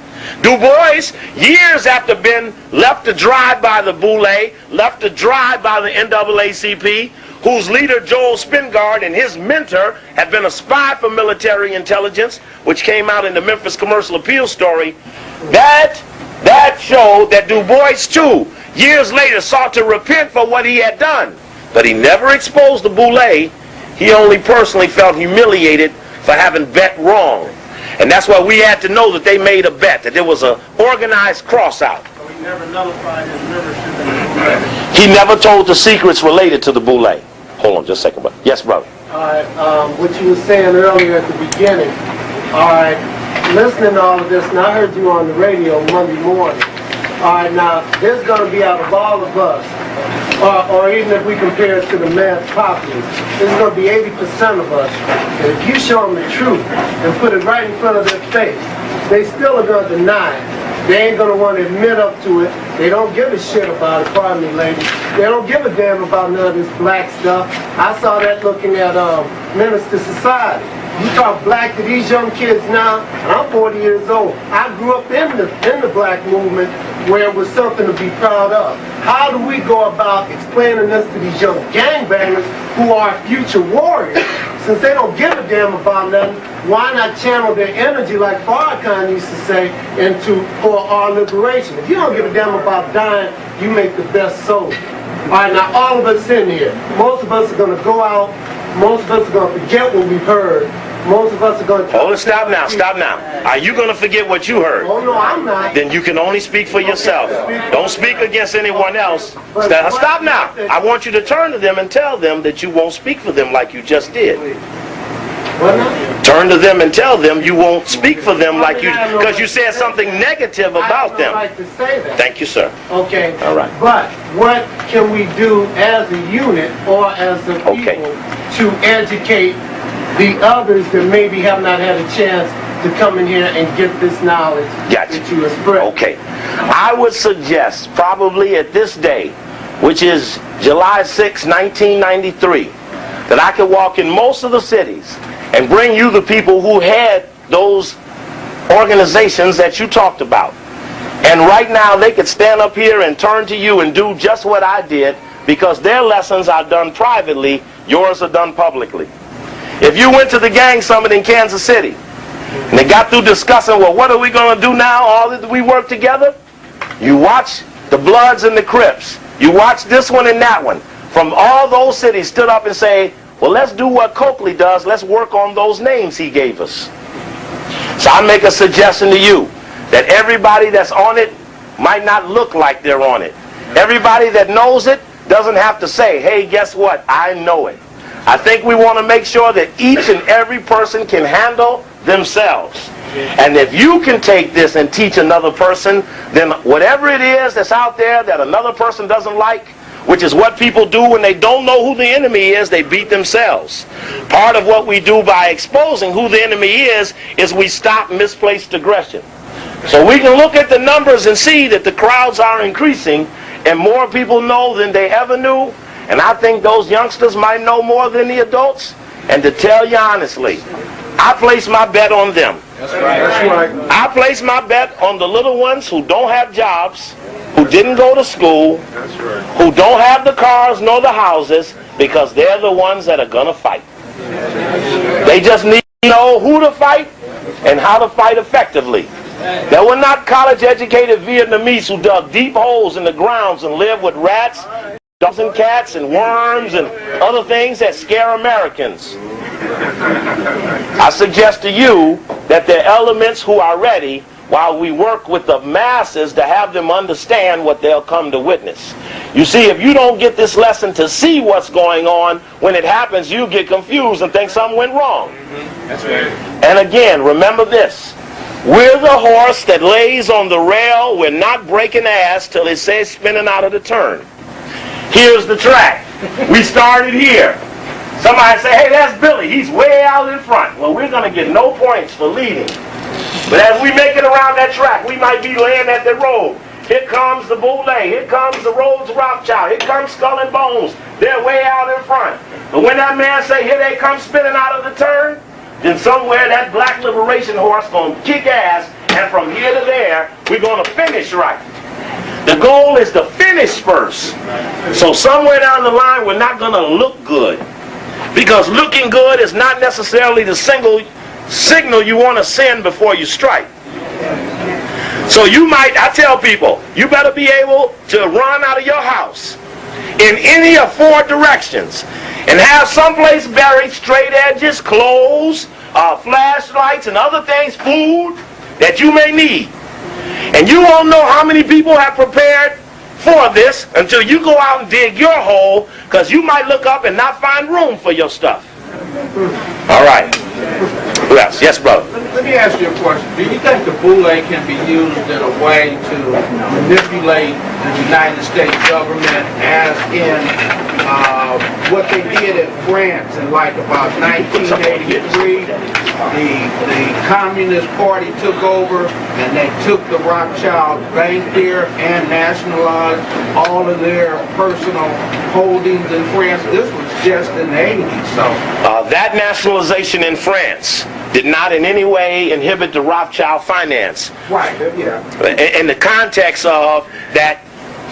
Du Bois, years after being left to dry by the Boule, left to dry by the NAACP, whose leader, Joel Spingard, and his mentor had been a spy for military intelligence, which came out in the Memphis Commercial Appeal story, that showed that Du Bois, too, years later, sought to repent for what he had done. But he never exposed the Boule. He only personally felt humiliated for having bet wrong. And that's why we had to know that they made a bet, that there was an organized cross-out. So he never nullified his membership in the Boule. He never told the secrets related to the Boule. Hold on just a second, brother. Yes, brother. All right, what you were saying earlier at the beginning. All right, listening to all of this, and I heard you on the radio Monday morning. All right, now, there's going to be out of all of us, or even if we compare it to the mass populace, there's going to be 80% of us that if you show them the truth and put it right in front of their face, they still are going to deny it. They ain't going to want to admit up to it. They don't give a shit about it, pardon me, ladies. They don't give a damn about none of this black stuff. I saw that looking at Minister Society. You talk black to these young kids now, and I'm 40 years old. I grew up in the black movement where it was something to be proud of. How do we go about explaining this to these young gangbangers who are future warriors? Since they don't give a damn about nothing, why not channel their energy, like Farrakhan used to say, for our liberation? If you don't give a damn about dying, you make the best soldier. All right, now all of us in here, most of us are going to go out, most of us are going to forget what we've heard. Most of us are going to... Hold it, stop now. Are you going to forget what you heard? Oh, no, I'm not. Then you can only speak for yourself. Don't speak against anyone else. Stop now. I want you to turn to them and tell them that you won't speak for them like you just did. What now? Turn to them and tell them you won't speak for them like you... Because you said something negative about them. I have no right to say that. Thank you, sir. Okay. All right. But what can we do as a unit or as a people to educate the others that maybe have not had a chance to come in here and get this knowledge that you express? Okay. I would suggest probably at this day, which is July 6, 1993, that I could walk in most of the cities and bring you the people who had those organizations that you talked about. And right now they could stand up here and turn to you and do just what I did, because their lessons are done privately, yours are done publicly. If you went to the gang summit in Kansas City and they got through discussing, well, what are we going to do now, all that we work together? You watch the Bloods and the Crips. You watch this one and that one. From all those cities stood up and say, well, let's do what Coakley does. Let's work on those names he gave us. So I make a suggestion to you that everybody that's on it might not look like they're on it. Everybody that knows it doesn't have to say, hey, guess what? I know it. I think we want to make sure that each and every person can handle themselves. And if you can take this and teach another person, then whatever it is that's out there that another person doesn't like, which is what people do when they don't know who the enemy is, they beat themselves. Part of what we do by exposing who the enemy is we stop misplaced aggression. So we can look at the numbers and see that the crowds are increasing and more people know than they ever knew. And I think those youngsters might know more than the adults. And to tell you honestly, I place my bet on them. That's right. That's right. I place my bet on the little ones who don't have jobs, who didn't go to school, who don't have the cars nor the houses, because they're the ones that are going to fight. They just need to know who to fight and how to fight effectively. There were not college-educated Vietnamese who dug deep holes in the grounds and lived with rats, dogs and cats and worms and other things that scare Americans. I suggest to you that there are elements who are ready while we work with the masses to have them understand what they'll come to witness. You see, if you don't get this lesson to see what's going on, when it happens, you get confused and think something went wrong. That's right. And again, remember this. We're the horse that lays on the rail. We're not breaking ass till it says spinning out of the turn. Here's the track. We started here. Somebody say, hey, that's Billy. He's way out in front. Well, we're going to get no points for leading. But as we make it around that track, we might be laying at the road. Here comes the Boule. Here comes the Rhodes Rothschild. Here comes Skull and Bones. They're way out in front. But when that man say, here they come spinning out of the turn, then somewhere that black liberation horse going to kick ass, and from here to there, we're going to finish right. The goal is to finish first. So somewhere down the line, we're not going to look good. Because looking good is not necessarily the signal you want to send before you strike. So you might, I tell people, you better be able to run out of your house in any of 4 directions and have someplace buried straight edges, clothes, flashlights, and other things, food that you may need. And you won't know how many people have prepared for this until you go out and dig your hole, because you might look up and not find room for your stuff. All right. Yes, brother. Let me ask you a question. Do you think the Boule can be used in a way to manipulate the United States government, as in what they did in France in like about 1983? The Communist Party took over and they took the Rothschild Bank there and nationalized all of their personal holdings in France. This was just in the 80s. So that nationalization in France did not in any way inhibit the Rothschild finance. Right, yeah. In the context of that,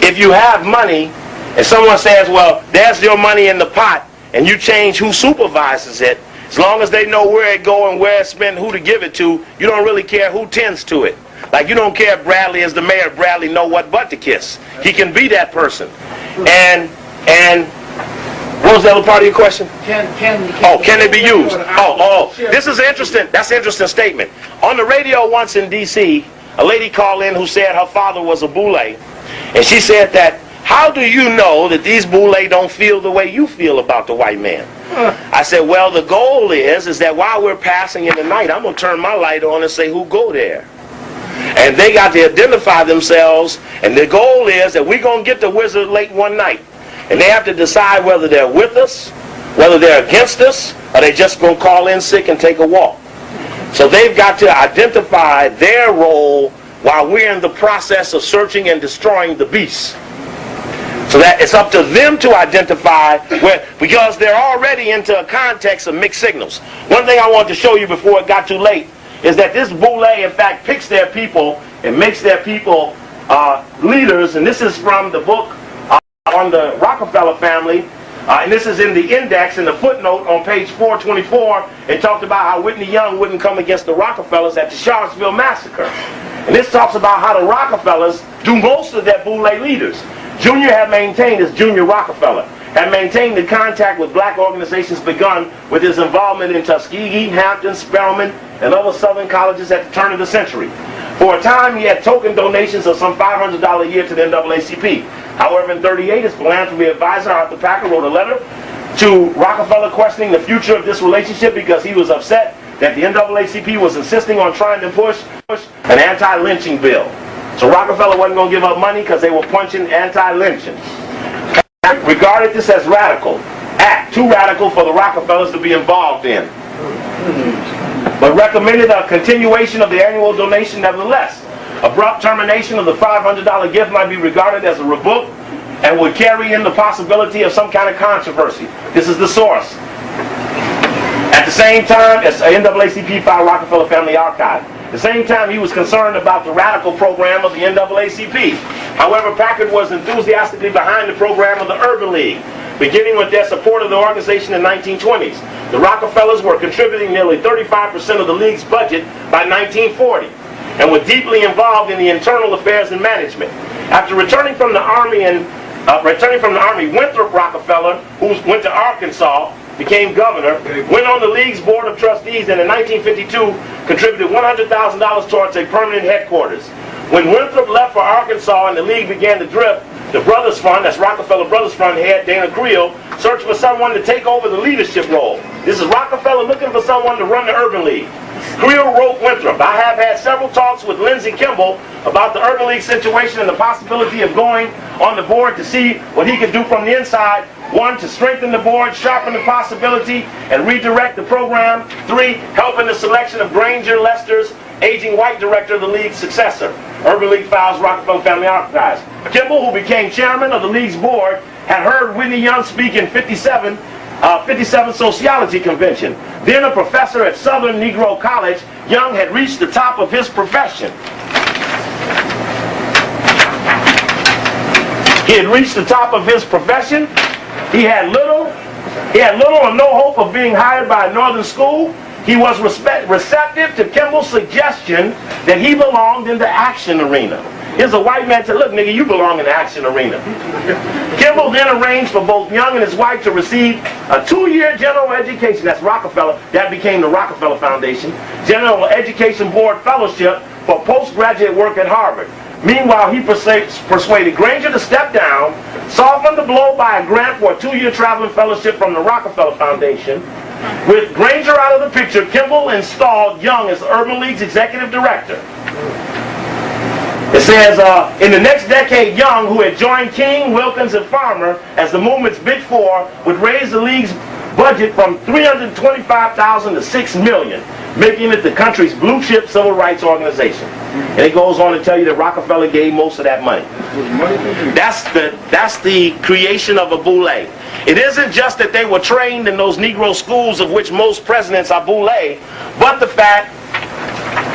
if you have money and someone says, well, there's your money in the pot, and you change who supervises it, as long as they know where it go and where it's spent, who to give it to, you don't really care who tends to it. Like you don't care if Bradley is the mayor, Bradley know what butt to kiss. He can be that person. And what was the other part of your question? Can it be used? That's an interesting statement. On the radio once in D.C., a lady called in who said her father was a Boule, and she said that, how do you know that these Boule don't feel the way you feel about the white man? I said, well, the goal is that while we're passing in the night, I'm going to turn my light on and say, who go there? And they got to identify themselves, and the goal is that we're going to get the wizard late one night. And they have to decide whether they're with us, whether they're against us, or they just going to call in sick and take a walk. So they've got to identify their role while we're in the process of searching and destroying the beast. So that it's up to them to identify where, because they're already into a context of mixed signals. One thing I wanted to show you before it got too late, is that this Boule, in fact, picks their people and makes their people leaders. And this is from the book on the Rockefeller family. And this is in the index, in the footnote on page 424. It talked about how Whitney Young wouldn't come against the Rockefellers at the Charlottesville massacre. And this talks about how the Rockefellers do most of their Boule leaders. Junior had maintained, as Junior Rockefeller, had maintained the contact with black organizations begun with his involvement in Tuskegee, Hampton, Spelman, and other southern colleges at the turn of the century. For a time, he had token donations of some $500 a year to the NAACP. However, in '38, his philanthropy advisor, Arthur Packer, wrote a letter to Rockefeller questioning the future of this relationship because he was upset that the NAACP was insisting on trying to push an anti-lynching bill. So Rockefeller wasn't going to give up money because they were punching anti-lynching. Regarded this as radical, too radical for the Rockefellers to be involved in, but recommended a continuation of the annual donation nevertheless. Abrupt termination of the $500 gift might be regarded as a rebuke and would carry in the possibility of some kind of controversy. This is the source. At the same time, as NAACP filed Rockefeller Family Archive. At the same time, he was concerned about the radical program of the NAACP. However, Packard was enthusiastically behind the program of the Urban League, beginning with their support of the organization in the 1920s. The Rockefellers were contributing nearly 35% of the league's budget by 1940, and were deeply involved in the internal affairs and management. After returning from the Army, Winthrop Rockefeller, who went to Arkansas, became governor, went on the league's board of trustees, and in 1952 contributed $100,000 towards a permanent headquarters. When Winthrop left for Arkansas and the league began to drift, the Brothers Fund, that's Rockefeller Brothers Fund head Dana Creel, searched for someone to take over the leadership role. This is Rockefeller looking for someone to run the Urban League. Creel wrote Winthrop, "I have had several talks with Lindsey Kimball about the Urban League situation and the possibility of going on the board to see what he could do from the inside. 1, to strengthen the board, sharpen the possibility, and redirect the program. 3, help in the selection of Granger Lester's aging white director of the league's successor." Urban League files, Rockefeller Family Archives. Kimball, who became chairman of the league's board, had heard Whitney Young speak in 57 Sociology Convention. Then a professor at Southern Negro College, Young had reached the top of his profession. He had reached the top of his profession. He had little or no hope of being hired by a northern school. He was receptive to Kimball's suggestion that he belonged in the action arena. Here's a white man said, "Look, nigga, you belong in the action arena." Kimball then arranged for both Young and his wife to receive a 2-year general education. That's Rockefeller. That became the Rockefeller Foundation. General Education Board Fellowship for postgraduate work at Harvard. Meanwhile, he persuaded Granger to step down, softened the blow by a grant for a 2-year traveling fellowship from the Rockefeller Foundation. With Granger out of the picture, Kimball installed Young as the Urban League's executive director. It says, in the next decade, Young, who had joined King, Wilkins, and Farmer as the movement's big four, would raise the league's budget from $325,000 to $6 million, making it the country's blue chip civil rights organization. And it goes on to tell you that Rockefeller gave most of that money. That's the creation of a Boule. It isn't just that they were trained in those Negro schools of which most presidents are Boule, but the fact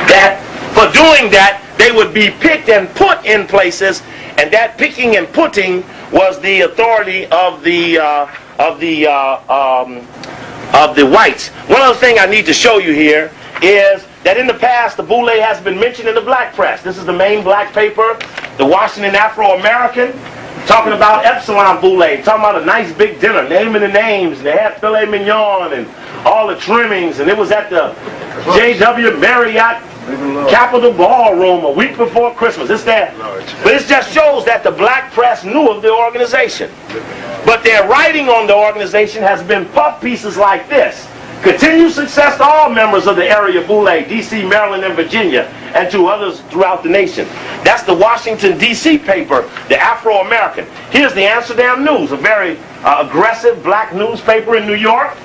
that for doing that, they would be picked and put in places, and that picking and putting was the authority of the whites. One other thing I need to show you here is that in the past, the Boule has been mentioned in the black press. This is the main black paper, the Washington Afro-American, talking about Epsilon Boule, talking about a nice big dinner, naming the names, and they had filet mignon and all the trimmings, and it was at the J.W. Marriott Capitol Ballroom a week before Christmas. It's there. But it just shows that the black press knew of the organization. But their writing on the organization has been puff pieces like this. Continued success to all members of the area Boule, D.C., Maryland, and Virginia, and to others throughout the nation. That's the Washington, D.C. paper, the Afro-American. Here's the Amsterdam News, a very aggressive black newspaper in New York.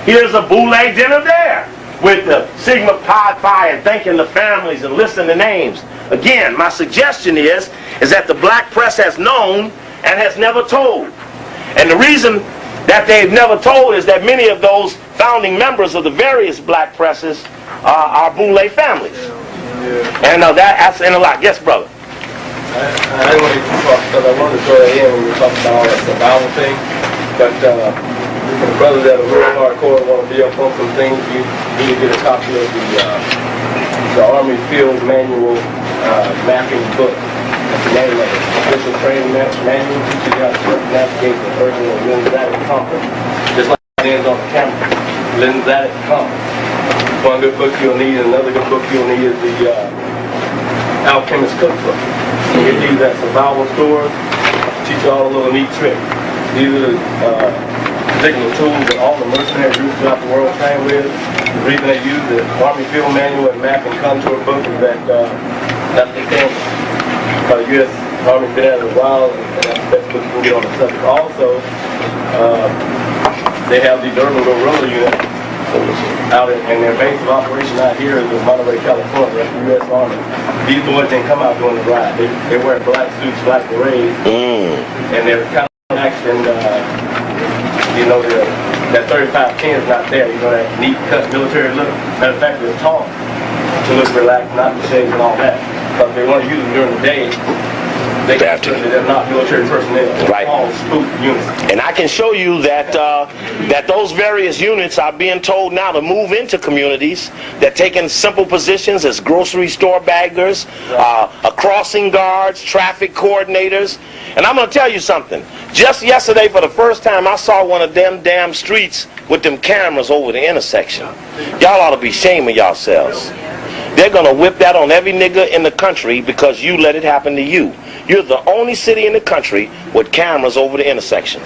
Here's a Boule dinner there, with the Sigma Pi and thanking the families and listing the names. Again, my suggestion is that the black press has known and has never told. And the reason that they've never told is that many of those founding members of the various black presses our Boule families. And that's in a lot. Yes, brother. I didn't want to talk because I wanted to throw that in when we were talking about all that survival thing. But for the brothers that are real hardcore and want to be up on some things, you need to get a copy of the Army Field Manual mapping book. That's the name of it. Official Training Manual teaches you how to navigate the urban and lymphatic compass. Just like it ends on the camera. Lymphatic compass. One good book you'll need, and another good book you'll need is the Alchemist Cookbook. You get these at survival stores, teach you all the little neat tricks. These are the particular tools that all the mercenary groups throughout the world train with. The reason they use the Army Field Manual and Map and Contour book is that that's the thing. The U.S. Army's been at it a while, and that's the best book you can get on the subject. Also, they have these urban guerrilla units out and their base of operation out here is in Monterey, California. That's the U.S. Army. These boys didn't come out during the ride. They wear black suits, black berets, and they're kind of relaxed. And you know, that 3510 is not there. You know, that neat cut military look. Matter of fact, it's tall to look relaxed, not the shades and all that. But they want to use them during the day. They have to. They're not military personnel. Right. All spook units. And I can show you that that those various units are being told now to move into communities. They're taking simple positions as grocery store baggers, crossing guards, traffic coordinators. And I'm going to tell you something. Just yesterday, for the first time, I saw one of them damn streets with them cameras over the intersection. Y'all ought to be ashamed of yourselves. They're going to whip that on every nigga in the country because you let it happen to you. You're the only city in the country with cameras over the intersection.